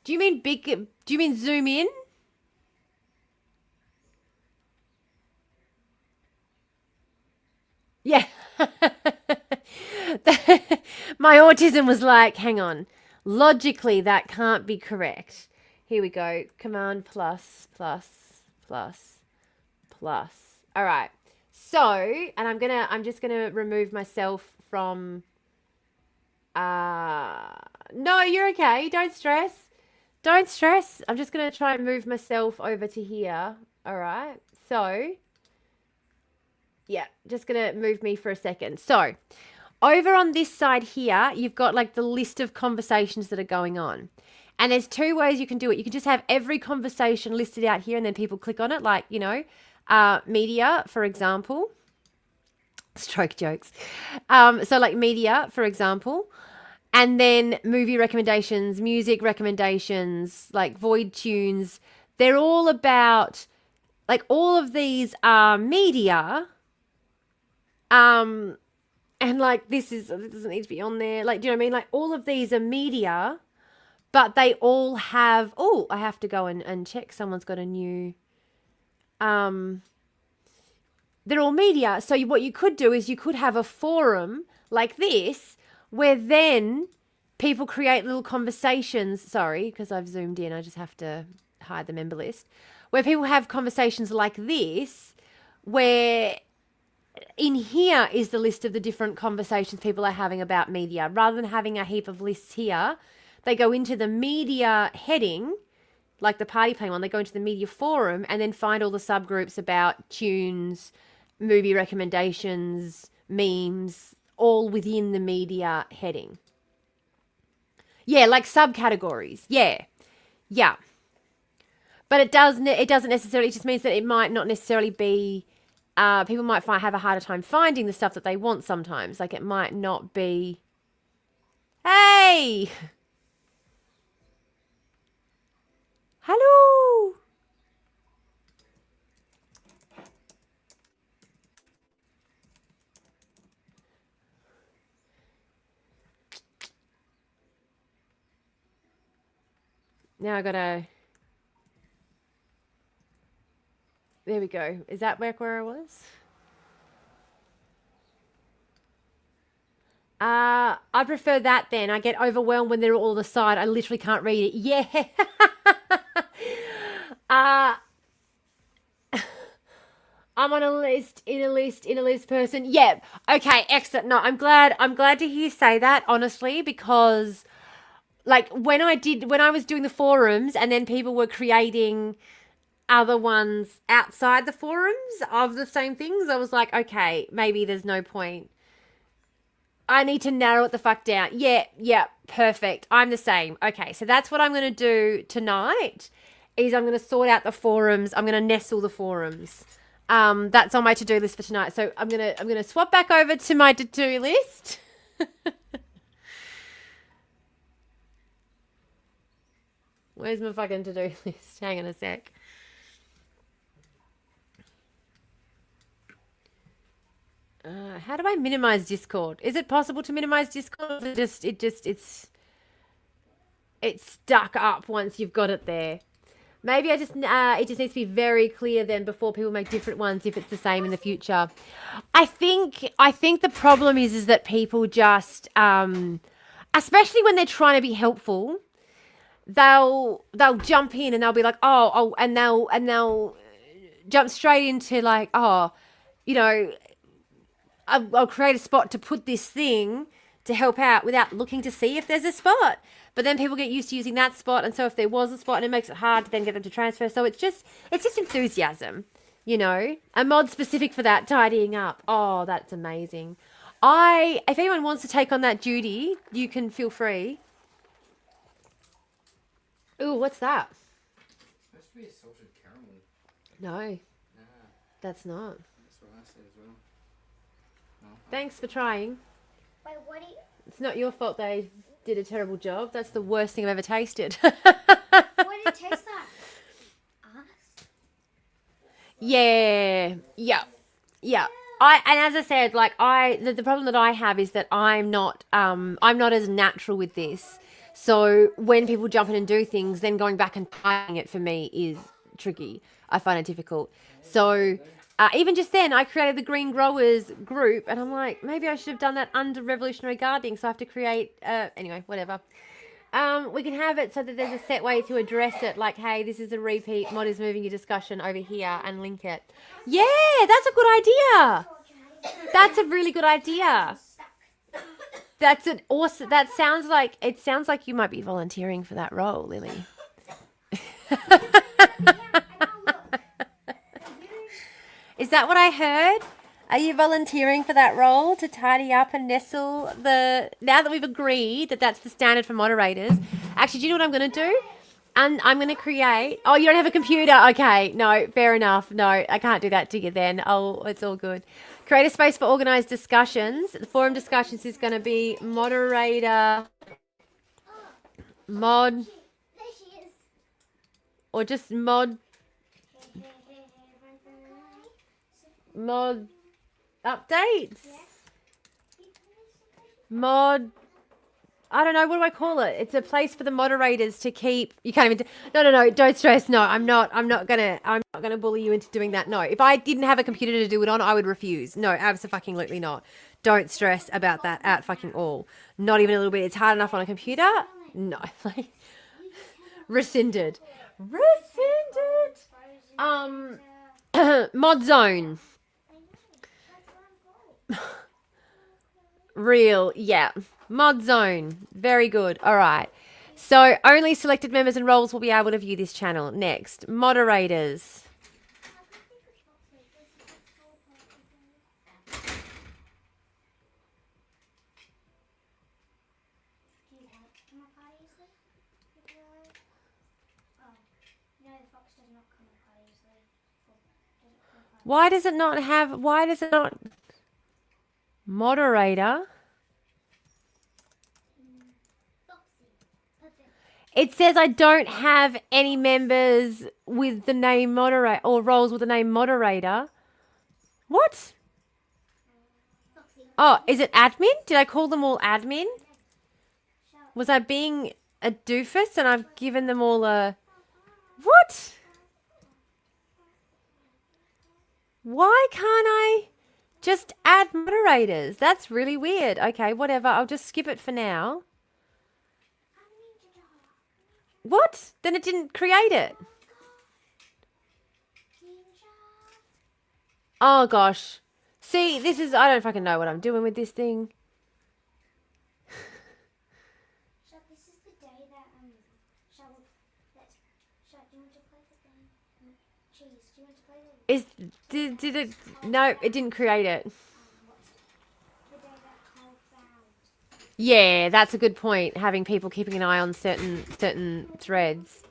Do you mean big? Do you mean zoom in? Yeah. My autism was like, hang on. Logically, that can't be correct. Here we go. Command plus, plus, plus, plus. All right. So, and I'm just gonna remove myself from. No, you're okay. Don't stress. Don't stress. I'm just gonna try and move myself over to here. All right. So, yeah, just gonna move me for a second. So, over on this side here, you've got like the list of conversations that are going on. And there's two ways you can do it. You can just have every conversation listed out here and then people click on it, like, you know, media, for example. Stroke jokes. So like media, for example. And then movie recommendations, music recommendations, like void tunes. They're all about, like, all of these are media. And like it doesn't need to be on there. Like, do you know what I mean? Like, all of these are media, but they all have, oh, I have to go and check. Someone's got a new, they're all media. So what you could do is you could have a forum like this where then people create little conversations. Sorry, because I've zoomed in. I just have to hide the member list. Where people have conversations like this, where in here is the list of the different conversations people are having about media. Rather than having a heap of lists here, they go into the media heading, like the party plan one. They go into the media forum and then find all the subgroups about tunes, movie recommendations, memes, all within the media heading. Yeah, like subcategories. Yeah. Yeah. But it doesn't necessarily, it just means that it might not necessarily be, people might have a harder time finding the stuff that they want sometimes. Like, it might not be, hey! Hello! Now I gotta, there we go. Is that where I was? I prefer that then. I get overwhelmed when they're all on the side. I literally can't read it. Yeah. I'm on a list, in a list person. Yeah. Okay, excellent. No, I'm glad to hear you say that, honestly, because like when I was doing the forums and then people were creating other ones outside the forums of the same things, I was like, okay, maybe there's no point. I need to narrow it the fuck down. Yeah, perfect. I'm the same. Okay, so that's what I'm going to do tonight is I'm going to sort out the forums. I'm going to nestle the forums. That's on my to-do list for tonight. So I'm going to swap back over to my to-do list. Where's my fucking to-do list? Hang on a sec. How do I minimize Discord? Is it possible to minimize Discord? It's stuck up once you've got it there. Maybe it just needs to be very clear then before people make different ones if it's the same in the future. I think the problem is that people just especially when they're trying to be helpful, they'll jump in and they'll be like, oh, and they'll jump straight into like, oh, you know, I'll create a spot to put this thing to help out without looking to see if there's a spot. But then people get used to using that spot, and so if there was a spot, and it makes it hard to then get them to transfer. So it's just enthusiasm, you know. A mod specific for that, tidying up. Oh, that's amazing. If anyone wants to take on that duty, you can feel free. Ooh, what's that? It's supposed to be a salted caramel. No, Nah, that's not. that's what I said as well. No. Thanks for trying. Wait, what do you... It's not your fault they did a terrible job. That's the worst thing I've ever tasted. What did it taste like? Ass? Yeah. And as I said, like the problem that I have is that I'm not as natural with this. So when people jump in and do things, then going back and trying it for me is tricky. I find it difficult. So even just then, I created the Green Growers group, and I'm like, maybe I should have done that under Revolutionary Gardening. So I have to create anyway, whatever. We can have it so that there's a set way to address it, like, hey, this is a repeat, mod is moving your discussion over here, and link it. Yeah, that's a good idea. That's a really good idea. That's an awesome, it sounds like you might be volunteering for that role, Lily. Is that what I heard? Are you volunteering for that role to tidy up and nestle now that we've agreed that that's the standard for moderators? Actually, do you know what I'm going to do? And I'm going to create... Oh, you don't have a computer. Okay. No, fair enough. No, I can't do that to you then. Oh, it's all good. Create a space for organised discussions. The forum discussions is going to be moderator, mod, There she is. or just mod updates. Mod... I don't know, what do I call it? It's a place for the moderators to keep. You can't even. No, don't stress. No, I'm not gonna bully you into doing that. No, if I didn't have a computer to do it on, I would refuse. No, absolutely not. Don't stress about that at fucking all. Not even a little bit. It's hard enough on a computer. No, like rescinded. Mod zone. Real, yeah. Mod zone. Very good. All right. So only selected members and roles will be able to view this channel. Next, moderators. Why does it not moderator? It says I don't have any members with the name moderator or roles with the name moderator. What? Oh, is it admin? Did I call them all admin? Was I being a doofus and I've given them all a... What? Why can't I just add moderators? That's really weird. Okay, whatever. I'll just skip it for now. What? Then it didn't create it. Oh, gosh. See, I don't fucking know what I'm doing with this thing. This is the day that, do you want to play the game? Did it? No, it didn't create it. The day that Carl found. Yeah, that's a good point. Having people keeping an eye on certain threads.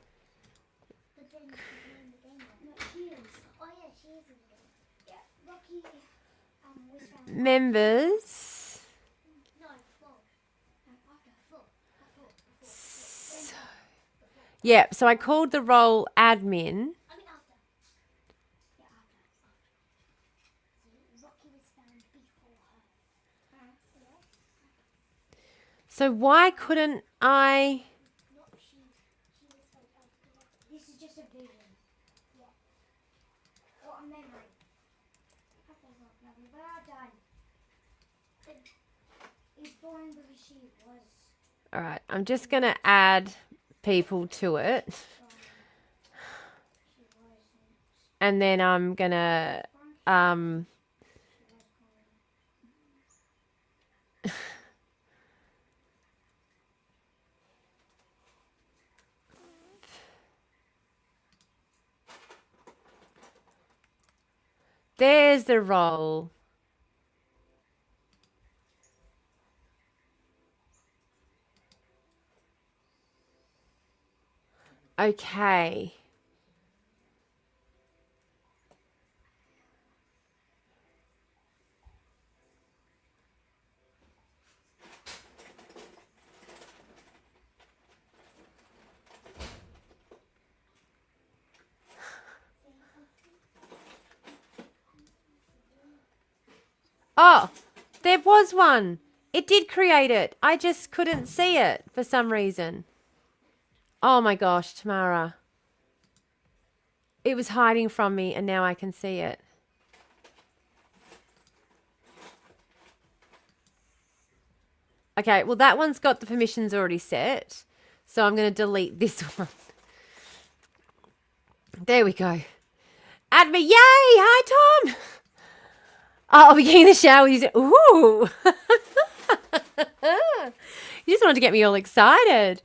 But then the game. No, she is. Oh yeah, she is in the game. Yeah, Rocky was found. Members. No, before. No, after. Before. Yeah, so I called the role admin. I mean after. Yeah, after. So Rocky was found before her. Yeah. So why couldn't I? No, she was found after. This is just a vision. Yeah. Or a memory. Okay, well, we are done. It's boring because she was. All right, I'm just gonna add people to it, She was. and then I'm gonna There's the role. Okay. Oh, there was one. It did create it. I just couldn't see it for some reason. Oh my gosh, Tamara. It was hiding from me and now I can see it. Okay, well that one's got the permissions already set. So I'm going to delete this one. There we go. Add me. Yay! Hi, Tom. Oh, I'll be getting the shower using. Ooh. You just wanted to get me all excited.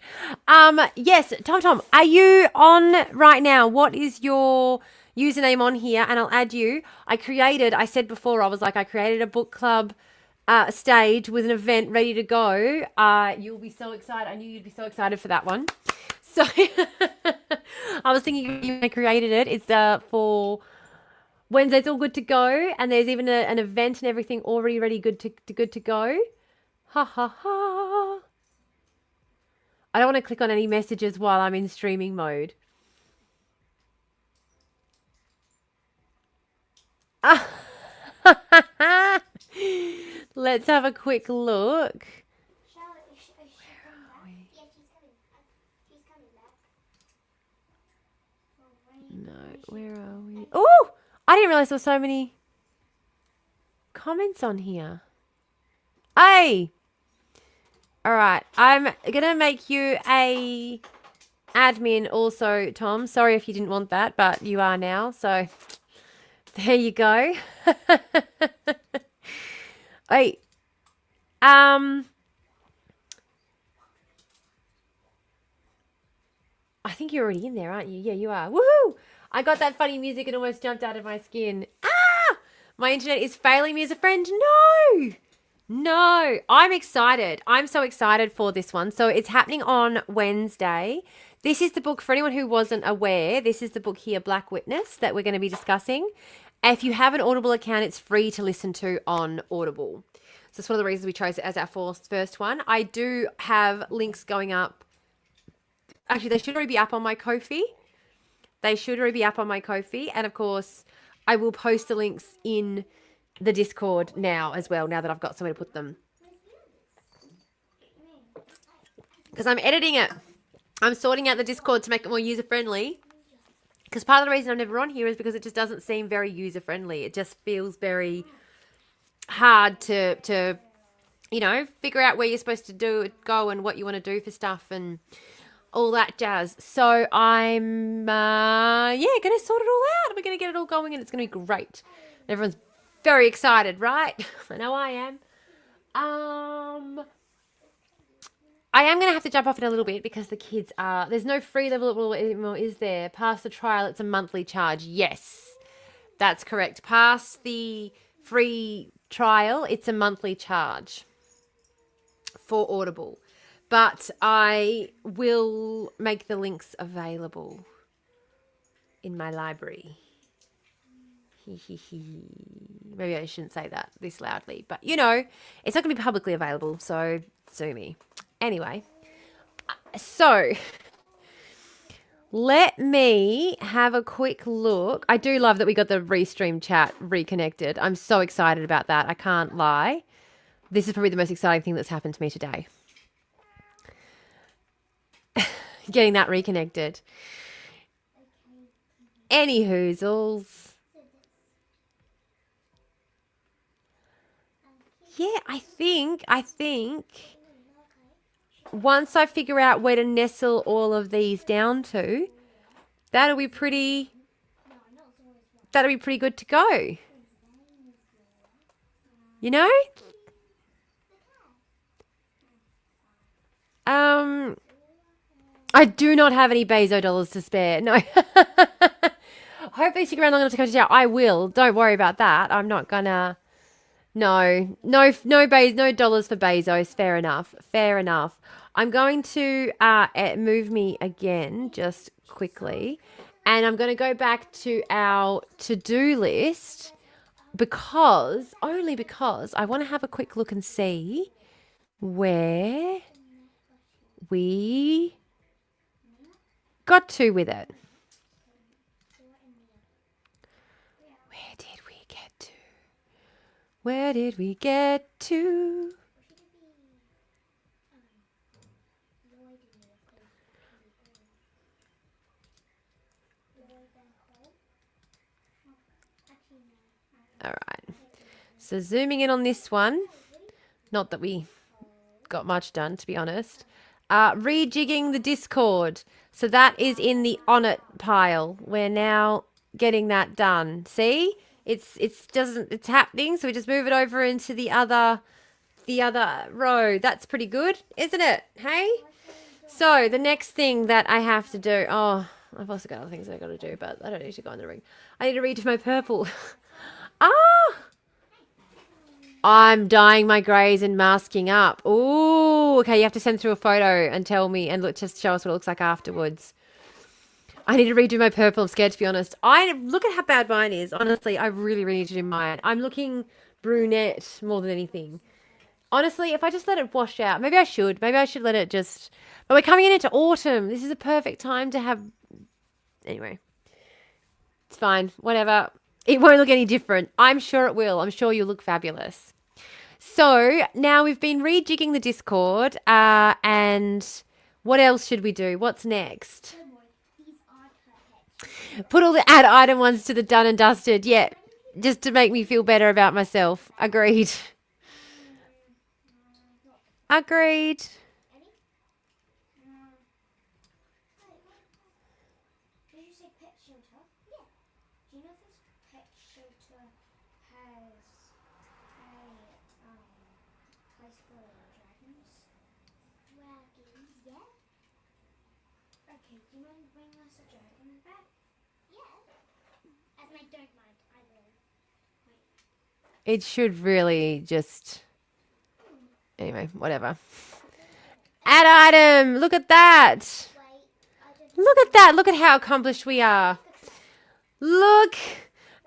Yes, Tom, are you on right now? What is your username on here? And I'll add you. I said before, I created a book club stage with an event ready to go. You'll be so excited. I knew you'd be so excited for that one. So I was thinking you created it. It's for Wednesday's all good to go, and there's even an event and everything already ready, good to go. Ha ha ha! I don't want to click on any messages while I'm in streaming mode. Let's have a quick look. Charlotte, is she coming back? Yeah, she's coming. She's coming back. No, where are we? Oh, I didn't realize there were so many comments on here. Hey! All right, I'm gonna make you a admin also, Tom. Sorry if you didn't want that, but you are now. So there you go. Hey, I think you're already in there, aren't you? Yeah, you are. Woohoo! I got that funny music and almost jumped out of my skin. Ah! My internet is failing me as a friend. No, I'm excited. I'm so excited for this one. So it's happening on Wednesday. This is the book, for anyone who wasn't aware, this is the book here, Black Witness, that we're going to be discussing. If you have an Audible account, it's free to listen to on Audible. So it's one of the reasons we chose it as our first one. I do have links going up. Actually, they should already be up on my Ko-fi. And of course, I will post the links in the Discord now as well, now that I've got somewhere to put them. Because I'm editing it. I'm sorting out the Discord to make it more user-friendly. Because part of the reason I'm never on here is because it just doesn't seem very user-friendly. It just feels very hard to figure out where you're supposed to go and what you want to do for stuff and all that jazz. So I'm, going to sort it all out. We're going to get it all going and it's going to be great. Everyone's very excited, right? I know I am. I am going to have to jump off in a little bit because the kids there's no free level anymore, is there? Past the trial, it's a monthly charge. Yes. That's correct. Past the free trial, it's a monthly charge for Audible. But I will make the links available in my library. Maybe I shouldn't say that this loudly, but you know, it's not going to be publicly available, so sue me. Anyway, so let me have a quick look. I do love that we got the Restream chat reconnected. I'm so excited about that. I can't lie. This is probably the most exciting thing that's happened to me today. Getting that reconnected. Any hoozles. Yeah, I think once I figure out where to nestle all of these down to, that'll be pretty good to go. You know? I do not have any Bezo dollars to spare. No. Hopefully stick around long enough to come to shout. I will. Don't worry about that. I'm not gonna. No dollars for Bezos. Fair enough. I'm going to move me again just quickly, and I'm going to go back to our to-do list only because I want to have a quick look and see where we got to with it. Where did we get to? All right. So zooming in on this one. Not that we got much done, to be honest. Rejigging the Discord. So that is in the on it pile. We're now getting that done. See? It's happening, so we just move it over into the other row. That's pretty good, isn't it? Hey? So the next thing that I have to do, I've also got other things I got to do, but I don't need to go in the ring. I need to read my purple. I'm dyeing my greys and masking up. Ooh, okay, you have to send through a photo and tell me and just show us what it looks like afterwards. I need to redo my purple. I'm scared, to be honest. Look at how bad mine is. Honestly, I really, really need to do mine. I'm looking brunette more than anything. Honestly, if I just let it wash out, maybe I should. Maybe I should let it just... But we're coming into autumn. This is a perfect time to have... Anyway. It's fine. Whatever. It won't look any different. I'm sure it will. I'm sure you'll look fabulous. So, now we've been rejigging the Discord. And what else should we do? What's next? Put all the add item ones to the done and dusted. Yeah, just to make me feel better about myself. Agreed. Agreed. Did you say pet shelter? Yeah. Do you know if this pet shelter has a place for dragons? Dragons? Yeah. Okay, do you mind bringing us a dragon back? Yeah. As I don't mind either. It should really just... Anyway, whatever. Add item! Look at that! Look at that! Look at how accomplished we are. Look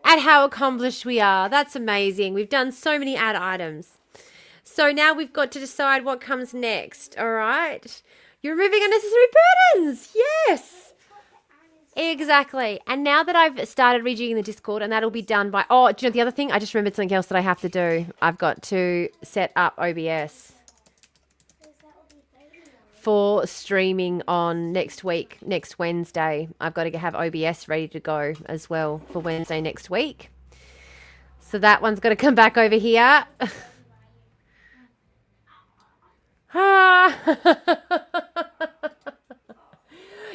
at how accomplished we are. That's amazing. We've done so many add items. So now we've got to decide what comes next, all right? You're removing unnecessary burdens! Yes! Exactly. And now that I've started rejigging the Discord, and that'll be done by... Oh, do you know the other thing? I just remembered something else that I have to do. I've got to set up OBS for streaming on next week, next Wednesday. I've got to have OBS ready to go as well for Wednesday next week. So that one's got to come back over here.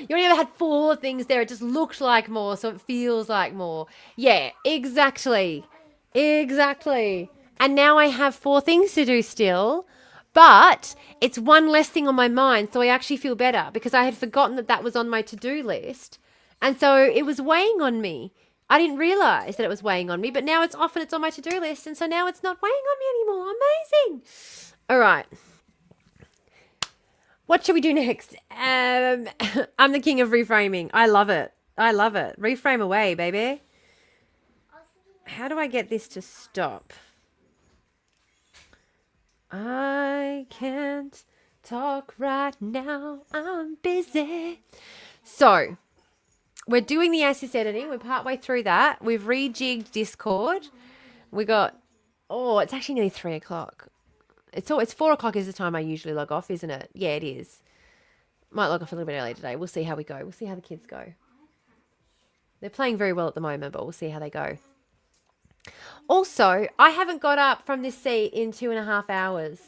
You only ever had 4 things there. It just looked like more, so it feels like more. Yeah, exactly. Exactly. And now I have 4 things to do still, but it's one less thing on my mind, so I actually feel better because I had forgotten that that was on my to-do list. And so it was weighing on me. I didn't realize that it was weighing on me, but now it's off and it's on my to-do list. And so now it's not weighing on me anymore. Amazing. All right. What should we do next? I'm the king of reframing. I love it. I love it. Reframe away, baby. How do I get this to stop? I can't talk right now. I'm busy. So, we're doing the assist editing. We're partway through that. We've rejigged Discord. We got, it's actually nearly 3 o'clock. It's 4 o'clock is the time I usually log off, isn't it? Yeah, it is. Might log off a little bit early today. We'll see how we go. We'll see how the kids go. They're playing very well at the moment, but we'll see how they go. Also, I haven't got up from this seat in 2.5 hours.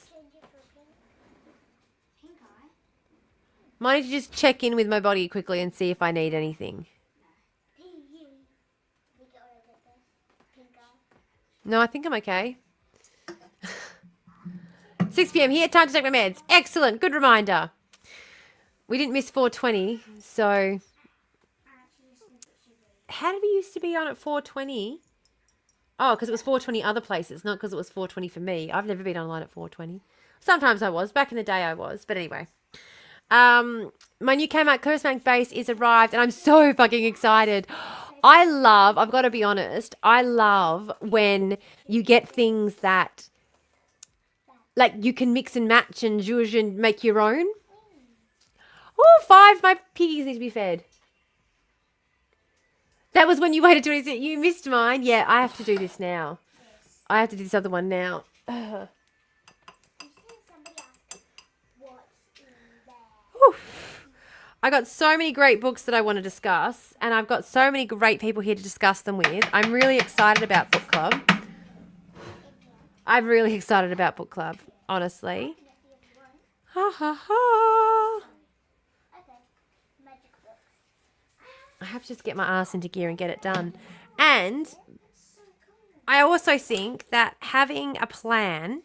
Pink eye. Might need to just check in with my body quickly and see if I need anything. We got over this. Pink eye. No, I think I'm okay. 6 p.m. here. Time to take my meds. Excellent. Good reminder. We didn't miss 4:20, so... I actually just think it should be. How did we used to be on at 4:20? Oh, because it was 4:20 other places, not because it was 4:20 for me. I've never been online at 4:20. Sometimes I was. Back in the day I was. But anyway. My new Kmart Clearbank base is arrived and I'm so fucking excited. I've got to be honest, I love when you get things that, like, you can mix and match and zhuzh and make your own. Oh, 5, my piggies need to be fed. That was when you waited 20 seconds. You missed mine. Yeah, I have to do this now. I have to do this other one now. I'm seeing somebody ask what's in there. Whew. I got so many great books that I want to discuss, and I've got so many great people here to discuss them with. I'm really excited about book club. I'm really excited about book club, honestly. Ha ha ha. Okay. Magic book. I have to just get my ass into gear and get it done. And I also think that having a plan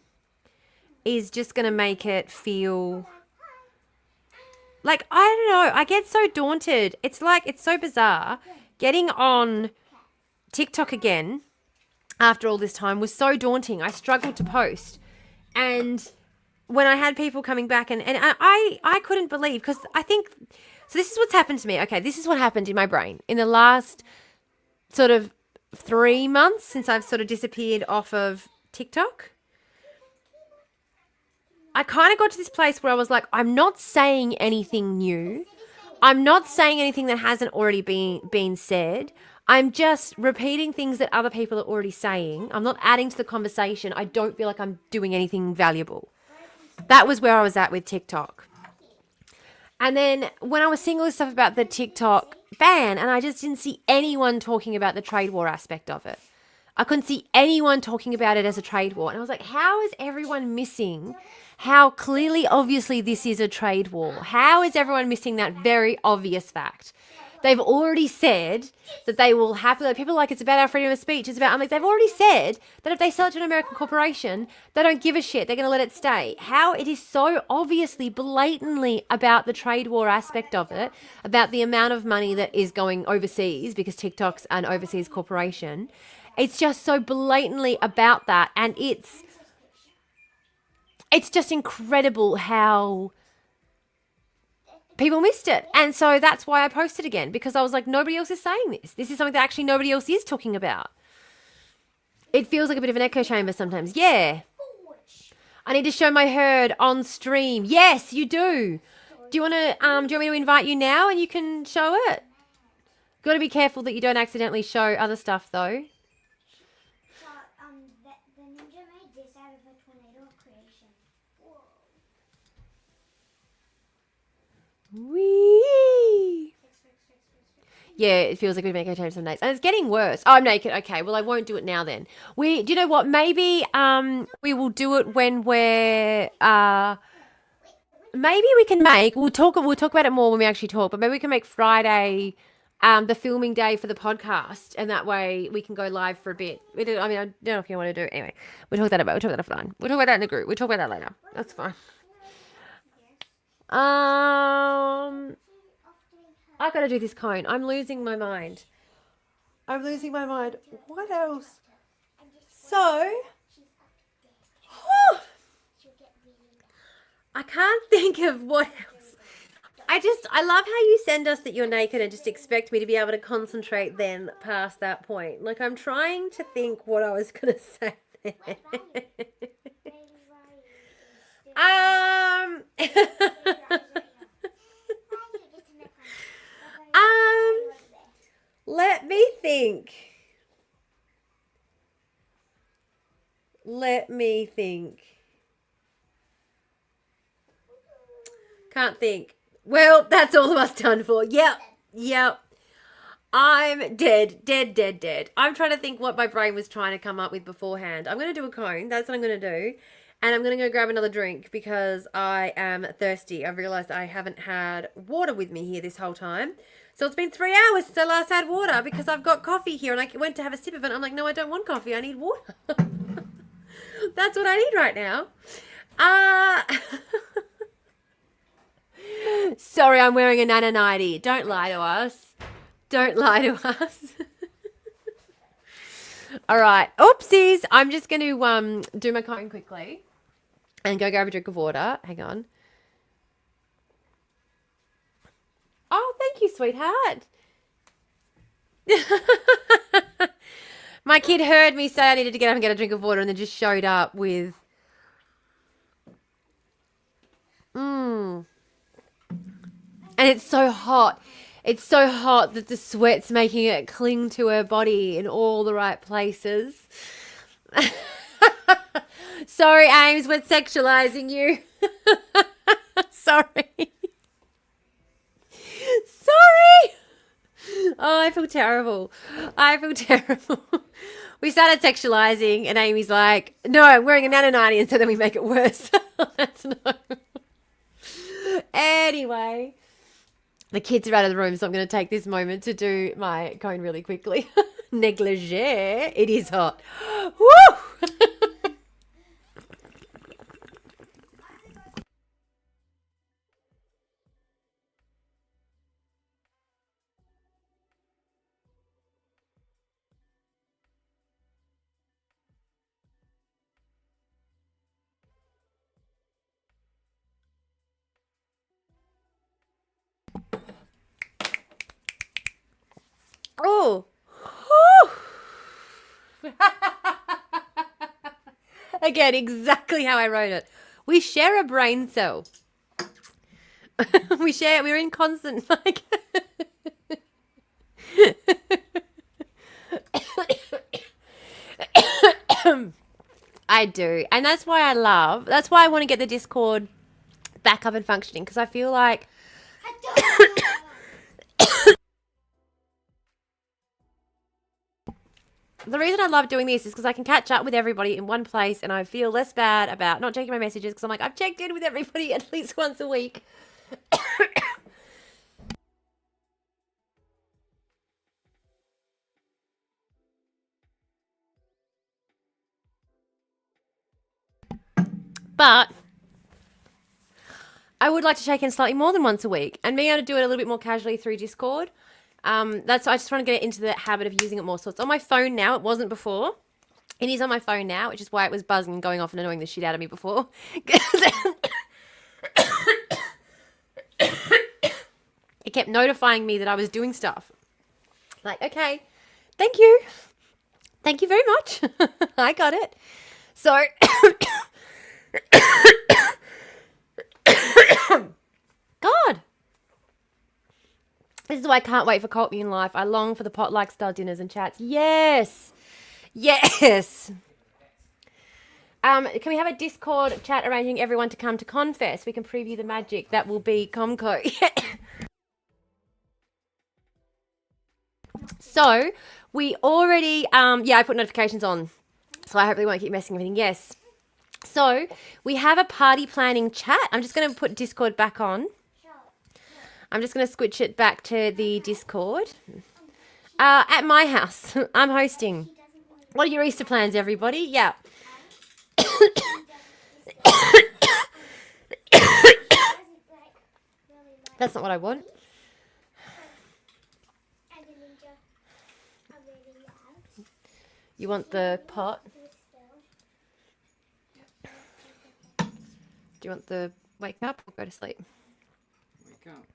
is just going to make it feel like, I don't know, I get so daunted. It's like, it's so bizarre. Getting on TikTok again after all this time was so daunting. I struggled to post. And when I had people coming back and I couldn't believe, because I think, so this is what's happened to me. Okay, this is what happened in my brain in the last sort of 3 months since I've sort of disappeared off of TikTok. I kind of got to this place where I was like, I'm not saying anything new. I'm not saying anything that hasn't already been said. I'm just repeating things that other people are already saying. I'm not adding to the conversation. I don't feel like I'm doing anything valuable. That was where I was at with TikTok. And then when I was seeing all this stuff about the TikTok ban, and I just didn't see anyone talking about the trade war aspect of it. I couldn't see anyone talking about it as a trade war. And I was like, how is everyone missing how clearly, obviously, this is a trade war? How is everyone missing that very obvious fact? They've already said that they will happily, people are like, it's about our freedom of speech. It's about, I'm like, they've already said that if they sell it to an American corporation, they don't give a shit. They're going to let it stay. How it is so obviously, blatantly about the trade war aspect of it, about the amount of money that is going overseas because TikTok's an overseas corporation. It's just so blatantly about that. And it's just incredible how people missed it. And so that's why I posted again, because I was like, nobody else is saying this. This is something that actually nobody else is talking about. It feels like a bit of an echo chamber sometimes. Yeah. I need to show my herd on stream. Yes, you do. Do you want me to invite you now and you can show it? Got to be careful that you don't accidentally show other stuff though. So, the ninja made this out of a tornado creation. Whoa. Wee. Yeah, it feels like we've been echo some days. And it's getting worse. Oh, I'm naked. Okay, well, I won't do it now then. Do you know what? Maybe we will do it when we're maybe we can make, we'll talk about it more when we actually talk, but maybe we can make Friday the filming day for the podcast, and that way we can go live for a bit. I don't know if you want to do it. Anyway, we'll talk that offline. We'll talk about that in the group. We'll talk about that later. That's fine. I've got to do this cone. I'm losing my mind. I'm losing my mind. What else? And just So, she's up there. She'll get really I can't think of what else. I love how you send us that you're naked and just expect me to be able to concentrate then past that point. Like, I'm trying to think what I was going to say. um, let me think. Let me think. Can't think. Well, that's all of us done for. Yep. I'm dead. I'm trying to think what my brain was trying to come up with beforehand. I'm going to do a cone. That's what I'm going to do. And I'm going to go grab another drink because I am thirsty. I've realised I haven't had water with me here this whole time. So it's been 3 hours since I last had water because I've got coffee here and I went to have a sip of it. I'm like, no, I don't want coffee. I need water. That's what I need right now. Sorry, I'm wearing a Nana nightie. Don't lie to us. Don't lie to us. All right. Oopsies. I'm just going to do my cone quickly and go grab a drink of water. Hang on. Oh, thank you, sweetheart. My kid heard me say I needed to get up and get a drink of water and then just showed up with... And it's so hot. It's so hot that the sweat's making it cling to her body in all the right places. Sorry, Ames, we're sexualizing you. Sorry. Oh, I feel terrible. We started sexualizing and Amy's like, no, I'm wearing a Nana nightie, and so then we make it worse. That's no. Anyway, the kids are out of the room, so I'm going to take this moment to do my cone really quickly. Negligee. It is hot. Woo! Oh. Again, exactly how I wrote it. We share a brain cell. We're in constant, like... I do. And that's why I want to get the Discord back up and functioning, because I feel like... The reason I love doing this is because I can catch up with everybody in one place and I feel less bad about not checking my messages because I'm like, I've checked in with everybody at least once a week. But I would like to check in slightly more than once a week and being able to do it a little bit more casually through Discord. I just want to get into the habit of using it more. So it's on my phone now. It wasn't before. It is on my phone now, which is why it was buzzing and going off and annoying the shit out of me before. It kept notifying me that I was doing stuff. Like, okay, thank you. Thank you very much. I got it. So... God. This is why I can't wait for Cult Me in Life. I long for the pot-like style dinners and chats. Yes. Yes. Can we have a Discord chat arranging everyone to come to Confess? We can preview the magic. That will be Comco. So, we already... I put notifications on. So I hopefully won't keep messing everything. Yes. So, we have a party planning chat. I'm just going to put Discord back on. I'm just going to switch it back to the Discord. At my house. I'm hosting. What are your Easter plans, everybody? Yeah. That's not what I want. You want the pot? Do you want the wake up or go to sleep? Wake up.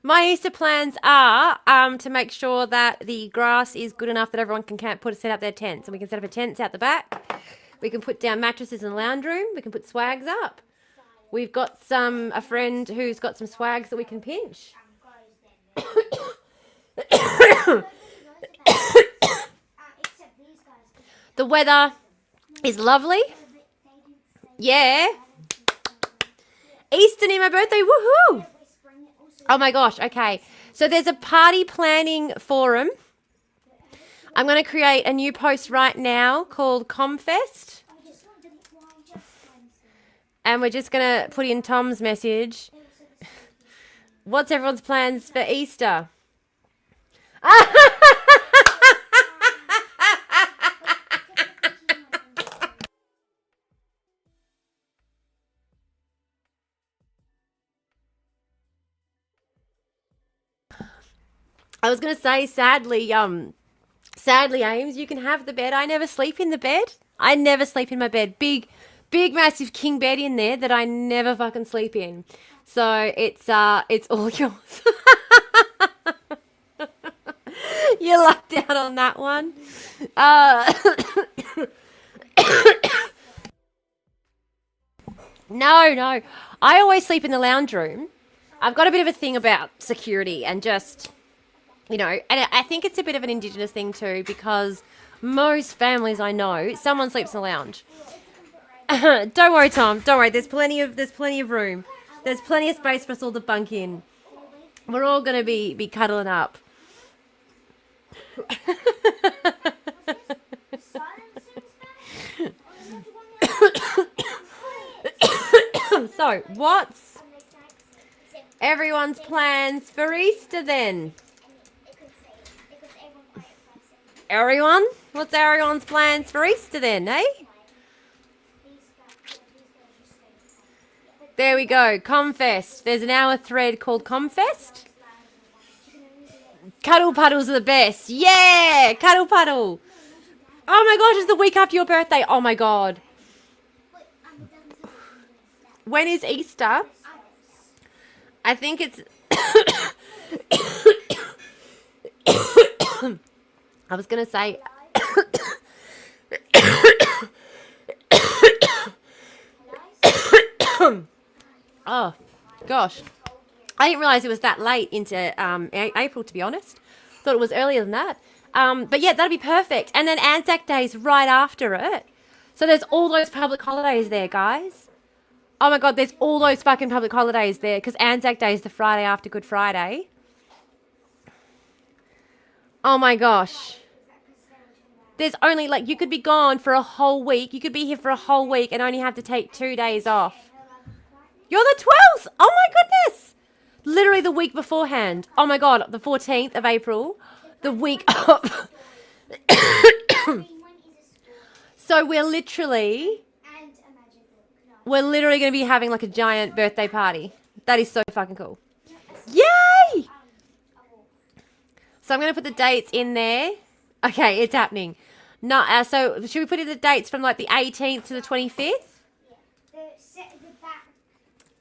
My Easter plans are to make sure that the grass is good enough that everyone can set up their tents. And we can set up a tents out the back. We can put down mattresses in the lounge room. We can put swags up. We've got a friend who's got some swags that we can pinch. The weather is lovely. Yeah. Easter near my birthday. Woohoo! Oh my gosh. Okay. So there's a party planning forum. I'm going to create a new post right now called Comfest. And we're just going to put in Tom's message. What's everyone's plans for Easter? I was going to say, sadly, Ames, you can have the bed. I never sleep in the bed. I never sleep in my bed. Big, massive king bed in there that I never fucking sleep in. So it's all yours. You lucked out on that one. No. I always sleep in the lounge room. I've got a bit of a thing about security and just, and I think it's a bit of an Indigenous thing too, because most families I know, someone sleeps in the lounge. Don't worry, Tom. Don't worry. There's plenty of room. There's plenty of space for us all to bunk in. We're all going to be cuddling up. So, what's everyone's plans for Easter then? Everyone? What's everyone's plans for Easter then, eh? There we go, Comfest. There's an hour thread called Comfest. Cuddle puddles are the best. Yeah, cuddle puddle. Oh my gosh, it's the week after your birthday. Oh my god. When is Easter? I think it's... I was going to say... Oh, gosh. I didn't realise it was that late into April, to be honest. Thought it was earlier than that. But yeah, that'll be perfect. And then Anzac Day's right after it. So there's all those public holidays there, guys. Oh my god, there's all those fucking public holidays there, because Anzac Day is the Friday after Good Friday. Oh my gosh. There's only, you could be gone for a whole week. You could be here for a whole week and only have to take 2 days off. You're the 12th! Oh my goodness! Literally the week beforehand. Oh my god, the 14th of April. The week of... So we're literally going to be having a giant birthday party. That is so fucking cool. Yay! So I'm going to put the dates in there. Okay, it's happening. No, so should we put in the dates from the 18th to the 25th?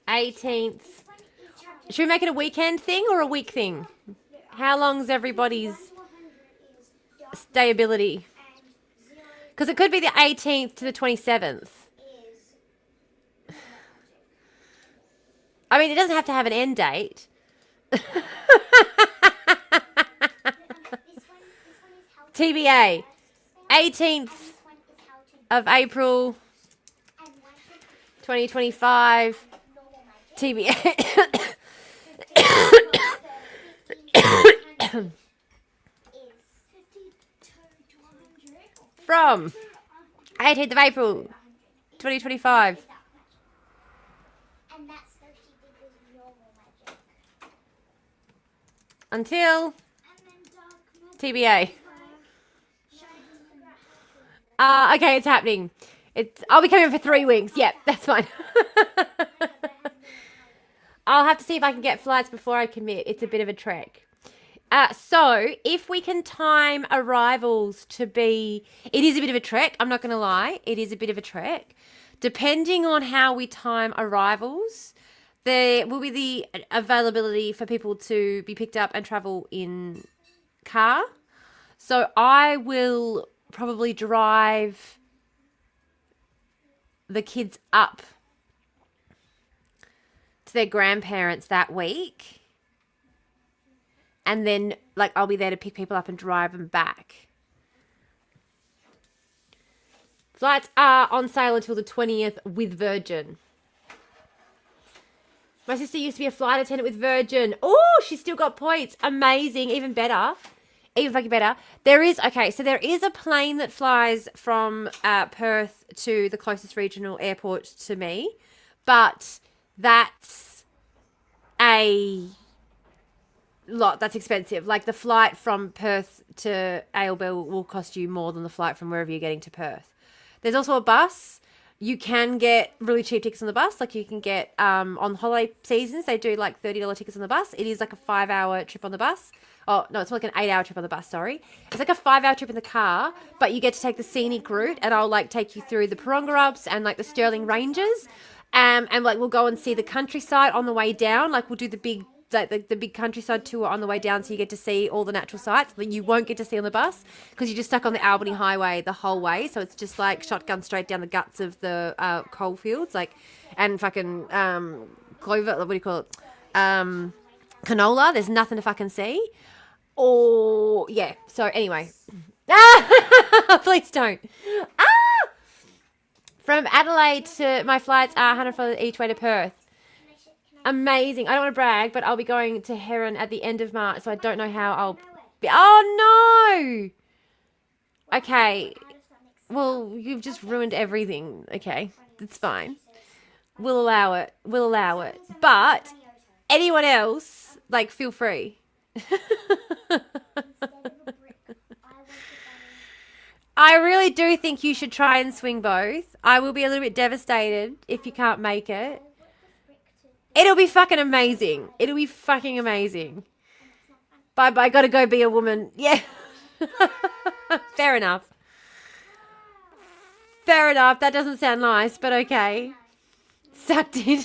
18th. Should we make it a weekend thing or a week thing? How long's everybody's stayability? Because it could be the 18th to the 27th. I mean, it doesn't have to have an end date. TBA. 18th of April 2025. TBA. From 18th of April 2025. Until TBA. Okay, it's happening. I'll be coming for 3 weeks. Yep, that's fine. I'll have to see if I can get flights before I commit. It's a bit of a trek. So if we can time arrivals to be, it is a bit of a trek. I'm not going to lie. It is a bit of a trek. Depending on how we time arrivals, there will be the availability for people to be picked up and travel in car. So I will probably drive the kids up to their grandparents that week. And then, like, I'll be there to pick people up and drive them back. Flights are on sale until the 20th with Virgin. My sister used to be a flight attendant with Virgin. Oh, she's still got points. Amazing. Even better. Even fucking better. There is a plane that flies from Perth to the closest regional airport to me. But that's a lot. That's expensive. Like, the flight from Perth to Ailbell will cost you more than the flight from wherever you're getting to Perth. There's also a bus. You can get really cheap tickets on the bus. Like, you can get on holiday seasons, they do like $30 tickets on the bus. It is like a 5-hour trip on the bus. Oh, no, it's more like an 8-hour trip on the bus, sorry. It's like a 5-hour trip in the car, but you get to take the scenic route, and I'll like take you through the Parongarups and like the Stirling Ranges. And like, we'll go and see the countryside on the way down. Like, we'll do the big big countryside tour on the way down, so you get to see all the natural sights that you won't get to see on the bus because you're just stuck on the Albany Highway the whole way. So it's just like shotgun straight down the guts of the coal fields, like, and fucking clover. What do you call it? Canola. There's nothing to fucking see. Or yeah. So anyway, please don't. From Adelaide to my flights are $100 each way to Perth. Amazing. I don't want to brag, but I'll be going to Heron at the end of March, so I don't know how I'll be. Oh, no. Okay. Well, you've just ruined everything. Okay. It's fine. We'll allow it. We'll allow it. But anyone else, like, feel free. I really do think you should try and swing both. I will be a little bit devastated if you can't make it. It'll be fucking amazing. It'll be fucking amazing. Bye. Gotta go be a woman. Yeah. Fair enough. Fair enough. That doesn't sound nice, but okay. Sucked in.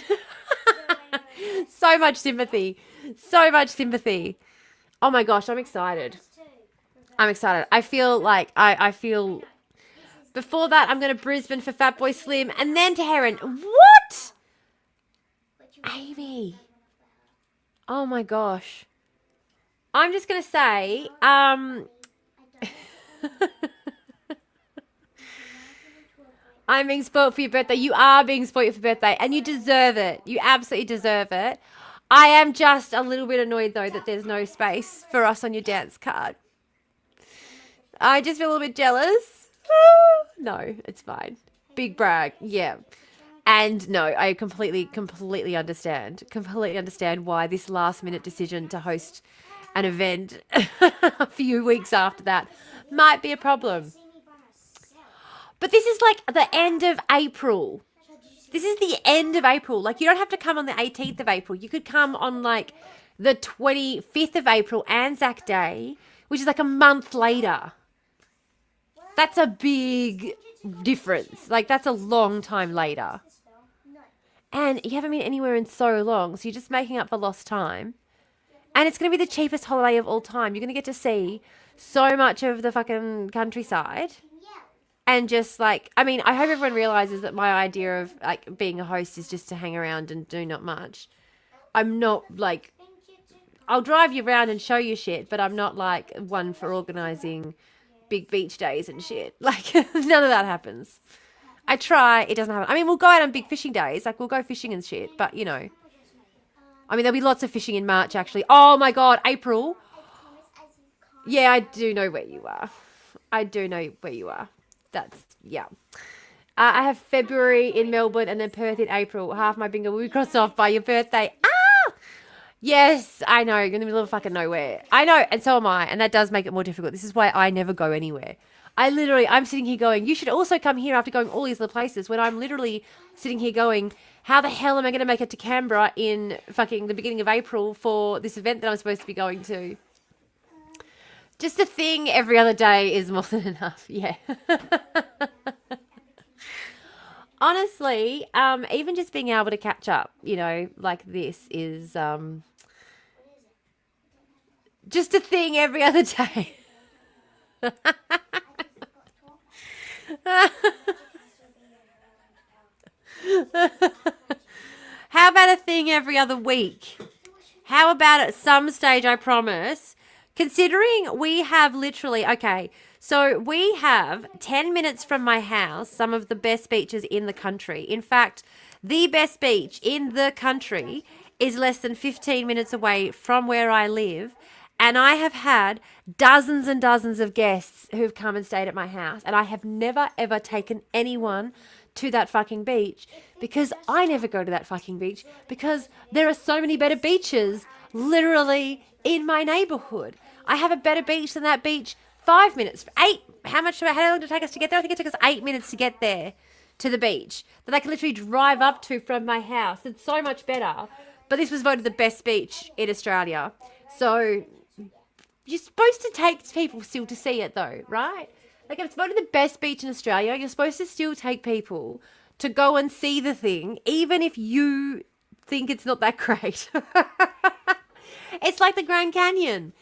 So much sympathy. So much sympathy. Oh my gosh, I'm excited. I'm excited. I feel like I feel. Before that, I'm going to Brisbane for Fatboy Slim and then to Heron. What? Amy. Oh my gosh. I'm just going to say, I'm being spoiled for your birthday. You are being spoiled for your birthday, and you deserve it. You absolutely deserve it. I am just a little bit annoyed, though, that there's no space for us on your dance card. I just feel a little bit jealous. No, it's fine. Big brag. Yeah. And no, I completely understand. Completely understand why this last minute decision to host an event a few weeks after that might be a problem. But this is like the end of April. This is the end of April. Like, you don't have to come on the 18th of April. You could come on like the 25th of April, Anzac Day, which is like a month later. That's a big difference. Like, that's a long time later. And you haven't been anywhere in so long, so you're just making up for lost time. And it's going to be the cheapest holiday of all time. You're going to get to see so much of the fucking countryside. And just like, I mean, I hope everyone realizes that my idea of like being a host is just to hang around and do not much. I'm not like, I'll drive you around and show you shit, but I'm not like one for organizing big beach days and shit. Like, none of that happens. I try, it doesn't happen. I mean, we'll go out on big fishing days, like we'll go fishing and shit, but you know, I mean, there'll be lots of fishing in March actually. Oh my God, April. Yeah, I do know where you are. I do know where you are. That's, yeah. I have February in Melbourne and then Perth in April. Half my bingo will be crossed off by your birthday. Ah! Yes, I know. You're in the middle of fucking nowhere. I know, and so am I, and that does make it more difficult. This is why I never go anywhere. I'm sitting here going, you should also come here after going all these other places, when I'm literally sitting here going, how the hell am I going to make it to Canberra in fucking the beginning of April for this event that I'm supposed to be going to? Just a thing every other day is more than enough. Yeah. Honestly, even just being able to catch up, like this is just a thing every other day. How about a thing every other week? How about at some stage, I promise, considering we have literally, okay, so we have 10 minutes from my house, some of the best beaches in the country. In fact, the best beach in the country is less than 15 minutes away from where I live. And I have had dozens and dozens of guests who've come and stayed at my house. And I have never, ever taken anyone to that fucking beach because I never go to that fucking beach because there are so many better beaches literally in my neighborhood. I have a better beach than that beach 5 minutes, 8. How long did it take us to get there? I think it took us 8 minutes to get there to the beach that I can literally drive up to from my house. It's so much better. But this was voted the best beach in Australia. So you're supposed to take people still to see it though, right? Like if it's voted the best beach in Australia, you're supposed to still take people to go and see the thing, even if you think it's not that great. It's like the Grand Canyon.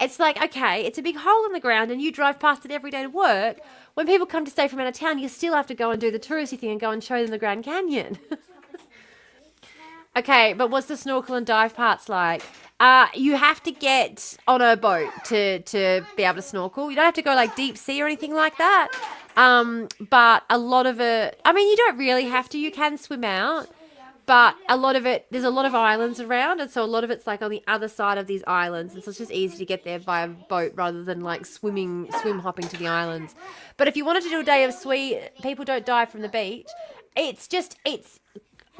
It's like, okay, it's a big hole in the ground and you drive past it every day to work. When people come to stay from out of town, you still have to go and do the touristy thing and go and show them the Grand Canyon. Okay, but what's the snorkel and dive parts like? You have to get on a boat to be able to snorkel. You don't have to go like deep sea or anything like that. But a lot of it, I mean, you don't really have to. You can swim out. But a lot of it, there's a lot of islands around. And so a lot of it's like on the other side of these islands. And so it's just easy to get there by boat rather than like swim hopping to the islands. But if you wanted to do a day of people don't dive from the beach. It's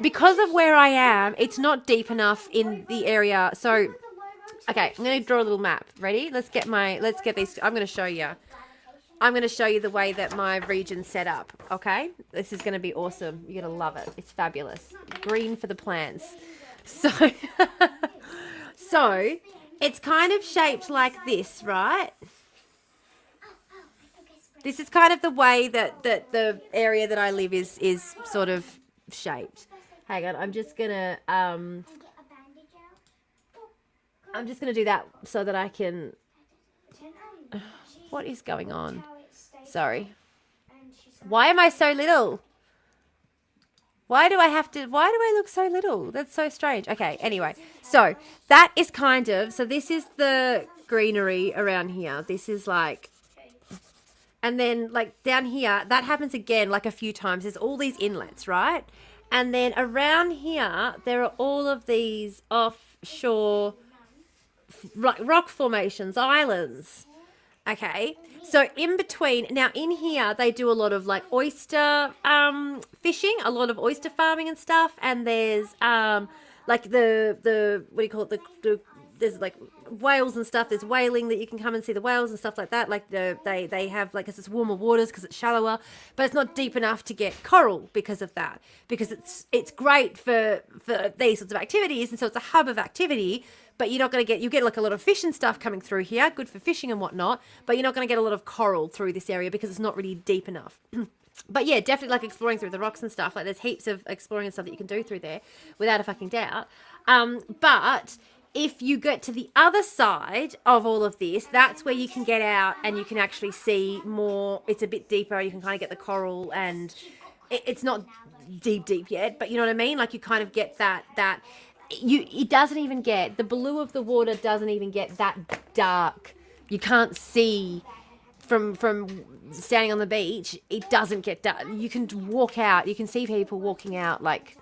because of where I am, it's not deep enough in the area. So, okay, I'm going to draw a little map. Ready? Let's get these. I'm going to show you. I'm going to show you the way that my region's set up. Okay? This is going to be awesome. You're going to love it. It's fabulous. Green for the plants. So, so it's kind of shaped like this, right? This is kind of the way that the area that I live is sort of shaped. Hang on, I'm just gonna do that so that I can. What is going on? Sorry. Why am I so little? Why do I look so little? That's so strange. Okay, anyway. So that is so this is the greenery around here. This is like, and then like down here, that happens again like a few times. There's all these inlets, right? And then around here, there are all of these offshore rock formations, islands. Okay, so in between, now in here, they do a lot of like oyster fishing, a lot of oyster farming and stuff. And there's like the what do you call it? There's like whales and stuff. There's whaling that you can come and see the whales and stuff like that. Like they have like, 'cause it's warmer waters because it's shallower, but it's not deep enough to get coral because of that. Because it's great for these sorts of activities, and so it's a hub of activity. But you're not going to you get like a lot of fish and stuff coming through here, good for fishing and whatnot. But you're not going to get a lot of coral through this area because it's not really deep enough. But yeah, definitely like exploring through the rocks and stuff. Like there's heaps of exploring and stuff that you can do through there without a fucking doubt. But if you get to the other side of all of this, that's where you can get out and you can actually see more. It's a bit deeper. You can kind of get the coral, and it's not deep yet, but you know what I mean? Like you kind of get that it doesn't even get, the blue of the water doesn't even get that dark. You can't see from standing on the beach. It doesn't get dark. You can walk out. You can see people walking out like...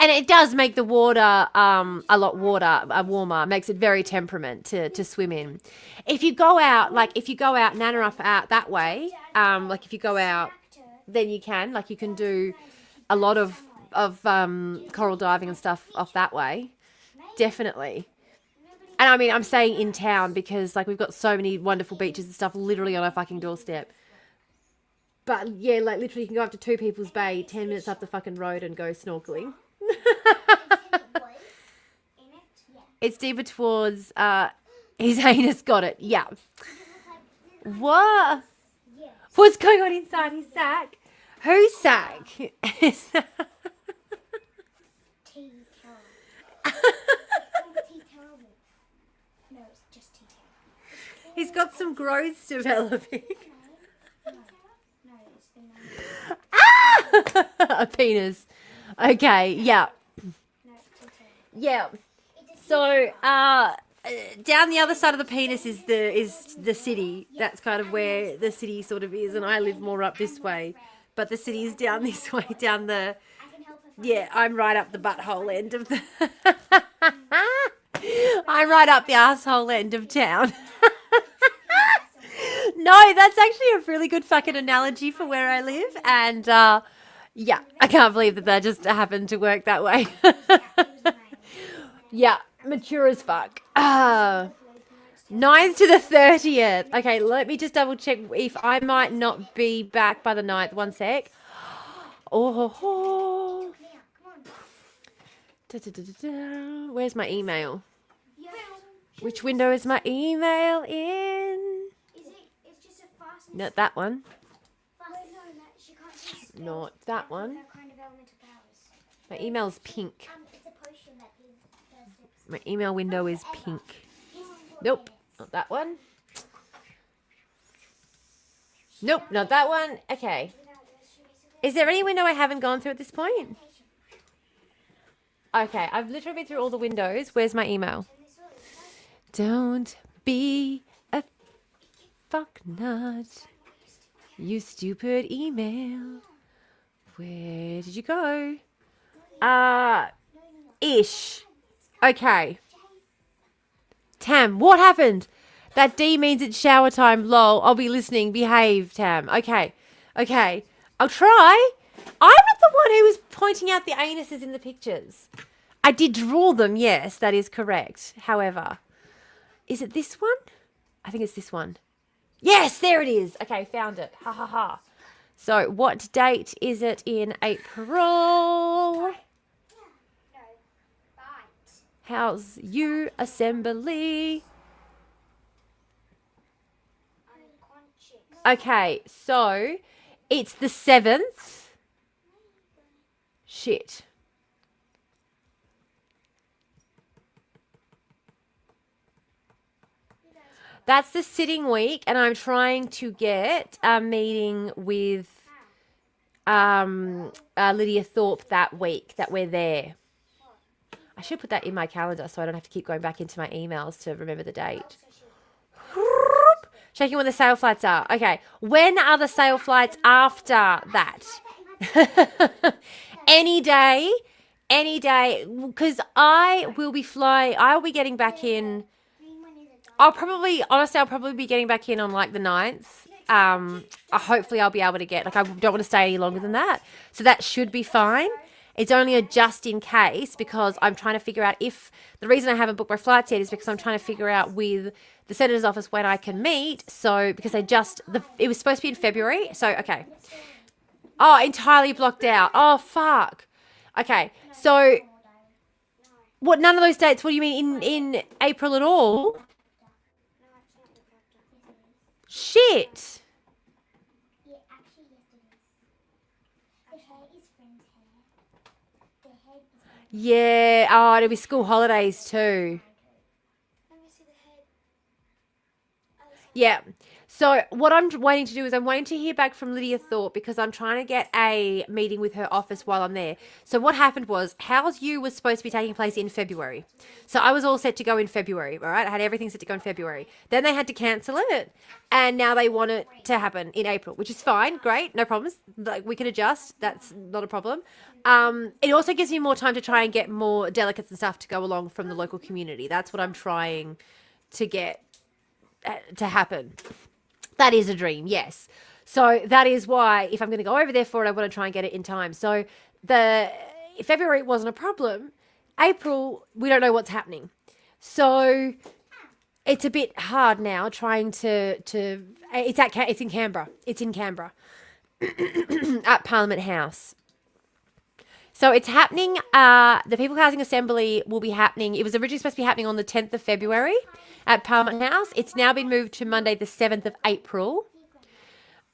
And it does make the water a lot warmer. It makes it very temperament to swim in. If you go out, Nana up out that way, like if you go out, then you can do a lot of coral diving and stuff off that way. Definitely. And I mean, I'm saying in town because like we've got so many wonderful beaches and stuff literally on our fucking doorstep. But yeah, like literally you can go up to Two People's Bay, 10 minutes up the fucking road and go snorkeling. It's deeper towards His anus got it. Yeah. What? Yeah. What's going on inside his sack? Whose sack? Is that- Tea terrible. Tea terrible. No, it's just tea terrible. He's got some growths developing. No, it's the name. A penis. Okay, yeah. No, it's tea terrible. Yeah. It's a So, down the other side of the penis is the city. That's kind of where the city sort of is, and I live more up this way. But the city is down this way, down the... I can help her. Yeah, I'm right up the butthole end of the... I'm right up the asshole end of town. No, that's actually a really good fucking analogy for where I live. And, yeah, I can't believe that just happened to work that way. Yeah, mature as fuck. 9th to the 30th. Okay, let me just double check if I might not be back by the 9th. One sec. Oh, where's my email? Which window is my email in? It's just a fast. Not that one. She can't just Not that one. that kind of elemental powers. My email's pink. It's a potion that gives My email window is pink. Nope, not that one. Nope, not that one. Okay. Is there any window I haven't gone through at this point? Okay, I've literally been through all the windows. Where's my email? Don't be a fuck nut. You stupid email. Where did you go? Ish. Okay. Tam, what happened? That D means it's shower time. Lol. I'll be listening. Behave, Tam. Okay. Okay. I'll try. I'm not the one who was pointing out the anuses in the pictures. I did draw them. Yes, that is correct. However, is it this one? I think it's this one. Yes, there it is. Okay, found it. Ha ha ha. So, what date is it in April? No. Bite. How's you assembly? Unconscious. Okay, so it's the 7th. Shit. That's the sitting week, and I'm trying to get a meeting with Lydia Thorpe that week that we're there. I should put that in my calendar so I don't have to keep going back into my emails to remember the date. Checking when the sale flights are. Okay, when are the sale flights after that? Any day, because I will be getting back in. I'll probably be getting back in on like the 9th. Hopefully I'll be able to get, I don't want to stay any longer than that. So that should be fine. It's only a just in case because I'm trying to figure out the reason I haven't booked my flights yet is because I'm trying to figure out with the Senator's office when I can meet. So, because it was supposed to be in February. So, okay. Oh, entirely blocked out. Oh, fuck. Okay. So, what, none of those dates, what do you mean in April at all? Shit. Yeah, actually, yes, it is. The hair is friend's hair. The head is friend's Yeah. Oh, it'll be school holidays too. Let me see the head. Yeah. So what I'm waiting to do is I'm waiting to hear back from Lydia Thorpe because I'm trying to get a meeting with her office while I'm there. So what happened was How's You was supposed to be taking place in February. So I was all set to go in February, all right? I had everything set to go in February. Then they had to cancel it. And now they want it to happen in April, which is fine. Great. No problems. Like, we can adjust. That's not a problem. It also gives me more time to try and get more delegates and stuff to go along from the local community. That's what I'm trying to get to happen. That is a dream, yes. So that is why if I'm going to go over there for it, I want to try and get it in time. So the February wasn't a problem. April, we don't know what's happening. So it's a bit hard now trying to it's in Canberra. It's in Canberra at Parliament House. So it's happening. The People Housing Assembly will be happening. It was originally supposed to be happening on the 10th of February at Parliament House. It's now been moved to Monday, the 7th of April,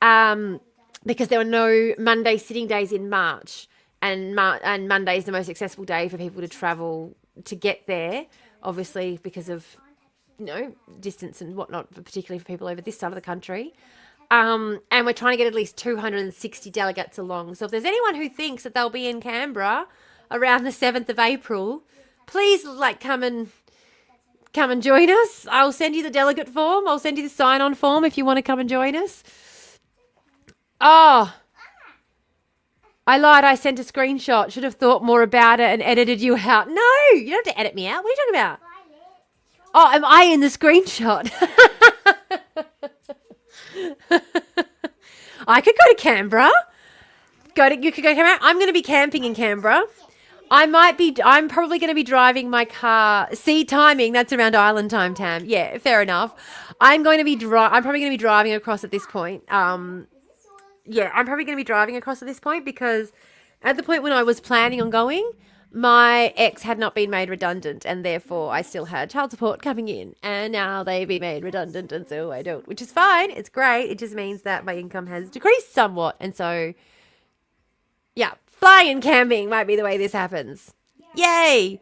because there were no Monday sitting days in March, and Monday is the most accessible day for people to travel to get there. Obviously, because of distance and whatnot, particularly for people over this side of the country. And we're trying to get at least 260 delegates along. So if there's anyone who thinks that they'll be in Canberra around the 7th of April, please come and join us. I'll send you the delegate form. I'll send you the sign-on form if you want to come and join us. Oh, I lied. I sent a screenshot. Should have thought more about it and edited you out. No, you don't have to edit me out. What are you talking about? Oh, am I in the screenshot? I could go to Canberra. You could go to Canberra. I'm going to be camping in Canberra. I'm probably going to be driving my car. See, timing. That's around island time, Tam. Yeah, fair enough. I'm probably going to be driving across at this point. Yeah, I'm probably going to be driving across at this point because at the point when I was planning on going, my ex had not been made redundant and therefore I still had child support coming in, and now they've been made redundant and so I don't, which is fine. It's great. It just means that my income has decreased somewhat. And so, yeah, flying and camping might be the way this happens. Yay.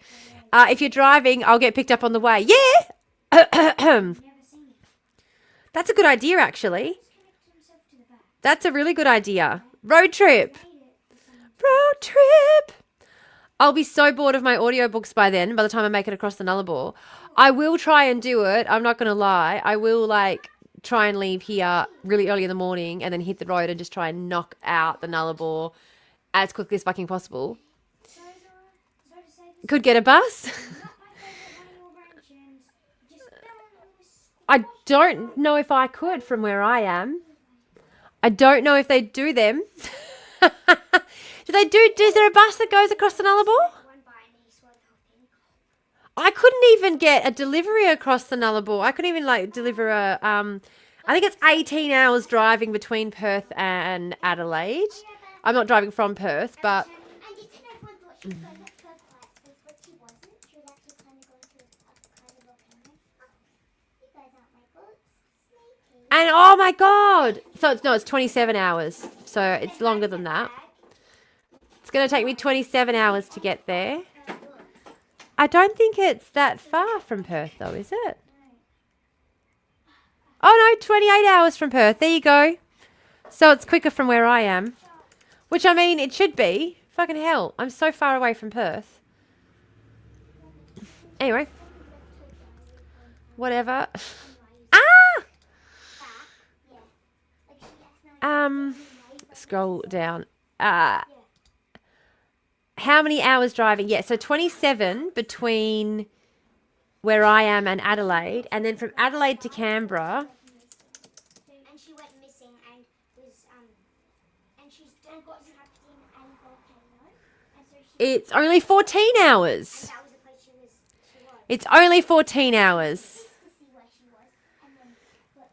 If you're driving, I'll get picked up on the way. Yeah. That's a good idea, actually. That's a really good idea. Road trip. Road trip. I'll be so bored of my audiobooks by then, by the time I make it across the Nullarbor. I will try and do it. I'm not going to lie. I will try and leave here really early in the morning and then hit the road and just try and knock out the Nullarbor as quickly as fucking possible. Could get a bus. I don't know if I could from where I am. I don't know if they do them. Is there a bus that goes across the Nullarbor? I couldn't even get a delivery across the Nullarbor. I couldn't even deliver I think it's 18 hours driving between Perth and Adelaide. I'm not driving from Perth, but and oh my god. So it's 27 hours. So it's longer than that. It's going to take me 27 hours to get there. I don't think it's that far from Perth, though, is it? Oh, no, 28 hours from Perth. There you go. So it's quicker from where I am. Which, I mean, it should be. Fucking hell. I'm so far away from Perth. Anyway. Whatever. Scroll down. How many hours driving? Yeah, so 27 between where I am and Adelaide, and then from Adelaide to Canberra. And she went missing and was and she's got trapped in a volcano. And so it's only 14 hours. that was the place she was. It's only 14 hours. To see where she was, and then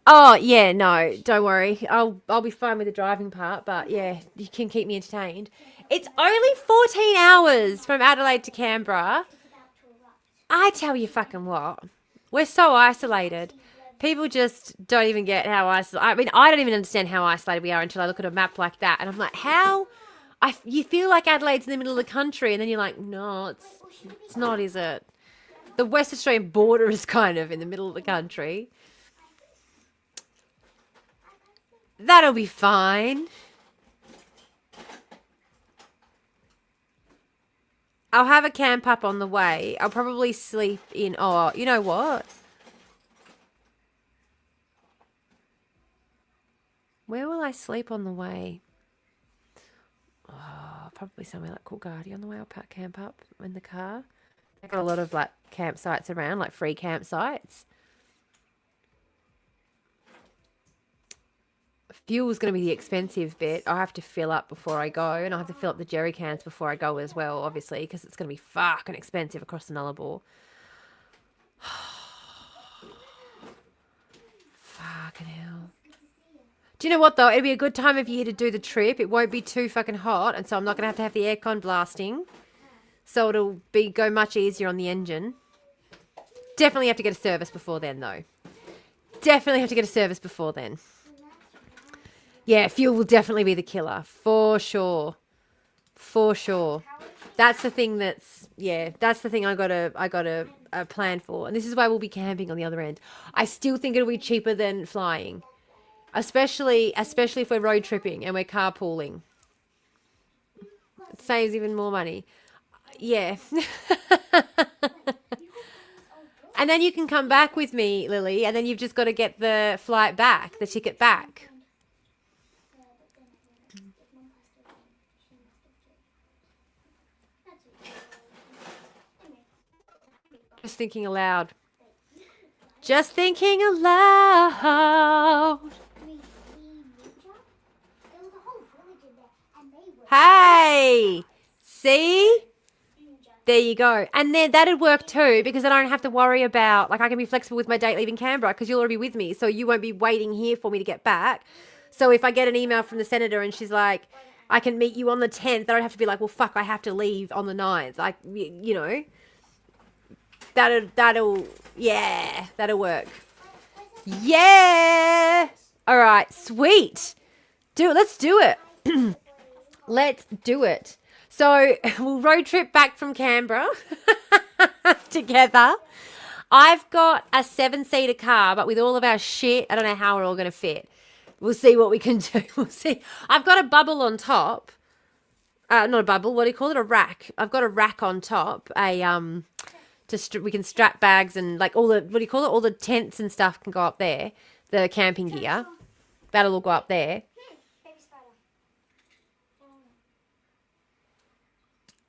Oh, yeah, no, don't worry. I'll be fine with the driving part, but yeah, you can keep me entertained. It's only 14 hours from Adelaide to Canberra. I tell you fucking what. We're so isolated. People just don't even get how isolated. I mean, I don't even understand how isolated we are until I look at a map like that. And I'm like, how? You feel like Adelaide's in the middle of the country, and then you're like, no, it's not, is it? The West Australian border is kind of in the middle of the country. That'll be fine. I'll have a camp up on the way. I'll probably sleep in... Oh, you know what? Where will I sleep on the way? Oh, probably somewhere like Coolgardie on the way. I'll camp up in the car. They've got a lot of campsites around, like free campsites. Fuel's going to be the expensive bit. I have to fill up before I go, and I have to fill up the jerry cans before I go as well, obviously, because it's going to be fucking expensive across the Nullarbor. Fucking hell. Do you know what though? It'd be a good time of year to do the trip. It won't be too fucking hot, and so I'm not gonna have the aircon blasting. So it'll go much easier on the engine. Definitely have to get a service before then though. Definitely have to get a service before then. Yeah, fuel will definitely be the killer. For sure. For sure. That's the thing that's I gotta plan for. And this is why we'll be camping on the other end. I still think it'll be cheaper than flying. Especially if we're road tripping and we're carpooling. It saves even more money. Yeah. And then you can come back with me, Lily, and then you've just got to get the flight back, the ticket back. Just thinking aloud. Just thinking aloud. Hey! See? There you go. And then that'd work too, because then I don't have to worry about, like, I can be flexible with my date leaving Canberra because you'll already be with me. So you won't be waiting here for me to get back. So if I get an email from the senator and she's like, I can meet you on the 10th, I don't have to be like, well, fuck, I have to leave on the 9th. Like, you know, that'll work. Yeah. All right. Sweet. Let's do it. Let's do it. So we'll road trip back from Canberra together. I've got a 7-seater car, but with all of our shit, I don't know how we're all going to fit. We'll see what we can do. We'll see. I've got a bubble on top. Not a bubble. What do you call it? A rack. I've got a rack on top. We can strap bags and like all the, what do you call it? All the tents and stuff can go up there. The camping gear. That'll all go up there.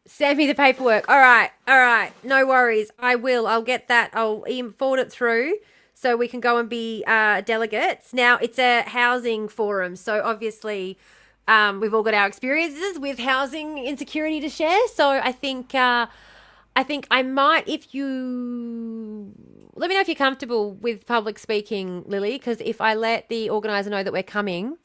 Send me the paperwork. All right. No worries. I will. I'll get that. I'll forward it through so we can go and be delegates. Now, it's a housing forum, so obviously we've all got our experiences with housing insecurity to share. So I think I might, if you... Let me know if you're comfortable with public speaking, Lily, because if I let the organizer know that we're coming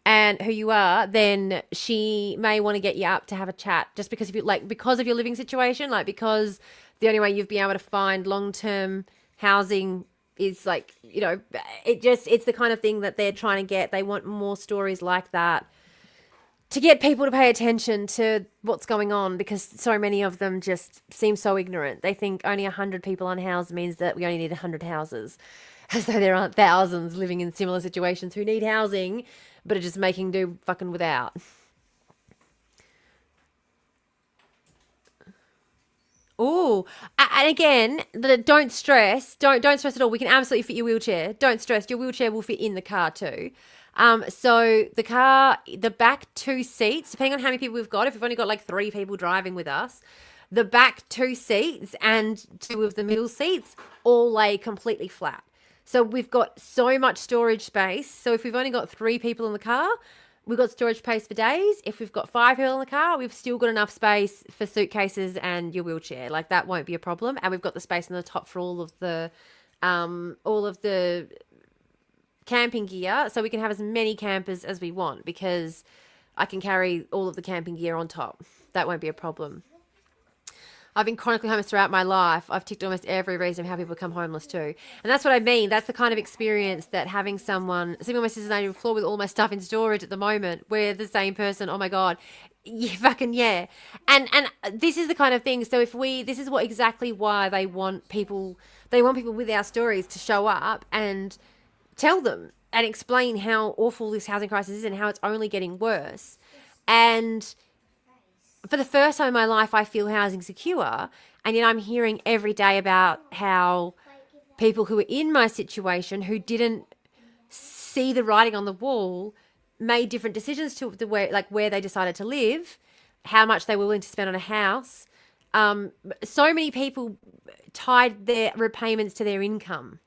and who you are, then she may want to get you up to have a chat just because of your living situation, like because the only way you've been able to find long-term housing is like, you know, it's the kind of thing that they're trying to get. They want more stories like that to get people to pay attention to what's going on because so many of them just seem so ignorant. They think only 100 people unhoused means that we only need 100 houses, as though there aren't thousands living in similar situations who need housing but are just making do fucking without. Oh, and again, don't stress. Don't stress at all. We can absolutely fit your wheelchair. Don't stress. Your wheelchair will fit in the car too. So the car, the back 2 seats, depending on how many people we've got, if we've only got like 3 people driving with us, the back 2 seats and 2 of the middle seats all lay completely flat. So we've got so much storage space. So if we've only got 3 people in the car, we've got storage space for days. If we've got 5 people in the car, we've still got enough space for suitcases and your wheelchair. Like that won't be a problem. And we've got the space on the top for all of the camping gear. So we can have as many campers as we want because I can carry all of the camping gear on top. That won't be a problem. I've been chronically homeless throughout my life. I've ticked almost every reason how people become homeless too. And that's what I mean. That's the kind of experience that having someone, sleeping on my sister's own floor with all my stuff in storage at the moment, we're the same person. Oh my God. Yeah, fucking yeah. And this is the kind of thing. So this is exactly why they want people with our stories to show up and tell them and explain how awful this housing crisis is and how it's only getting worse. And for the first time in my life, I feel housing secure. And yet I'm hearing every day about how people who are in my situation who didn't see the writing on the wall made different decisions to where they decided to live, how much they were willing to spend on a house. So many people tied their repayments to their income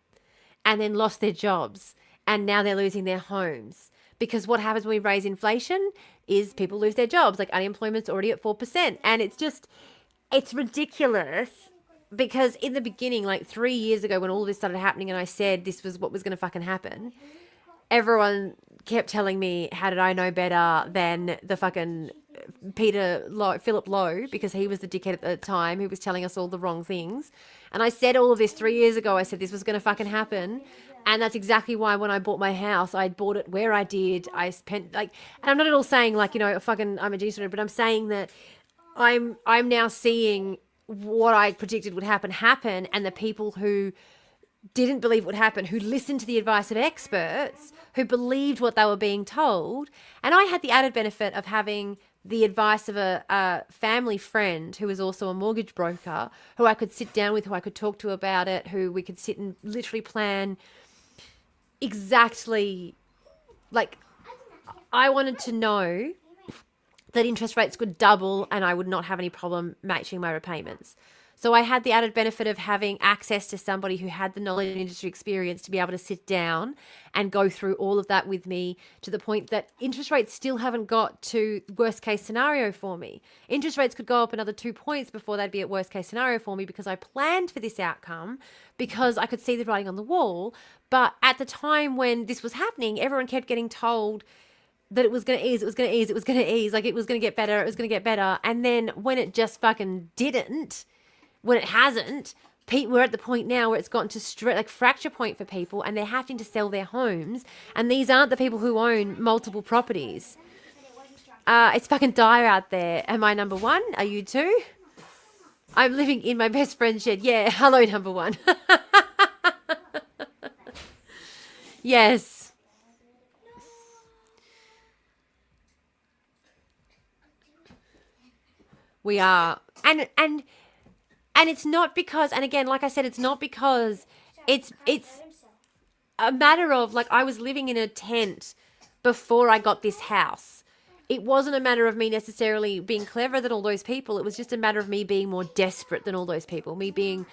and then lost their jobs. And now they're losing their homes. Because what happens when we raise inflation is people lose their jobs. Like unemployment's already at 4%. And it's ridiculous because in the beginning, like 3 years ago when all this started happening and I said this was what was going to fucking happen, everyone kept telling me, how did I know better than the fucking Philip Lowe, because he was the dickhead at the time who was telling us all the wrong things. And I said all of this 3 years ago. I said this was going to fucking happen. And that's exactly why when I bought my house, I bought it where I did. I spent like, and I'm not at all saying like, you know, fucking I'm a genius, but I'm saying that I'm now seeing what I predicted would happen, and the people who didn't believe it would happen, who listened to the advice of experts, who believed what they were being told. And I had the added benefit of having the advice of a family friend who was also a mortgage broker, who I could sit down with, who I could talk to about it, who we could sit and literally plan exactly, like, I wanted to know that interest rates could double and I would not have any problem matching my repayments. So I had the added benefit of having access to somebody who had the knowledge and industry experience to be able to sit down and go through all of that with me, to the point that interest rates still haven't got to worst case scenario for me. Interest rates could go up another 2 points before they'd be at worst case scenario for me, because I planned for this outcome, because I could see the writing on the wall. But at the time when this was happening, everyone kept getting told that it was going to ease, it was going to ease, it was going to ease, like it was going to get better, it was going to get better. And then when it just fucking didn't, when it hasn't, we're at the point now where it's gotten to like fracture point for people, and they're having to sell their homes. And these aren't the people who own multiple properties. It's fucking dire out there. Am I number one? Are you too? I'm living in my best friend's shed. Yeah, hello, number one. Yes. We are. And it's not because, and again, like I said, it's not because it's a matter of, like, I was living in a tent before I got this house. It wasn't a matter of me necessarily being cleverer than all those people. It was just a matter of me being more desperate than all those people, me being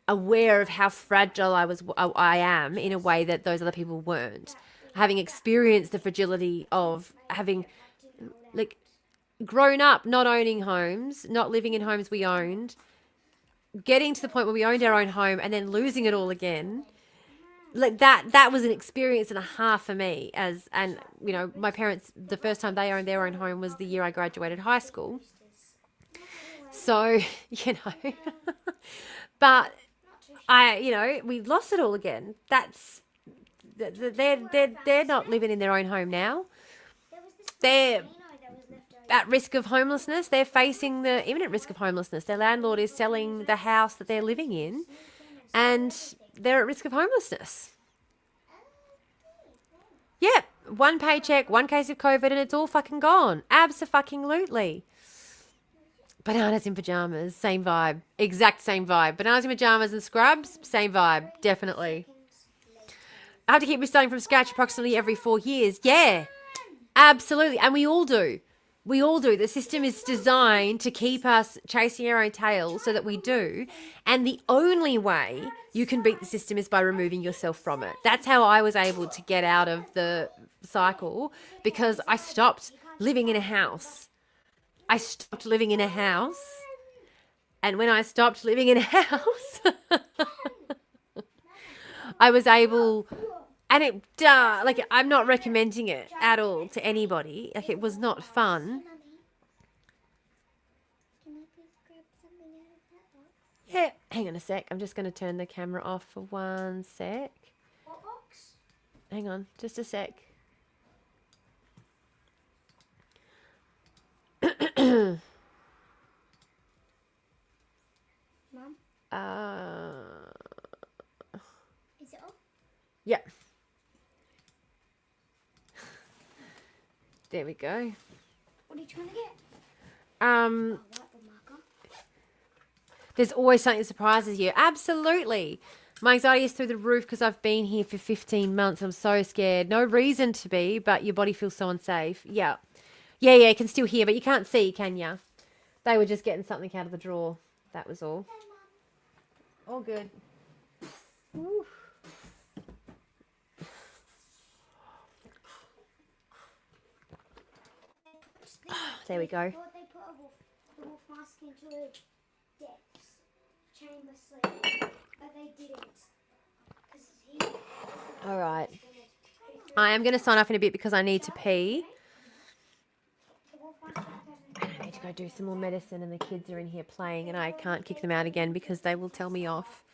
aware of how fragile I am in a way that those other people weren't. Having experienced the fragility of having, like, grown up not owning homes, not living in homes we owned, getting to the point where we owned our own home and then losing it all again. Like that was an experience and a half for me. And you know, my parents, the first time they owned their own home was the year I graduated high school. So, you know, but we lost it all again. They're not living in their own home now. They're at risk of homelessness. They're facing the imminent risk of homelessness. Their landlord is selling the house that they're living in, and they're at risk of homelessness. Yep, one paycheck, one case of COVID, and it's all fucking gone. Abso-fucking-lutely. Bananas in pajamas, same vibe. Exact same vibe. Bananas in pajamas and scrubs, same vibe, definitely. I have to keep restarting from scratch approximately every 4 years. Yeah, absolutely. And we all do. We all do. The system is designed to keep us chasing our own tail so that we do. And the only way you can beat the system is by removing yourself from it. That's how I was able to get out of the cycle, because I stopped living in a house. And when I stopped living in a house, I was able, and it, like, I'm not recommending it at all to anybody. Like, it was not fun. Yeah, hang on a sec. I'm just going to turn the camera off for 1 sec. Hang on, just a sec. Mum, is it off? Yeah. There we go. What are you trying to get? Um, Whiteboard marker. There's always something that surprises you. Absolutely. My anxiety is through the roof because I've been here for 15 months. I'm so scared. No reason to be, but your body feels so unsafe. Yeah. Yeah, you can still hear, but you can't see, can you? They were just getting something out of the drawer. That was all. All good. Ooh. There we go. I thought they put the wolf mask into a depths chamber sleep, but they didn't. All right. I am going to sign off in a bit because I need to pee. And I need to go do some more medicine, and the kids are in here playing, and I can't kick them out again because they will tell me off.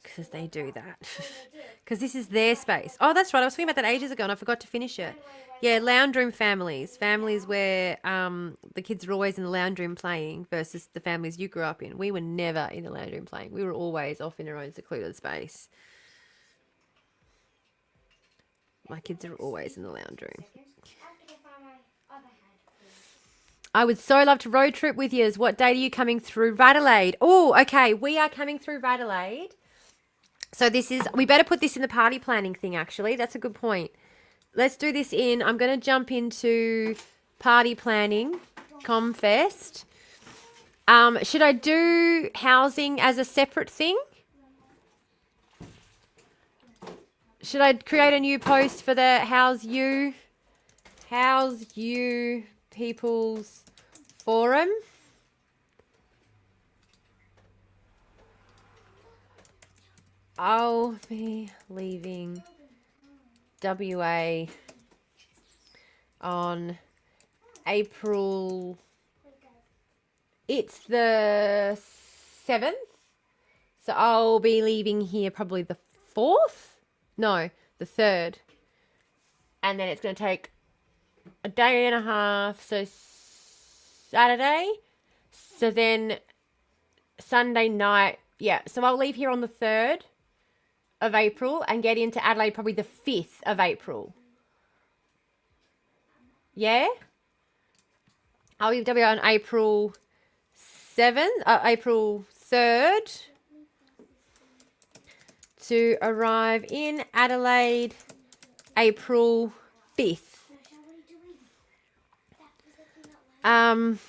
Because they do that. Because this is their space. Oh, that's right. I was talking about that ages ago and I forgot to finish it. Yeah, lounge room families. Families where the kids are always in the lounge room playing versus the families you grew up in. We were never in the lounge room playing. We were always off in our own secluded space. My kids are always in the lounge room. I would so love to road trip with you. What date are you coming through Radelaide? Oh, okay. We are coming through Radelaide. So we better put this in the party planning thing, actually. That's a good point. Let's do this I'm going to jump into party planning, Comfest. Should I do housing as a separate thing? Should I create a new post for the How's You People's Forum? I'll be leaving WA on April. It's the 7th. So I'll be leaving here probably the 4th. No, the 3rd. And then it's going to take a day and a half. So Saturday. So then Sunday night. Yeah. So I'll leave here on the 3rd of April and get into Adelaide probably the 5th of April. Yeah? I'll leave WA on April 7th, April 3rd to arrive in Adelaide April 5th. And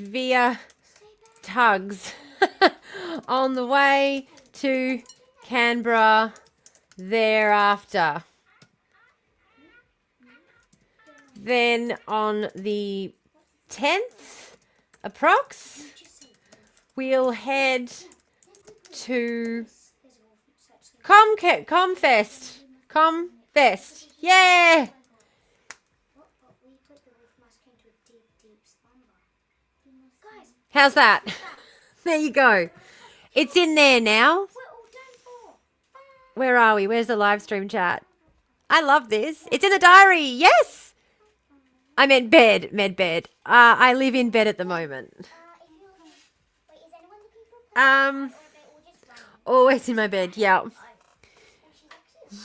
via tugs on the way to Canberra thereafter. Then on the 10th, approx, we'll head to Comfest. Yeah. How's that? There you go. It's in there now. Where are we? Where's the live stream chat? I love this. It's in the diary. Yes. I meant bed. Med bed. I live in bed at the moment. Always in my bed. Yeah.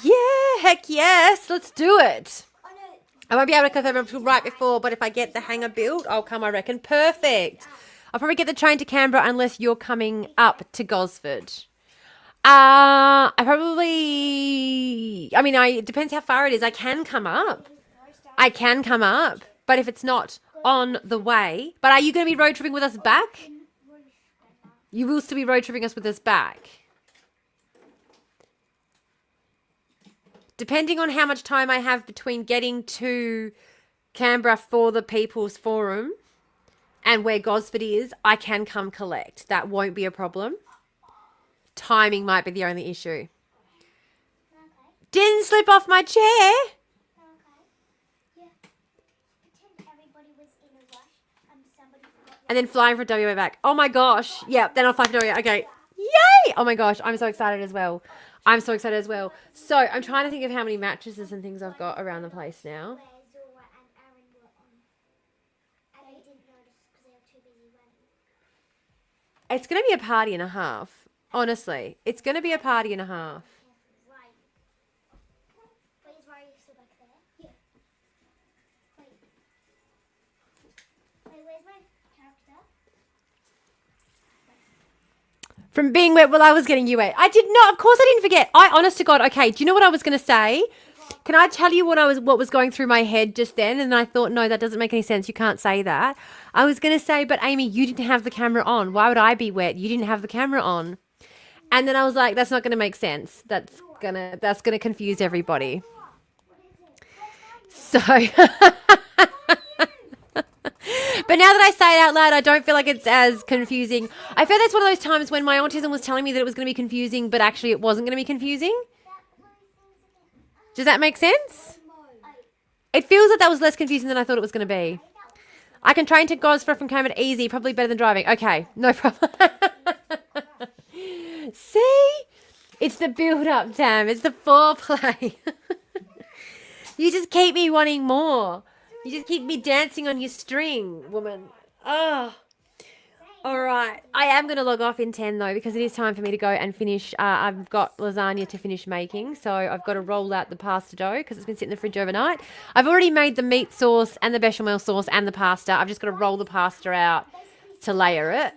Yeah. Heck yes. Let's do it. I won't be able to confirm until right before, but if I get the hangar built, I'll come, I reckon. Perfect. I'll probably get the train to Canberra unless you're coming up to Gosford. It depends how far it is. I can come up, but if it's not on the way. But are you going to be road tripping with us back? You will still be road tripping us with us back. Depending on how much time I have between getting to Canberra for the People's Forum and where Gosford is, I can come collect. That won't be a problem. Timing might be the only issue. Didn't slip off my chair. And then flying from WA back. Oh my gosh. Yeah, then I'll fly from WA. Okay. Yay! Oh my gosh, I'm so excited as well. So I'm trying to think of how many mattresses and things I've got around the place now. It's going to be a party and a half. Honestly, it's going to be a party and a half. From being wet, well, I was getting you wet. I did not. Of course I didn't forget. Honest to God, okay, do you know what I was going to say? Can I tell you what was going through my head just then? And then I thought, no, that doesn't make any sense. You can't say that. I was going to say, but Amy, you didn't have the camera on. Why would I be wet? You didn't have the camera on. And then I was like, that's not going to make sense. That's gonna confuse everybody. So, But now that I say it out loud, I don't feel like it's as confusing. I feel that's one of those times when my autism was telling me that it was going to be confusing, but actually it wasn't going to be confusing. Does that make sense? It feels like that was less confusing than I thought it was going to be. I can train to Gosford from Cayman easy, probably better than driving. Okay, no problem. See? It's the build-up, Tam. It's the foreplay. You just keep me wanting more. You just keep me dancing on your string, woman. Oh. All right. I am going to log off in 10, though, because it is time for me to go and finish. I've got lasagna to finish making, so I've got to roll out the pasta dough because it's been sitting in the fridge overnight. I've already made the meat sauce and the bechamel sauce and the pasta. I've just got to roll the pasta out to layer it.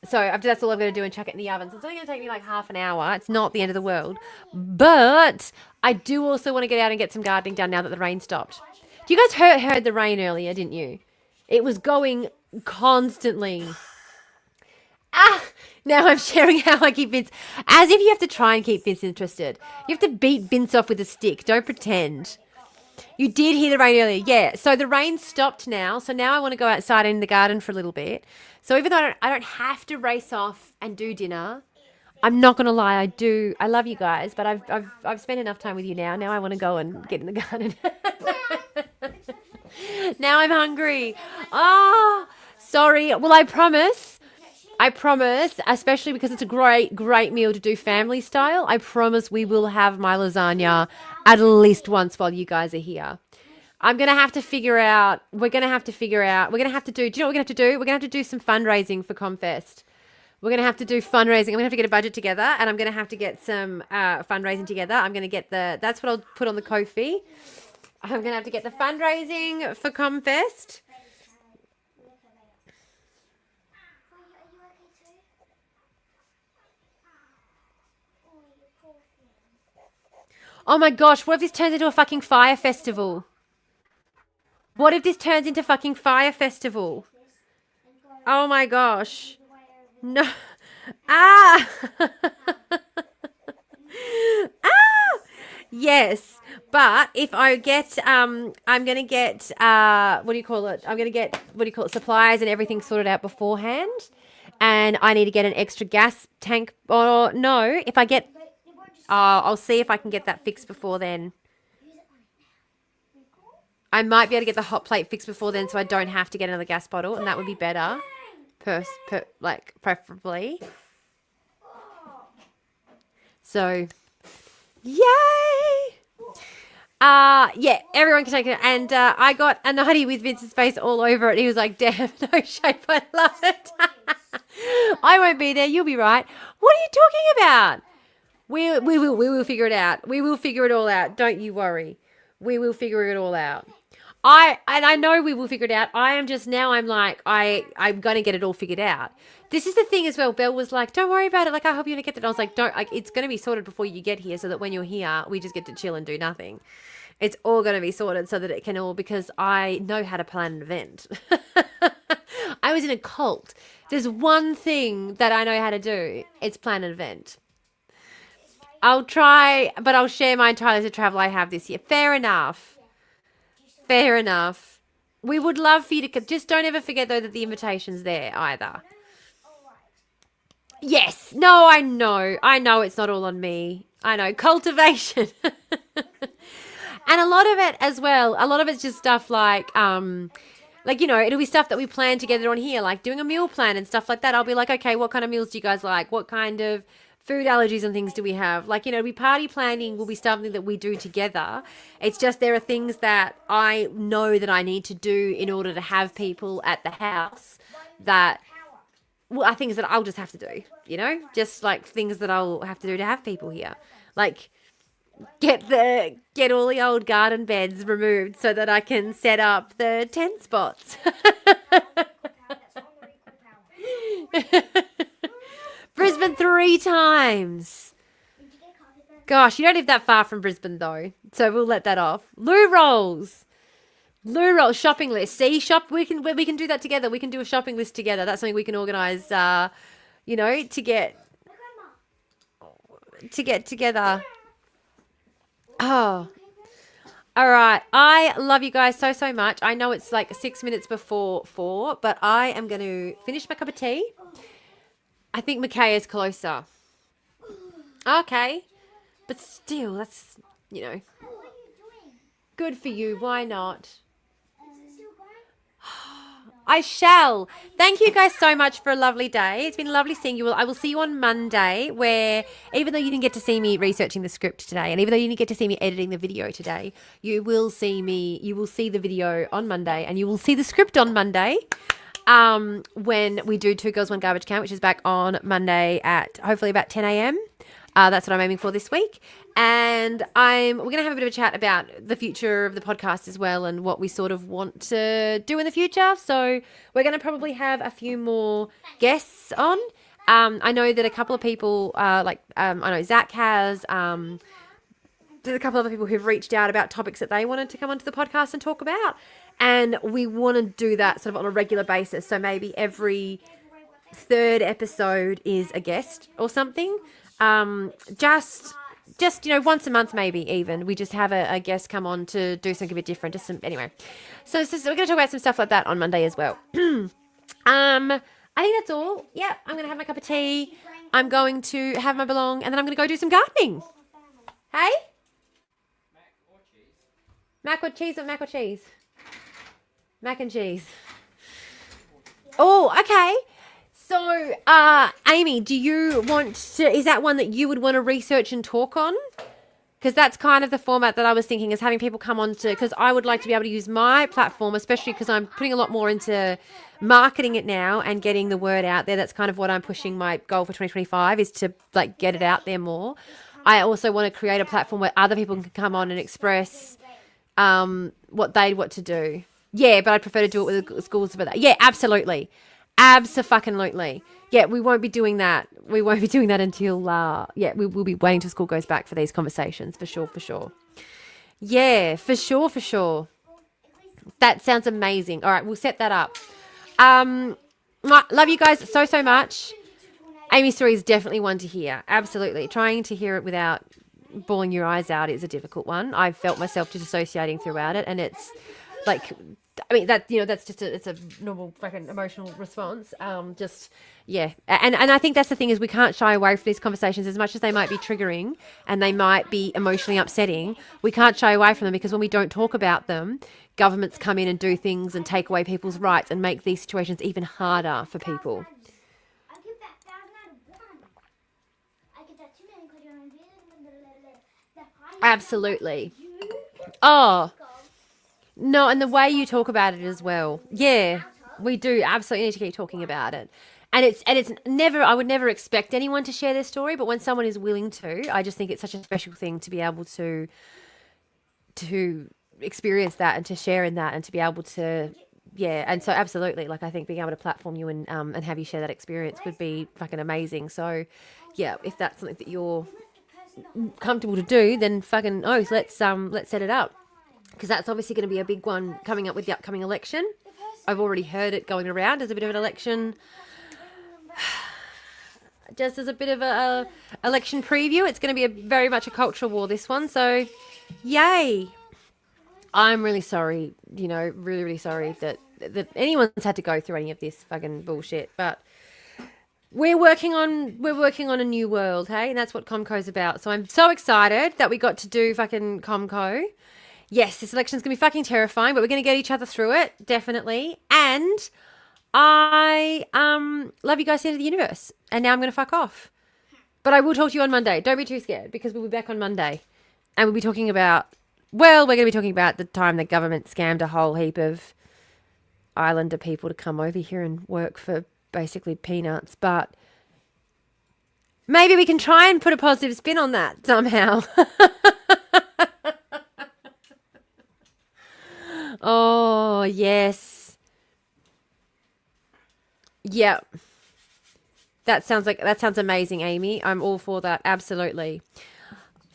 So after that's all I've got to do and chuck it in the oven. So it's only going to take me like half an hour. It's not the end of the world. But I do also want to get out and get some gardening done now that the rain stopped. You guys heard the rain earlier, didn't you? It was going constantly. Now I'm sharing how I keep Vince. As if you have to try and keep Vince interested. You have to beat Vince off with a stick. Don't pretend. You did hear the rain earlier. Yeah. So the rain stopped now. So now I want to go outside in the garden for a little bit. So even though I don't have to race off and do dinner, I'm not going to lie. I do. I love you guys, but I've spent enough time with you now. Now I want to go and get in the garden. Now I'm hungry. Oh, sorry. Well, I promise, especially because it's a great meal to do family style. I promise we will have my lasagna at least once while you guys are here. I'm going to have to figure out, do you know what we're going to have to do? We're going to have to do some fundraising for Comfest. We're going to have to do fundraising. I'm going to have to get a budget together and I'm going to have to get some fundraising together. I'm going to get that's what I'll put on the Ko-fi. I'm going to have to get the fundraising for Comfest. Oh my gosh, what if this turns into a fucking fire festival? What if this turns into fucking fire festival? Oh my gosh. No. Ah! Ah! Yes. But if I get, I'm going to get, what do you call it? I'm going to get, supplies and everything sorted out beforehand. And I need to get an extra gas tank. Or no, if I get, I'll see if I can get that fixed before then. I might be able to get the hot plate fixed before then so I don't have to get another gas bottle. And that would be better, preferably. So, yay! Yeah, everyone can take it. And I got a nightie with Vince's face all over it. He was like, damn, no shape, I love it. I won't be there, you'll be right. What are you talking about? We will figure it out. We will figure it all out. Don't you worry. We will figure it all out. I know we will figure it out. I'm like, I'm going to get it all figured out. This is the thing as well. Belle was like, don't worry about it. Like, I hope you're going to get that. I was like, it's going to be sorted before you get here so that when you're here, we just get to chill and do nothing. It's all going to be sorted so that it can all, because I know how to plan an event. I was in a cult. There's one thing that I know how to do. It's plan an event. I'll try, but I'll share my entire list of travel I have this year. Fair enough. Fair enough. We would love for you to, just don't ever forget though that the invitation's there either. Yes. No, I know it's not all on me. I know. Cultivation. And a lot of it as well, a lot of it's just stuff like, it'll be stuff that we plan together on here, like doing a meal plan and stuff like that. I'll be like, okay, what kind of meals do you guys like? What kind of food allergies and things do we have? Like, we party planning will be something that we do together. It's just there are things that I know that I need to do in order to have people at the house that, well, things that I'll just have to do, just like things that I'll have to do to have people here. Like get all the old garden beds removed so that I can set up the tent spots. Brisbane 3 times. Gosh, you don't live that far from Brisbane though, so we'll let that off. Loo rolls, shopping list. See, we can do that together. We can do a shopping list together. That's something we can organise. To get together. Oh, All right. I love you guys so, so much. I know it's like 6 minutes before 4, but I am going to finish my cup of tea. I think McKay is closer. Okay. But still, that's, What are you doing? good for you. Why not? Is it still going? I shall. Thank you guys so much for a lovely day. It's been lovely seeing you all. I will see you on Monday, where even though you didn't get to see me researching the script today, and even though you didn't get to see me editing the video today, you will see the video on Monday, and you will see the script on Monday. When we do Two Girls, One Garbage Can, which is back on Monday at hopefully about 10 a.m. That's what I'm aiming for this week. And we're going to have a bit of a chat about the future of the podcast as well, and what we sort of want to do in the future. So we're going to probably have a few more guests on. I know that a couple of people, I know Zach has, there's a couple of other people who've reached out about topics that they wanted to come onto the podcast and talk about. And we want to do that sort of on a regular basis. So maybe every third episode is a guest or something. Just once a month, maybe even we just have a guest come on to do something a bit different. Anyway, so we're going to talk about some stuff like that on Monday as well. I think that's all. Yeah, I'm going to have my cup of tea. I'm going to have my belong, and then I'm going to go do some gardening. Hey, mac or cheese or mac or cheese? Mac and cheese. Oh, okay. So, Amy, is that one that you would want to research and talk on? Because that's kind of the format that I was thinking, is having people come on to, because I would like to be able to use my platform, especially because I'm putting a lot more into marketing it now and getting the word out there. That's kind of what I'm pushing. My goal for 2025 is to get it out there more. I also want to create a platform where other people can come on and express what to do. Yeah, but I'd prefer to do it with the schools for that. Yeah, absolutely. Abso-fucking-lutely. Yeah, we won't be doing that. We won't be doing that until, we will be waiting till school goes back for these conversations, for sure. Yeah, for sure. That sounds amazing. All right, we'll set that up. Love you guys so much. Amy's story is definitely one to hear. Absolutely. Trying to hear it without bawling your eyes out is a difficult one. I've felt myself disassociating throughout it, and it's like... that's just it's a normal fucking emotional response. And I think that's the thing, is we can't shy away from these conversations, as much as they might be triggering and they might be emotionally upsetting. We can't shy away from them, because when we don't talk about them, governments come in and do things and take away people's rights and make these situations even harder for people. I give that 1,000 out of 1. I give that 2 million because you're Absolutely. Oh. No, and the way you talk about it as well. Yeah, we do absolutely need to keep talking about it. And it's never, I would never expect anyone to share their story, but when someone is willing to, I just think it's such a special thing to be able to experience that and to share in that and to be able to, and so absolutely, I think being able to platform you and have you share that experience would be fucking amazing. So yeah, if that's something that you're comfortable to do, then fucking let's set it up. Because that's obviously going to be a big one coming up with the upcoming election. I've already heard it going around as a bit of an election, just as a bit of a election preview. It's going to be very much a cultural war, this one. So, yay! I'm really sorry, really sorry that anyone's had to go through any of this fucking bullshit. But we're working on a new world, hey, and that's what Comco's about. So I'm so excited that we got to do fucking Comco. Yes, this election's going to be fucking terrifying, but we're going to get each other through it, definitely. And I love you guys to the end of the universe. And now I'm going to fuck off. But I will talk to you on Monday. Don't be too scared, because we'll be back on Monday. And we'll be talking about, we're going to be talking about the time the government scammed a whole heap of Islander people to come over here and work for basically peanuts. But maybe we can try and put a positive spin on that somehow. Oh, yes. Yeah. That sounds amazing, Amy. I'm all for that. Absolutely.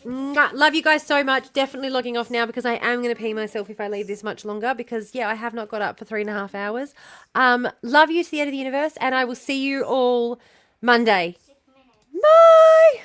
Love you guys so much. Definitely logging off now, because I am going to pee myself if I leave this much longer, because I have not got up for 3.5 hours. Love you to the end of the universe, and I will see you all Monday. Bye.